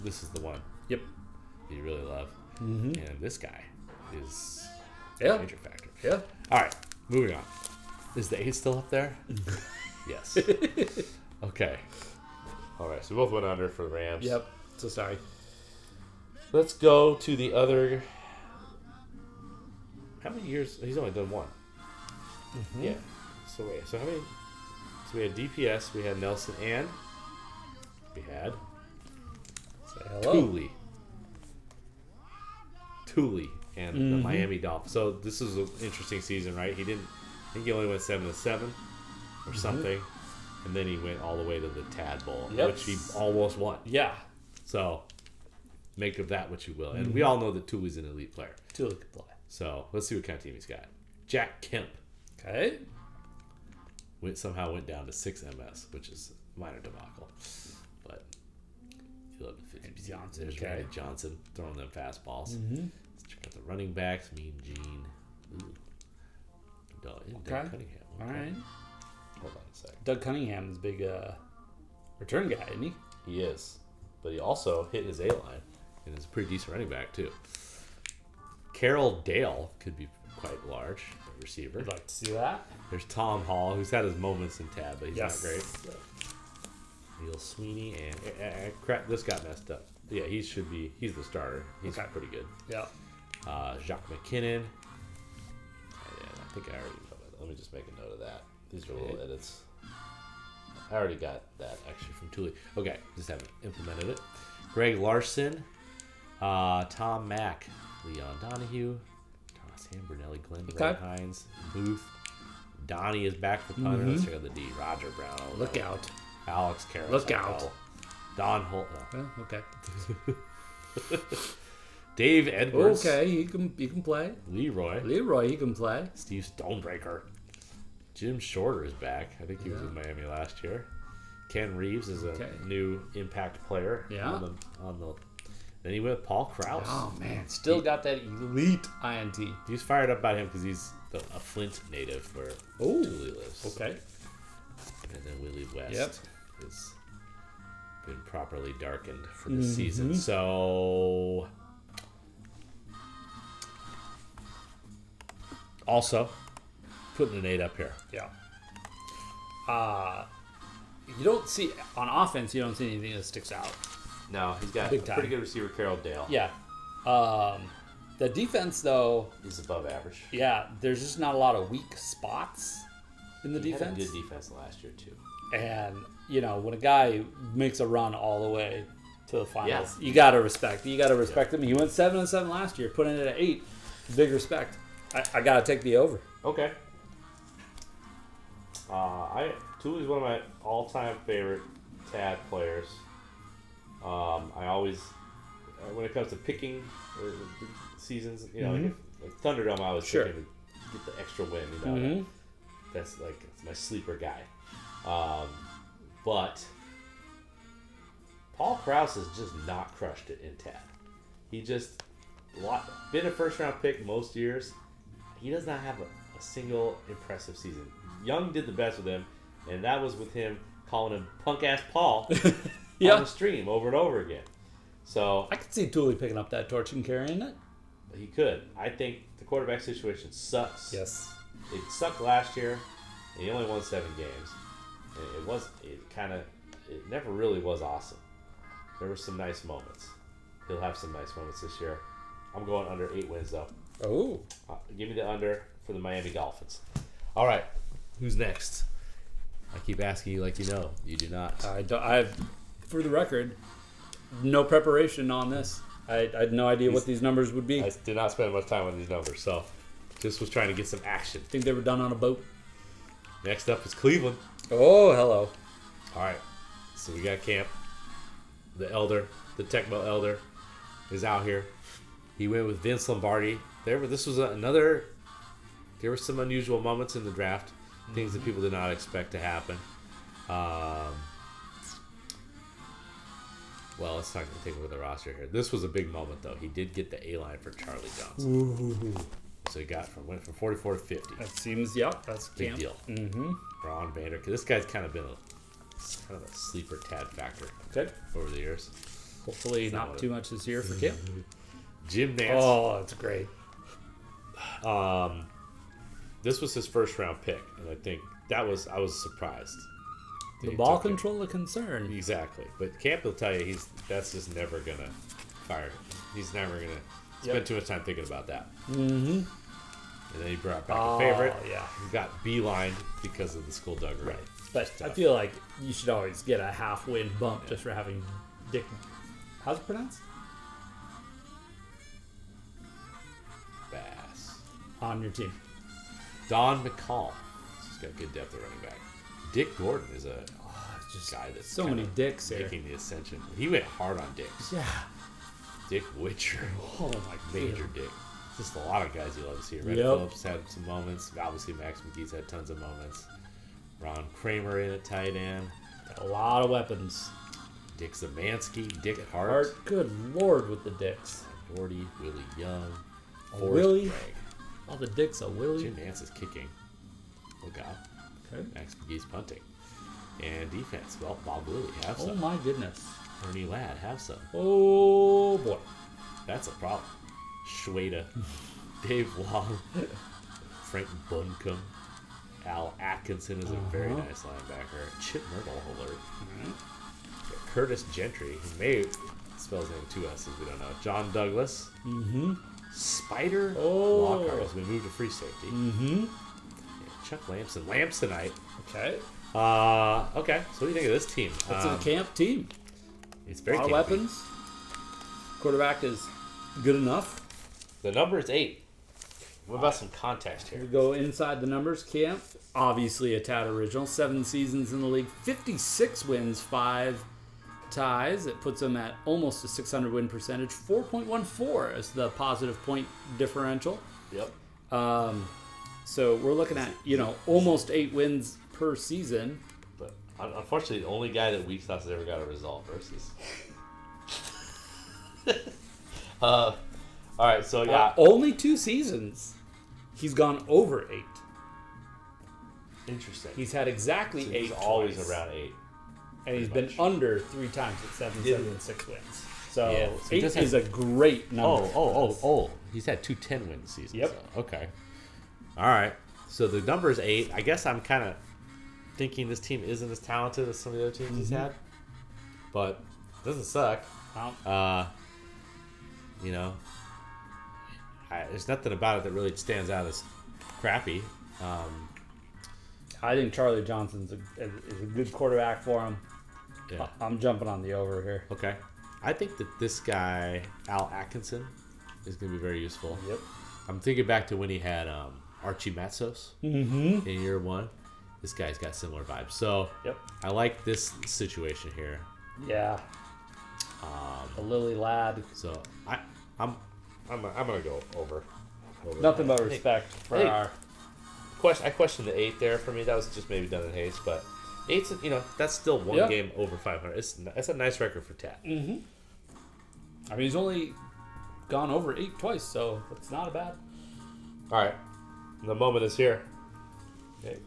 this is the one Yep. that you really love, and this guy is a Yeah. major factor. Yeah. All right, moving on. Is the 8 still up there? Yes. Okay. All right, so we both went under for the Rams. Yep. So sorry. Let's go to the other. How many years? He's only done one. Yeah. So wait. So how many? So we had DPS. We had Nelson, and we had Say hello. Cooley. Thule and the Miami Dolphins. So this is an interesting season, right? I think he only went 7-7 or something, and then he went all the way to the Tad Bowl, which he almost won. Yeah. So make of that what you will. And we all know that Thule's an elite player. Thule could play. So let's see what kind of team he's got. Jack Kemp Okay. somehow went down to 6 MS, which is a minor debacle. But 11-50. Johnson, There's okay. Randy Johnson throwing them fastballs. Let's check out the running backs. Mean Gene. Ooh. Doug Cunningham. All right. Hold on a sec. Doug Cunningham's big return guy, isn't he? He is. But he also hit his A-line and is a pretty decent running back, too. Carroll Dale could be quite large, a receiver. I'd like to see that. There's Tom Hall, who's had his moments in Tab, but he's not great. Yes. Neil Sweeney and crap, this got messed up. Yeah, he's the starter. He's pretty good. Yeah. Jacques McKinnon. I think I already know that. Let me just make a note of that. These are little edits. I already got that actually from Thule. Okay, just haven't implemented it. Greg Larson, Tom Mack, Leon Donahue, Thomas Brunelli, Glenn Ray Hines, Booth. Donnie is back for punter. Let's check out the D. Roger Brown. Look out. Alex Carroll. Look out. Don Holt. Well, okay. Dave Edwards. Okay, he can play. Leroy. He can play. Steve Stonebreaker. Jim Shorter is back. I think he was in Miami last year. Ken Reeves is a new impact player. Yeah. On the. Then he went with Paul Krause. Oh man, still got that elite INT. He's fired up about him because he's a Flint native where Thule lives. Okay. And then Willie West has been properly darkened for the season. So also putting an 8 up here. Yeah. You don't see on offense. You don't see anything that sticks out. No, he's got Big a time. pretty good receiver, Carroll Dale. Yeah. The defense, though. He's above average. Yeah, there's just not a lot of weak spots in the He defense. had a good defense last year too. And when a guy makes a run all the way to the finals, you gotta respect. You gotta respect him. He went 7-7 last year, putting it at 8. Big respect. I gotta take the over. Okay. Thule's one of my all-time favorite Tad players. I always, when it comes to picking seasons, like Thunderdome, I always pick him to get the extra win. That's my sleeper guy. But Paul Krause has just not crushed it in Tad. He just been a first-round pick most years. He does not have a single impressive season. Young did the best with him, and that was with him calling him punk-ass Paul on the stream over and over again. So I could see Thule picking up that torch and carrying it. he could. I think the quarterback situation sucks. Yes. It sucked last year, and he only won 7 games. And it never really was awesome. There were some nice moments. He'll have some nice moments this year. I'm going under 8 wins, though. Oh. Give me the under for the Miami Dolphins. All right. Who's next? I keep asking you like you know. You do not. For the record, no preparation on this. I had no idea what these numbers would be. I did not spend much time on these numbers, so just was trying to get some action. Think they were done on a boat. Next up is Cleveland. Oh, hello. All right. So we got Camp. The Elder, the Tecmo Elder, is out here. He went with Vince Lombardi. There were some unusual moments in the draft, things that people did not expect to happen. Well, let's not take a look at the roster here. This was a big moment, though. He did get the A-line for Charlie Johnson. So he went from 44 to 50. That seems, that's Big deal. Mm-hmm. Braun Vander. This guy's kind of been a sleeper Tad factor Okay. over the years. Hopefully not too much this year for Kim. Jim Nance. Oh, that's great. This was his first round pick, and I think I was surprised. The ball control a concern. Exactly, but Camp will tell you that's just never gonna fire him. He's never gonna spend too much time thinking about that. Mm-hmm. And then he brought back a favorite. Yeah. He got beelined because of the skullduggery. Right. But I feel like you should always get a half-win bump just for having Dick. How's it pronounced? on your team? Don McCall. He's got good depth at running back. Dick Gordon is a Just guy that's so many kinda dicks here. making the ascension. He went hard on dicks. Yeah. Dick Witcher. Oh my Major dick. Just a lot of guys you love to see. Red Yep. Phillips had some moments. Obviously, Max McGee's had tons of moments. Ron Kramer in at tight end. A lot of weapons. Dick Zamansky. Dick Hart. Art, good lord with the dicks. Gordy. Willie Young. A Forrest Willie. Gregg. All the dicks are Willie. Jim Nance is kicking. Look out. Okay. Max McGee's punting. And defense. Well, Bob Willie, have Oh some. my goodness. Ernie Ladd, have some. Oh boy. That's a problem. Schweda. Dave Long. Frank Buncombe. Al Atkinson is a very nice linebacker. Chip Myrtle alert. Curtis Gentry, who may spell his name with two S's, we don't know. John Douglas. Mm-hmm. Spider Oh. Lockhart as we move to free safety. Mm-hmm. Chuck Lamson. Lamsonite. Okay. Okay, so what do you think of this team? It's a camp team. It's A very lot of campy. weapons. Quarterback is good enough. The number is 8. What about some context We here? go inside the numbers. Camp, obviously a tad original. 7 seasons in the league, 56 wins, 5 ties. It puts them at almost a 600 win percentage. 4.14 is the positive point differential. Yep. So we're looking at almost 8 wins per season. But unfortunately, the only guy that Weeks has ever got a result versus. All right, so yeah, Only 2 seasons. He's gone over 8. interesting. He's had exactly So 8. he's always twice. around 8. And he's pretty been much. under 3 times at 7, Yeah. 7, and 6 wins. So Yeah, so he 8 does is have- a great number. Oh. He's had 2 10-win seasons. Yep. So, okay. All right. So the number is 8. I guess I'm kind of thinking this team isn't as talented as some of the other teams he's had. But it doesn't suck. Well, There's nothing about it that really stands out as crappy. I think Charlie Johnson's is a good quarterback for him. Yeah. I'm jumping on the over here. Okay. I think that this guy, Al Atkinson, is going to be very useful. Yep. I'm thinking back to when he had Archie Matsos Mm-hmm. in year 1. This guy's got similar vibes. So Yep. I like this situation here. Yeah. The Lily Lad. So I'm gonna go over. Nothing but respect for hey. our. I questioned the 8 there for me. That was just maybe done in haste, but 8's that's still one Yep. game over 500. It's a nice record for Tad. I mean, he's only gone over 8 twice, so it's not a bad. All right, the moment is here. Okay,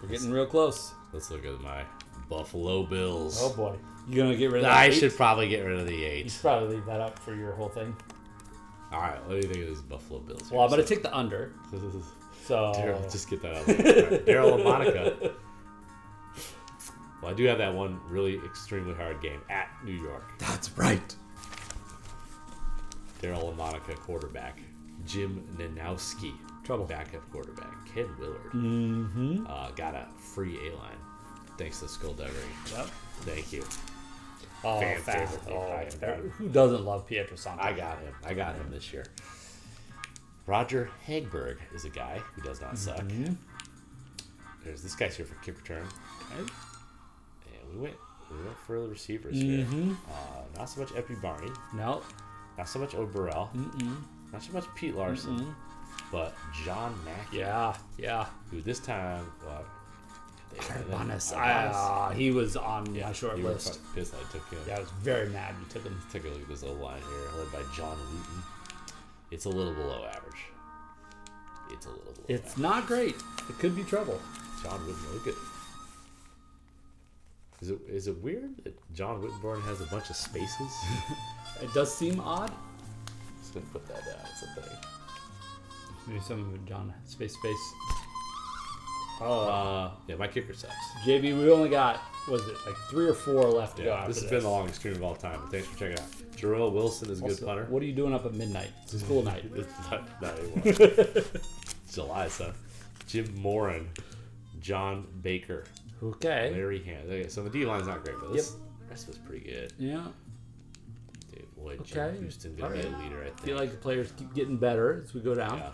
We're getting real close. let's look at my Buffalo Bills. Oh boy, you gonna get rid of that? I 8? should probably get rid of the You 8. should probably leave that up for your whole thing. All right, what do you think of this Buffalo Bills? Well, I'm gonna take the under. So Daryl, just get that out. Daryl and Monica. Well, I do have that one really extremely hard game at New York. that's right. Daryl and Monica quarterback. Jim Nanowski. Trouble. Backup quarterback. Ken Willard. Mm-hmm. Got a free A-line. Thanks to Skullduggery. Yep. Thank you. Oh, Fan fast. favorite. Oh, I am very- who doesn't love Pietro Santo? I got him this year. Roger Hagberg is a guy who does not suck. There's this guy's here for kick return. Okay. And we went for the receivers here. Not so much Epi Barney. No. Not so much O'Burrell. Not so much Pete Larson. But John Mackey. Yeah. Who this time... Arbanis. He was on my short you were list. pissed I took him. Yeah, I was very mad you took him. Take a look at this O-line here, led by John Wooten. It's a little below average. It's a little below It's average. not great. It could be trouble. John Wooten, look at... Is it weird that John Wittenborn has a bunch of spaces? It does seem odd. Just gonna put that down. It's a thing. Maybe some of it, John. Space. Yeah, my kicker sucks. JB, we only got, was it like 3 or 4 left to go Yeah, after this has been the longest stream of all time. But thanks for checking out. Jarrell Wilson is a good Also, punter. what are you doing up at midnight? It's a school night. It's not anymore. July, son. Jim Moran, John Baker, Okay. Larry Hand. Okay, so the D line's not great, but this rest of it's pretty good. Yeah. Dave Lloyd, Okay. Jim Houston, gonna be a Alright. leader, I think. I feel like the players keep getting better as we go down. Yeah.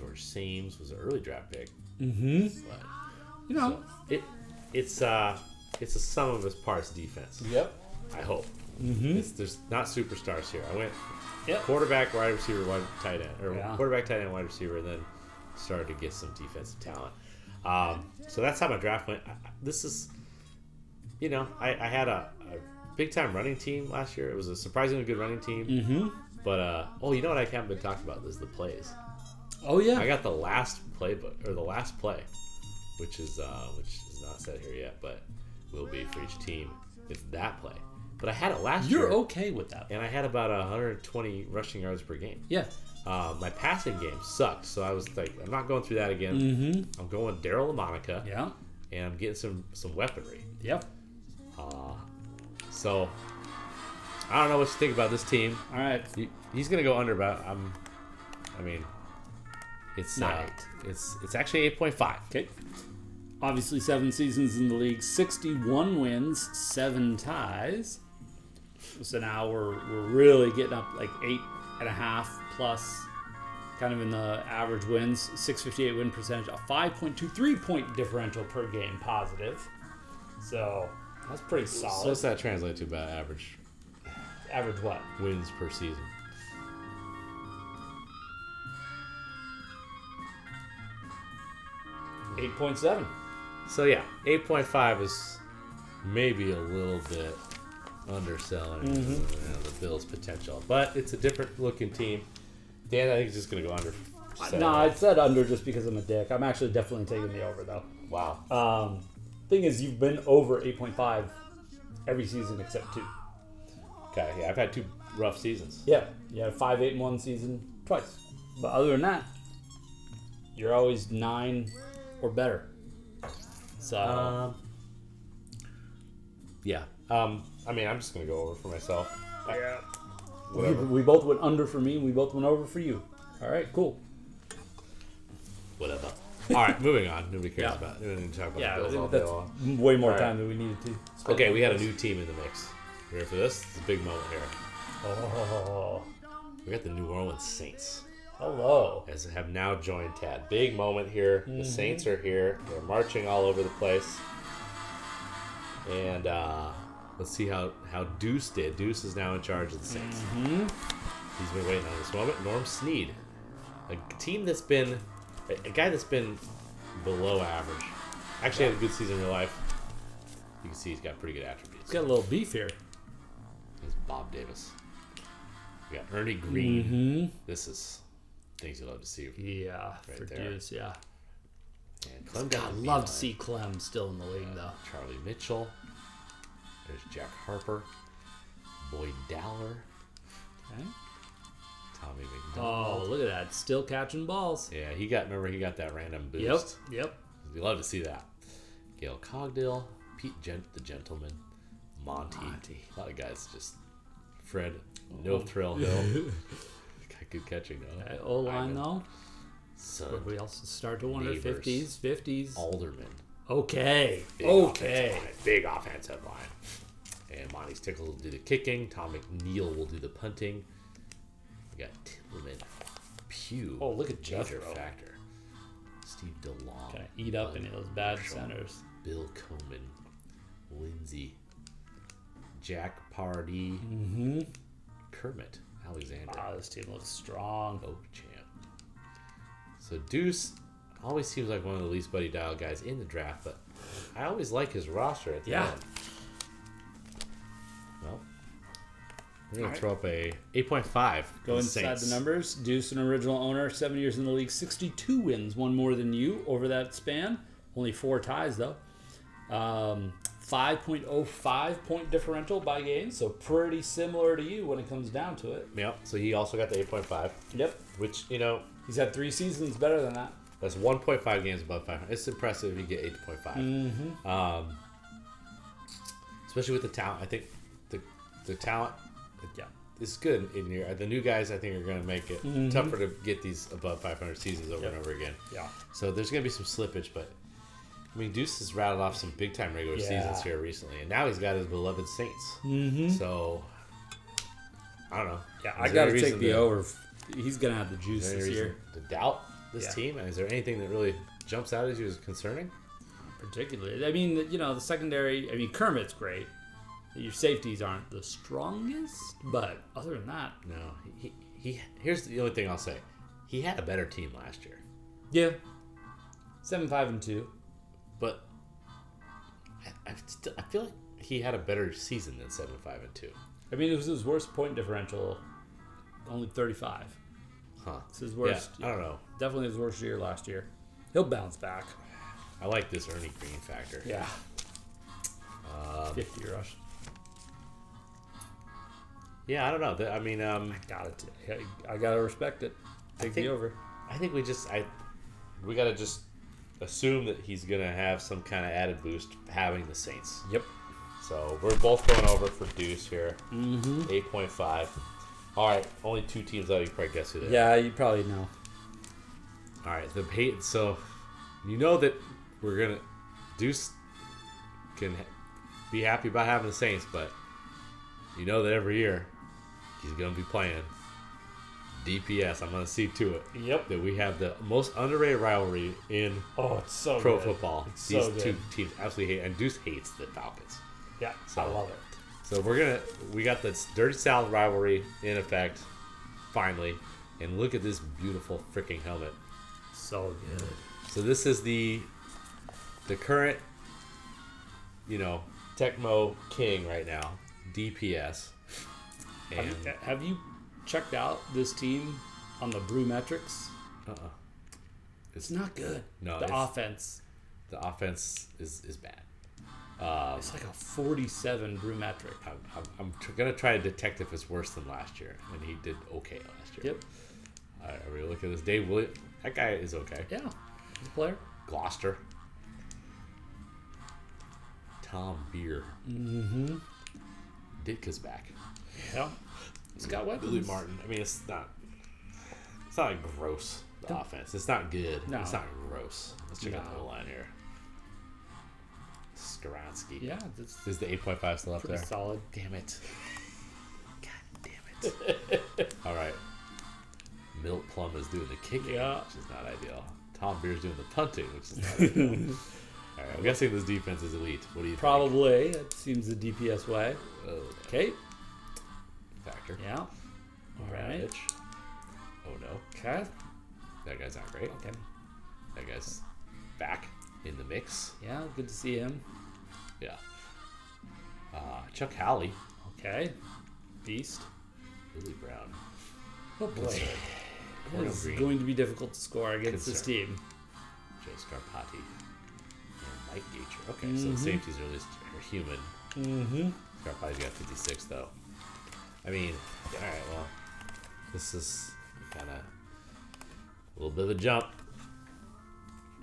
George Sames was an early draft pick. Mm-hmm. But, You know. it's a sum of its parts defense. Yep. I hope. Mm-hmm. There's not superstars here. I went Yep. quarterback, wide receiver, tight end, or Yeah. quarterback, tight end, wide receiver, and then started to get some defensive talent. So that's how my draft went. This is, I had a big time running team last year. It was a surprisingly good running team. Mm-hmm. But you know what I haven't been talking about is the plays. Oh yeah. I got the last playbook or the last play, which is not set here yet, but will be for each team. It's that play. But I had it last year. You're okay with that. And I had about 120 rushing yards per game. Yeah. My passing game sucked, so I was like, I'm not going through that again. Mm-hmm. I'm going Daryl LaMonica, Yeah. and I'm getting some weaponry. Yep. So I don't know what you think about this team. All right. He's gonna go under, but it's Not it's actually 8.5. Okay. Obviously, 7 seasons in the league, 61 wins, 7 ties. So now we're really getting up like 8.5 plus, kind of in the average wins. 658 win percentage, a 5.23 point differential per game positive. So that's pretty So solid. what's that translate to about average Average what? wins per season? $8.7. So yeah, 8.5 is maybe a little bit underselling the Bills' potential, but it's a different looking team. Dan, I think he's just gonna go under. No, I said under just because I'm a dick. I'm actually definitely taking the over though. Wow. Thing is, you've been over 8.5 every season except 2. Okay, yeah, I've had 2 rough seasons. Yeah, you had a 5-8 in one season twice. But other than that, you're always 9 or better. So Yeah. I'm just gonna go over for myself. yeah, Whatever. we both went under for me, and we both went over for you. All right, cool. Whatever. All right, moving on. Nobody cares Yeah. about. We don't need to talk about Yeah, the Bills all that's day long. way more All right. time than we needed to. Okay, we had a new team in the mix. You ready for this? It's a big moment here. Oh, We got the New Orleans Saints. hello. As have now joined Tad. Big moment here. The Saints are here. They're marching all over the place. And let's see how Deuce did. Deuce is now in charge of the Saints. He's been waiting on this moment. Norm Snead, a team that's been a guy that's been below average. Actually had a good season in real life. You can see he's got pretty good attributes. He's got a little beef here. He's Bob Davis. We got Ernie Green. This is things you love to see. Yeah, Right for there. Deuce, yeah. And Clem God, got I'd love to see Clem still in the league, though. Charlie Mitchell. There's Jack Harper. Boyd Dowler. Okay. Tommy McDonald. Oh, look at that. Still catching balls. Yeah, he got that random boost. Yep. We love to see that. Gail Cogdill, Pete the Gentleman, Monty. A lot of guys just Fred, no thrill hill. Got good catching though. Okay, O-line, though. Son, We also start to wonder Neighbors. 50s. Alderman. Okay. Big Okay. offensive line, big offensive line. And Monty Stickles will do the kicking. Tom McNeil will do the punting. We got Tillman, Pugh. Oh, look at major Jethro. factor. Steve DeLong. Gonna eat up Bud any of those bad Marshall, centers. Bill Coleman, Lindsay, Jack Pardee, Kermit, Alexander, Wow, this team looks strong. Oakchamp. So Deuce always seems like one of the least buddy dial guys in the draft, but I always like his roster at the Yeah. end. Well, we're gonna throw up a 8.5. Go for inside Saints. the numbers. Deuce, an original owner, 7 years in the league, 62 wins, one more than you over that span. Only 4 ties, though. 5.05 point differential by game, so pretty similar to you when it comes down to it. Yep. So he also got the 8.5, Yep. which He's had 3 seasons better than that. that's 1.5 games above 500. It's impressive if you get 8.5. Especially with the talent. I think the talent Yeah. is good in here. The new guys, I think, are going to make it tougher to get these above 500 seasons over and over again. Yeah. So there's going to be some slippage, but I mean, Deuce has rattled off some big time regular Yeah. seasons here recently, and now he's got his beloved Saints. So I don't know. Yeah, Is I there got any to take reason the over. He's going to have the Is juice there any this reason year. to doubt this Yeah. team? Is there anything that really jumps out at you as concerning? Particularly, I mean, the secondary. I mean, Kermit's great. Your safeties aren't the strongest, but other than that, No. He here's the only thing I'll say. He had a better team last year. yeah, 7-5-2. But I feel like he had a better season than 7-5-2. I mean, it was his worst point differential, only 35. Huh. It's his worst. Yeah, I don't know. Definitely his worst year last year. He'll bounce back. I like this Ernie Green factor. Yeah. 50 rush. Yeah, I don't know. I mean, I gotta respect it. Take me over. I think we got to just assume that he's going to have some kind of added boost having the Saints. Yep. So we're both going over for Deuce here. Mm-hmm. 8.5. All right, only 2 teams out. You can probably guess who they are. Yeah, you probably know. All right, so you know that we're gonna Deuce can be happy about having the Saints, but you know that every year he's gonna be playing DPS. I'm gonna see to it Yep. that we have the most underrated rivalry in Oh, it's so pro good. football. It's These so two good. teams absolutely hate, and Deuce hates the Falcons. Yeah, So- I love it. So we got this Dirty South rivalry in effect, finally, and look at this beautiful freaking helmet. So good. So this is the current, Tecmo King right now, DPS, and Have you checked out this team on the Brew Metrics? It's not good. No, the it's- offense. the offense is bad. It's like a 47 Brew Metric. I'm gonna try to detect if it's worse than last year, and he did okay last year. Yep. All right, are we looking at this? Dave Williams, that guy is okay. Yeah. He's a player. Gloucester. Tom Beer. Mm-hmm. Ditka's back. Yeah. Scott Weapons. Billy Martin. I mean, it's not like gross. The offense. It's not good. No. It's not gross. Let's check out the No. whole line here. Skaransky. Yeah, that's Is the 8.5 still up pretty there? solid. Damn it. God damn it. All right. Milt Plum is doing the kicking, Yeah. which is not ideal. Tom Beer's doing the punting, which is not ideal. All right, I'm guessing this defense is elite. What do you Probably. That seems the DPS way. think? Okay. Factor. Yeah. All right. Ravage. Oh no. Okay. That guy's not great. Okay. That guy's back in the mix. Yeah, good to see him. Yeah. Chuck Howley. Okay. Beast. Billy Brown. Oh boy. Concern. Cornell It's Green. going to be difficult to score against this Concern. team. Joe Scarpati. And Mike Gacher. Okay, so the safeties are at least are human. Mm-hmm. Scarpati's got 56 though. I mean, alright, well, this is kind of a little bit of a jump.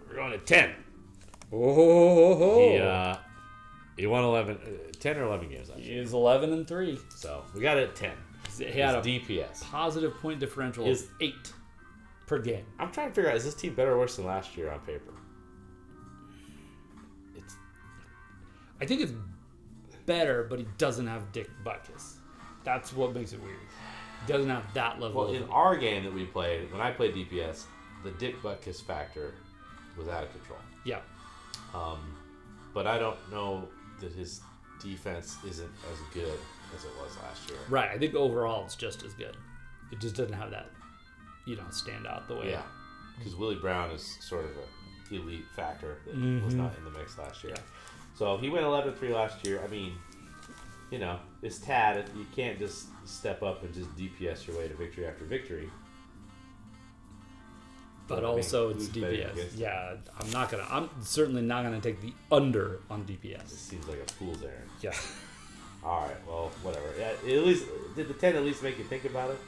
We're going to 10. Oh. He won 10 or 11 games last He year. is 11-3. So we got it at 10. He had a His DPS. positive point differential Is- of 8 per game. I'm trying to figure out, is this team better or worse than last year on paper? It's I think it's better, but he doesn't have Dick Butkus. That's what makes it weird. He doesn't have that level well, of in our game that we played, when I played DPS, the Dick Butkus factor was out of control. Yeah. But I don't know that his defense isn't as good as it was last year. Right. I think overall it's just as good. It just doesn't have that, stand out the way. Yeah, because Willie Brown is sort of a elite factor that was not in the mix last year. Yeah. So he went 11-3 last year. I mean, it's Tad. You can't just step up and just DPS your way to victory after victory. But I mean, also it's who's betting DPS. against him? Yeah, I'm certainly not gonna take the under on It DPS. seems like a fool's errand. Yeah. All right, well, whatever. Yeah, at least did the 10 at least make you think about it?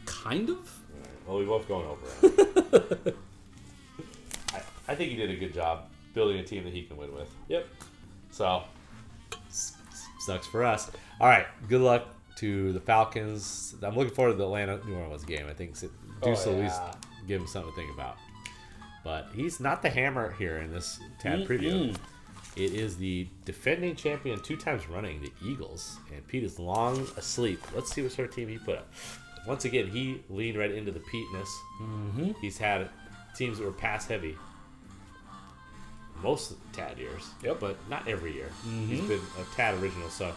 Kind of. All right, well, we both going over it. I think he did a good job building a team that he can win with. Yep. So, sucks for us. All right, good luck to the Falcons. I'm looking forward to the Atlanta New Orleans game. I think Deuce will at least give him something to think about. But he's not the hammer here in this Tad preview. It is the defending champion 2 times running, the Eagles. And Pete is long asleep. Let's see what sort of team he put up. once again, he leaned right into the Peteness. Mm-hmm. He's had teams that were pass heavy most Tad years, Yep. but not every year. Mhm. He's been a Tad original, so.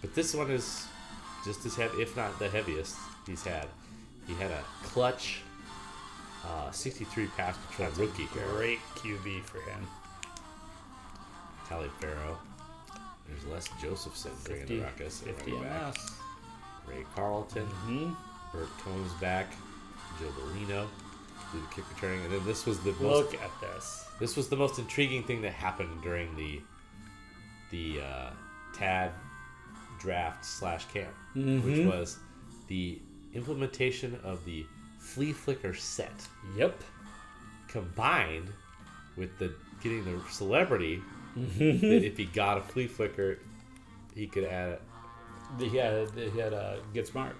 But this one is just as heavy, if not the heaviest he's had. He had a clutch 63 pass patrol rookie here. Great QB for him. Taliaferro. There's Les Josephson bringing the ruckus. 50 running back. MS. Ray Carlton. Mm-hmm. Bert Combs back. Joe Bellino. Do the kick returning. And then this was the most. Look at this. This was the most intriguing thing that happened during the TAD draft / camp, which was the implementation of the Flea Flicker set Yep. combined with the getting the celebrity that if he got a Flea Flicker, he could add it. He had Get Smart.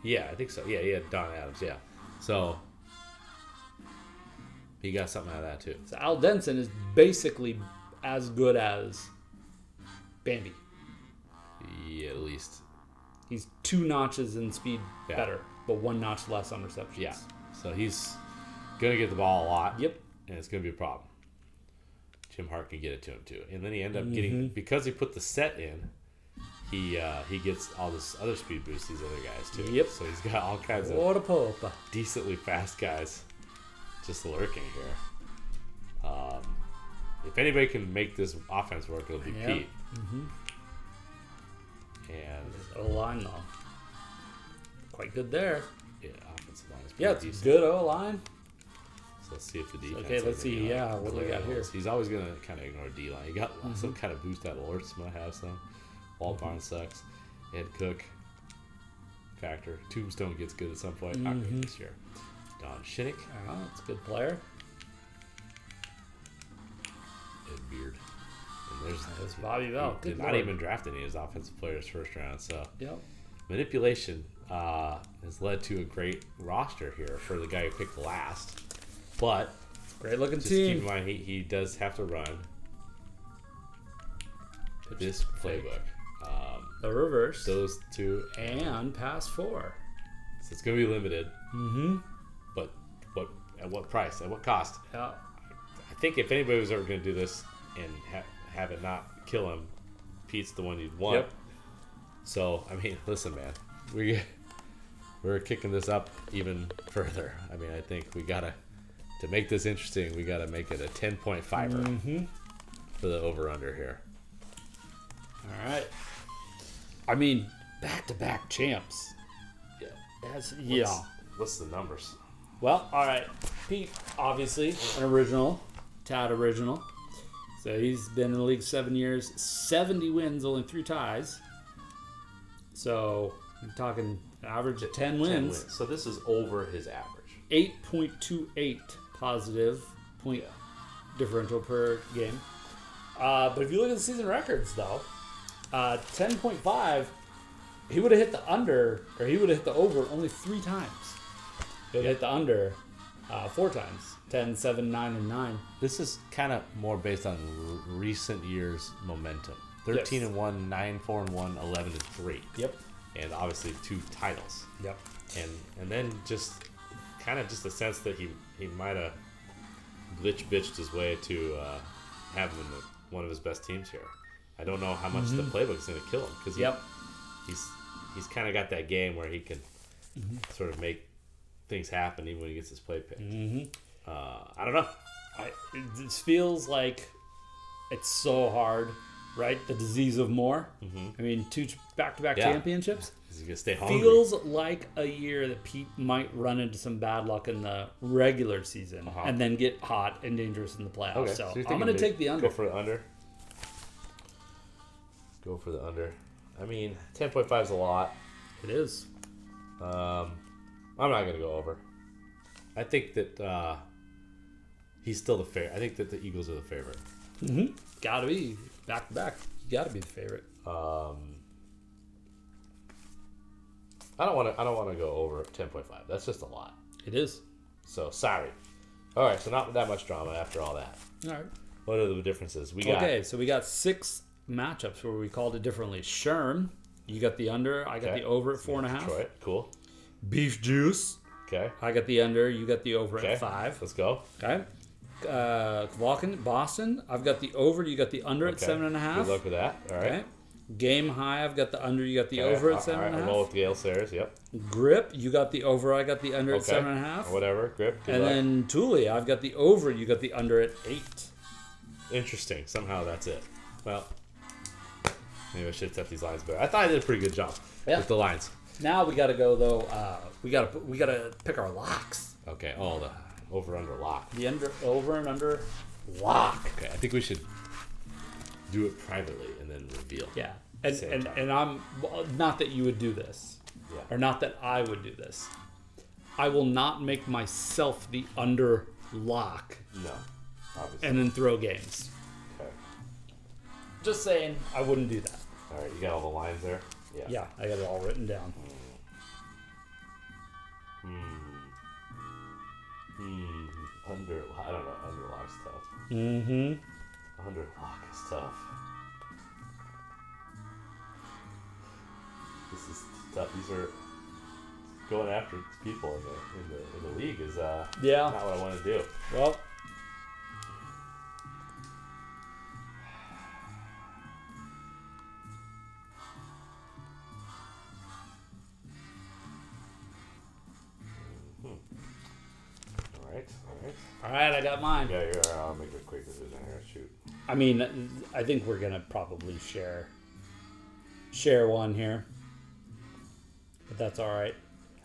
Yeah, I think so. Yeah, he had Don Adams. Yeah, so he got something out of that too. So Al Denson is basically as good as Bambi. Yeah, at least. He's 2 notches in speed Yeah. better, but 1 notch less on receptions. Yeah. So he's gonna get the ball a lot. Yep. And it's gonna be a problem. Jim Hart can get it to him too, and then he ended up getting, because he put the set in. He gets all this other speed boost these other guys too. Yep. So he's got all kinds of What a popa. decently fast guys just lurking here. If anybody can make this offense work, it'll be Yep. Pete. And O-line, though. Quite good there. yeah, offensive line is pretty Yeah, it's decent. good O-line. So let's see if the defense. Okay, is let's gonna see, be yeah, what do we got glares. here? He's always gonna kind of ignore D line. He got some kind of boost out of Lortz. Might have some. Walt Barnes sucks. Ed Cook. Factor. Tombstone gets good at some point. Not good this year. Don Shinnick. Oh, it's a good player. Ed Beard. And there's Bobby Bell. He did Good not lord. even draft any of his offensive players first round. So Yep. manipulation has led to a great roster here for the guy who picked last. But Great looking just keep in team. mind he does have to run this playbook. The reverse. Those two, And pass 4. so it's going to be limited. Mm-hmm. But at what price? At what cost? Yeah. I think if anybody was ever going to do this and have it not kill him, Pete's the one you'd want. Yep. So I mean, listen, man, we're kicking this up even further. I mean, I think we gotta to make this interesting. We gotta make it a 10.5 for the over under here. All right. I mean, back-to-back champs. Yeah. What's the numbers? Well, all right. Pete, obviously, an original. Tad original. So he's been in the league 7 years. 70 wins, only 3 ties. So you're talking average of 10 wins. So this is over his average. 8.28 positive point differential per game. But if you look at the season records, though, 10.5, he would have hit the under, or he would have hit the over only 3 times. He would have hit the under 4 times. 10, 7, 9, and 9. This is kind of more based on recent years' momentum. 13 Yes. and 1, 9, 4 and 1, 11 and 3. Yep. And obviously 2 titles. Yep. And then just kind of just a sense that he might have bitched his way to having one of his best teams here. I don't know how much the playbook's going to kill him because he's kind of got that game where he can sort of make things happen even when he gets his play picked. I don't know. This feels like it's so hard, right? The disease of more. I mean, 2 back-to-back Yeah. championships. Is he going to stay hungry? Feels like a year that Pete might run into some bad luck in the regular season and then get hot and dangerous in the playoffs. Okay, So you're I'm thinking going to maybe take the under. Go for the under. Go for the under. I mean, 10.5 is a lot. It is. I'm not going to go over. I think that he's still the favorite. I think that the Eagles are the favorite. Got to be back-to-back. You got to be the favorite. I don't want to go over 10.5. That's just a lot. It is. So sorry. All right, so not that much drama after all that. All right. What are the differences? We got Okay, so we got 6 matchups where we called it differently. Sherm, you got the under. I got Okay. the over at 4.5. Detroit. Cool. Beef juice. Okay. I got the under. You got the over Okay. at 5. Let's go. Okay. Vulcan, Boston. I've got the over. You got the under at Okay. 7.5. Good luck with that. All right. Okay. Game high. I've got the under. You got the Okay. over at All right. 7.5. I'll roll with Gale Sayers. Yep. Grip. You got the over. I got the under at Okay. 7.5. Whatever. Grip. Good And luck. then Thule. I've got the over. You got the under at 8. Interesting. Somehow that's it. Well, maybe I should set these lines better. I thought I did a pretty good job with the lines. Now we got to go though. We got to pick our locks. Okay. Oh, the over under lock. The over and under lock. Okay. I think we should do it privately and then reveal. Yeah. Same And time. and I'm not that you would do this, Yeah. or not that I would do this. I will not make myself the under lock No. Obviously. and then throw games. Okay. Just saying, I wouldn't do that. All right. You got all the lines there. Yeah. Yeah, I got it all written down. Under. I don't know. Under lock's tough. Mm-hmm. Under lock is tough. This is tough. These are going after people in the league is Yeah. not what I want to do. Well, All right. all right, I got mine. Yeah, I'll make a quick decision here. Shoot. I mean, I think we're gonna probably share one here, but that's all right.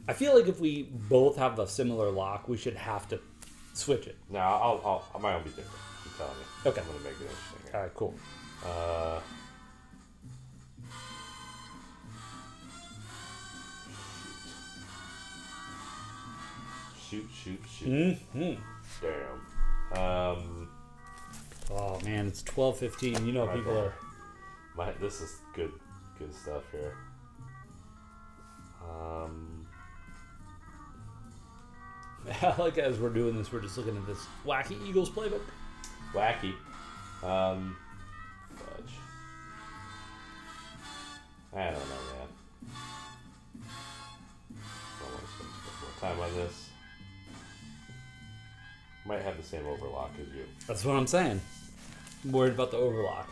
I feel like if we both have a similar lock, we should have to switch it. No, I might be different. I'm telling you. Okay. I'm gonna make it interesting All here. right, cool. Shoot. Mm-hmm. Damn. Oh man, it's 12:15. You know, My people bad. are. This is good stuff here. Like as we're doing this, we're just looking at this wacky Eagles playbook. Wacky. Fudge. I don't know, man. Don't want to spend too much more time on this. Might have the same overlock as you. That's what I'm saying. I'm worried about the overlock.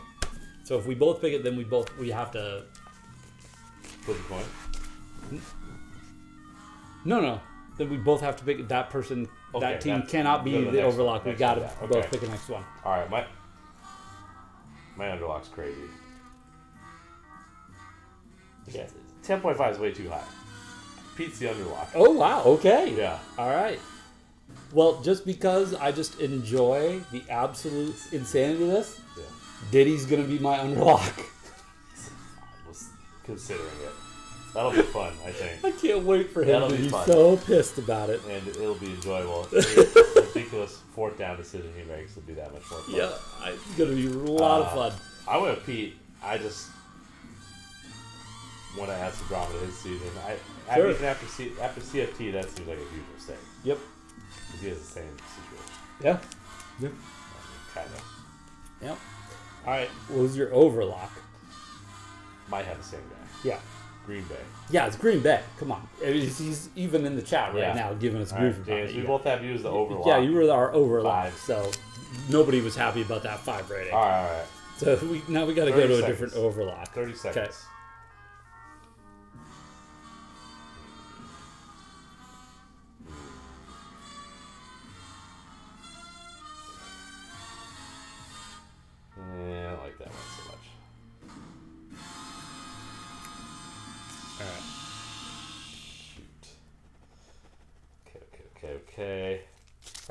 So if we both pick it, then we have to. Flip the coin. No. Then we both have to pick that person. Okay, that team that- cannot be go to the the next overlock. one, We got to next one, both yeah, okay. pick the next one. All right, my underlock's crazy. Yeah. 10.5 is way too high. Pete's the underlock. Oh wow. Okay. Yeah. All right. Well, just because I just enjoy the absolute insanity of this, Yeah. Diddy's gonna be my underlock. I was considering it. That'll be fun, I think. I can't wait for him That'll to be be fun. so pissed about it. And it'll be enjoyable. The ridiculous fourth down decision he makes will be that much more fun. Yeah, it's gonna be a lot of fun. I went with Pete. I just want to add some drama to his season. Sure. Even after CFT, that seems like a huge mistake. Yep. Because he has the same situation. Yeah. Kind of. Yep. All right. What was your overlock? Might have the same guy. Yeah. Green Bay. Yeah, it's Green Bay. Come on. I mean, he's even in the chat right Yeah. now giving us All grief right, about James, it. we Yeah. both have you as the overlock. Yeah, you were our overlock, 5. so nobody was happy about that 5 rating. All right. So now we got to go 30 to a seconds. different overlock. 30 seconds. Yeah, I don't like that one so much. All right. Shoot. Okay.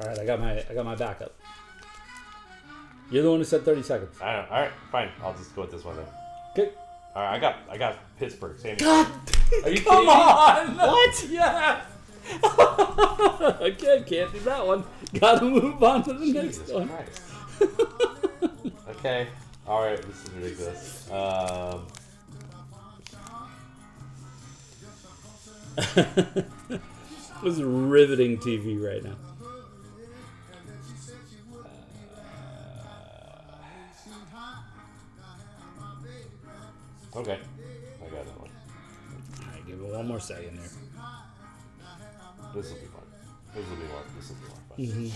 All right, I got my backup. You're the one who said 30 seconds. All right, fine. I'll just go with this one then. Okay. All right, I got Pittsburgh. Same. God, Are you kidding come me? on! What? Yes. Okay, can't do that one. Got to move on to the next Jesus one. Christ. Okay. All right. This is ridiculous. This is riveting TV right now. Okay. I got that one. All right, give it one more second there. This will be fun. This will be more fun.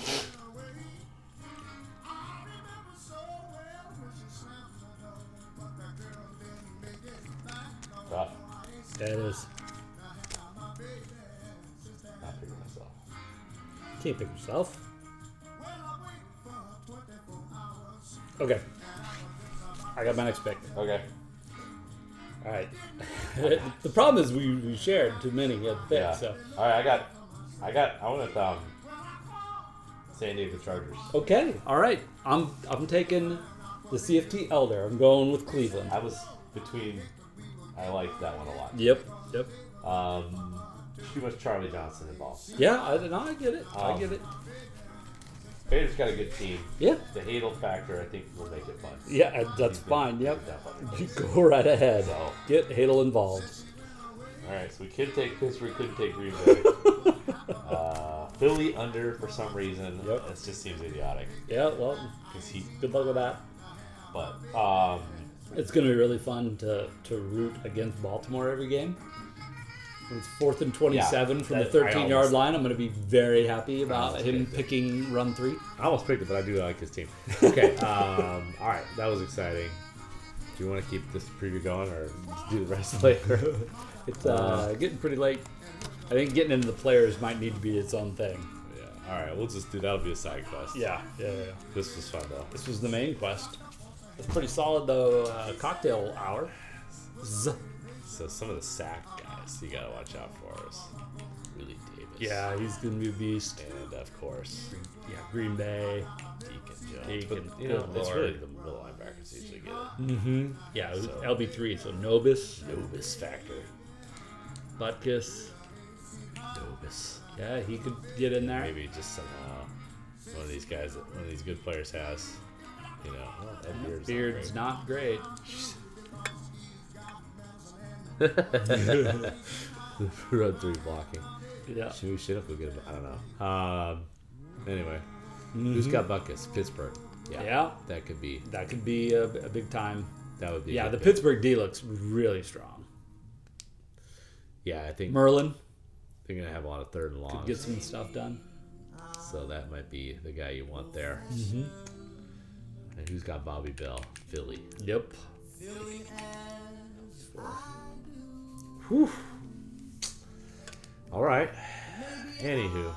Tough. That is. Not picking myself. Can't pick yourself. Okay. I got my next pick. Okay. All right. The problem is we shared too many picks. Yeah. So. All right. I went with San Diego Chargers. Okay. All right. I'm taking the CFT Elder. I'm going with Cleveland. I was between. I liked that one a lot. Yep. Too much Charlie Johnson involved. Yeah. I get it. I get it. Raiders got a good team. Yeah. The Hadel factor, I think, will make it fun. Yeah. That's He's been- fine. Yep. he's definitely You been- go right ahead. So- Get Hadel involved. All right, so we could take Pittsburgh, couldn't take Green Bay. Philly under for some reason. Yep. It just seems idiotic. Yeah. Well, Because he, good luck with that. but It's going to be really fun to root against Baltimore every game. When it's 4th and 27 from the that- I 13-yard almost- line, I'm going to be very happy about almost him picked it. picking run 3. I almost picked it, but I do like his team. Okay, all right, that was exciting. Do you want to keep this preview going, or just do the rest later? It's getting pretty late. I think getting into the players might need to be its own thing. Yeah. All right, we'll just do that'll be a side quest. Yeah. This was fun though. This was the main quest. It's pretty solid though. Cocktail hour. Z. So some of the sack guys you gotta watch out for is Willie Davis. Yeah, he's gonna be a beast. And of course, Yeah, Green Bay. Deacon Jones. Deacon, But, you know, good it's lord. really the middle linebackers usually get it. Mm-hmm. Yeah, it was So- LB3. So Nobis, Nobis factor. Butkus. Nobis. Yeah, he could get in there. Maybe just some one of these guys, that one of these good players has. You know, well, that Beard's not great. Run 3 blocking. Yeah. Should we shit up? We'll get him. I don't know. Anyway, who's got Buckus? Pittsburgh. Yeah. That could be. That could be a big time. That would be. a Yeah, good the pick. Pittsburgh D looks really strong. Yeah, I think Merlin they're gonna have a lot of third and could longs. get some stuff done. So that might be the guy you want there. Mm-hmm. And who's got Bobby Bell? Philly. Yep. Whew. All right. Anywho,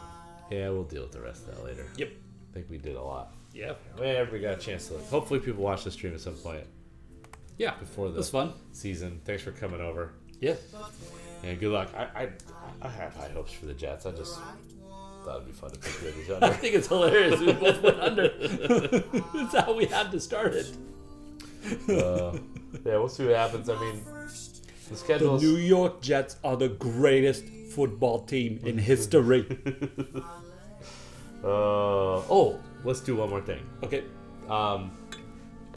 yeah, we'll deal with the rest of that later. Yep. I think we did a lot. Yep. Whenever we got a chance to look. Hopefully people watch the stream at some point Yeah. before the That's fun. season. Thanks for coming over. Yeah. And good luck. I have high hopes for the Jets. I just thought it'd be fun to pick Raiders I under. think it's hilarious. We both went under. That's how we had to start it. Yeah, we'll see what happens. I mean, the The schedule's... New York Jets are the greatest football team in history. Let's do one more thing. Okay.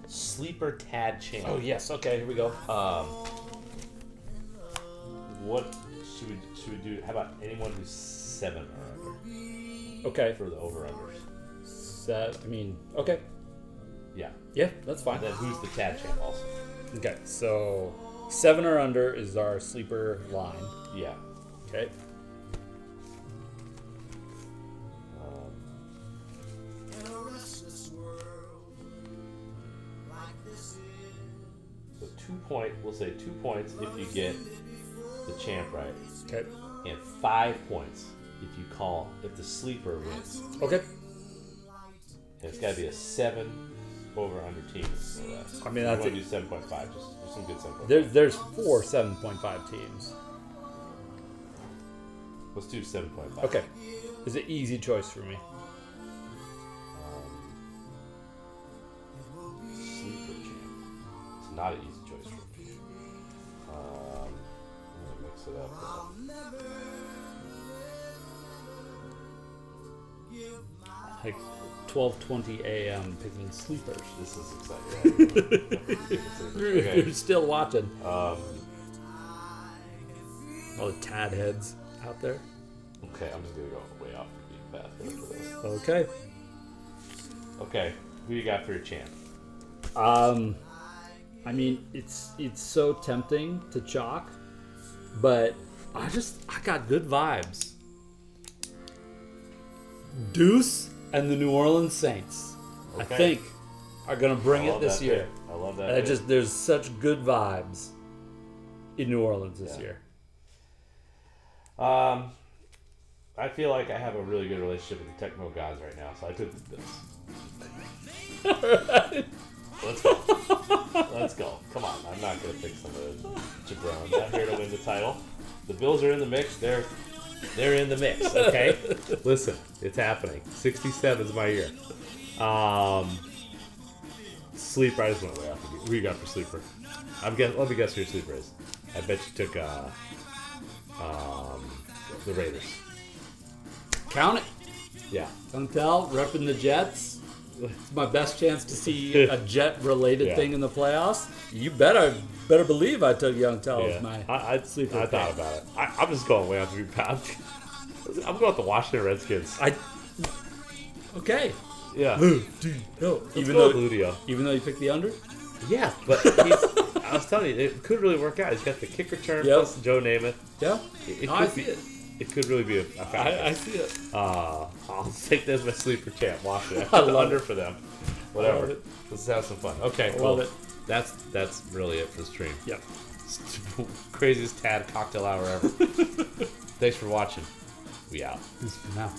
Sleeper Tad Champ. Oh yes. Okay. Here we go. What should we do? How about anyone who's 7 or under Okay. for the over-unders? Okay. Yeah. Yeah, that's fine. And then who's the Tad Champ also? Okay. So 7 or under is our sleeper line. Yeah. Okay. So we'll say 2 points if you get the champ right, Okay. and 5 points if the sleeper wins. Okay. And it's got to be a 7 over under team. Or less. I mean, that's you want to do 7.5. Just some good 7.5. There's 4 7.5 teams. Let's do 7.5. Okay. It's an easy choice for me. Sleeper champ. It's not an easy choice for me. I'm gonna mix it up. Like 12:20 a.m. picking sleepers. This is exciting. Okay. You're still watching. Um, All the tad heads out there. okay, I'm just gonna go way off the beaten path here for this. Okay. Okay, who you got for your champ? I mean, it's so tempting to chalk, but I got good vibes. Deuce and the New Orleans Saints, I Okay. think, are going to bring I it love this that year. pick. I love that. And pick. there's such good vibes in New Orleans this Yeah. year. I feel like I have a really good relationship with the Tecmo guys right now, so I took the Bills. Let's go. Let's go. Come on, I'm not gonna pick some of the jabronis out here to win the title. The Bills are in the mix. They're in the mix. Okay. Listen, it's happening. 67 is my year. Sleeper. I just went way off. Who you got for sleeper? Let me guess who your sleeper is. I bet you took the Raiders. Count it. Yeah. Don't tell. Repping the Jets. It's my best chance to see a Jet-related Yeah. thing in the playoffs. You better believe I took Young Tell as my I sleeper. I thought pick. about it. I'm just going way off the beaten path. I'm going with the Washington Redskins. Okay. Yeah. Even go though with Ludio. even though you picked the under. Yeah, but I was telling you, it could really work out. He's got the kick return Yep. plus Joe Namath. Yeah. It No, I could see be, it. It could really be a factor. I see it. I'll take that as my sleeper champ. Washington. I I love under it. for them. I Whatever. love it. Let's have some fun. Okay, I cool. love it. That's really it for the stream. Yep. Craziest Tad cocktail hour ever. Thanks for watching. We out. Peace for now.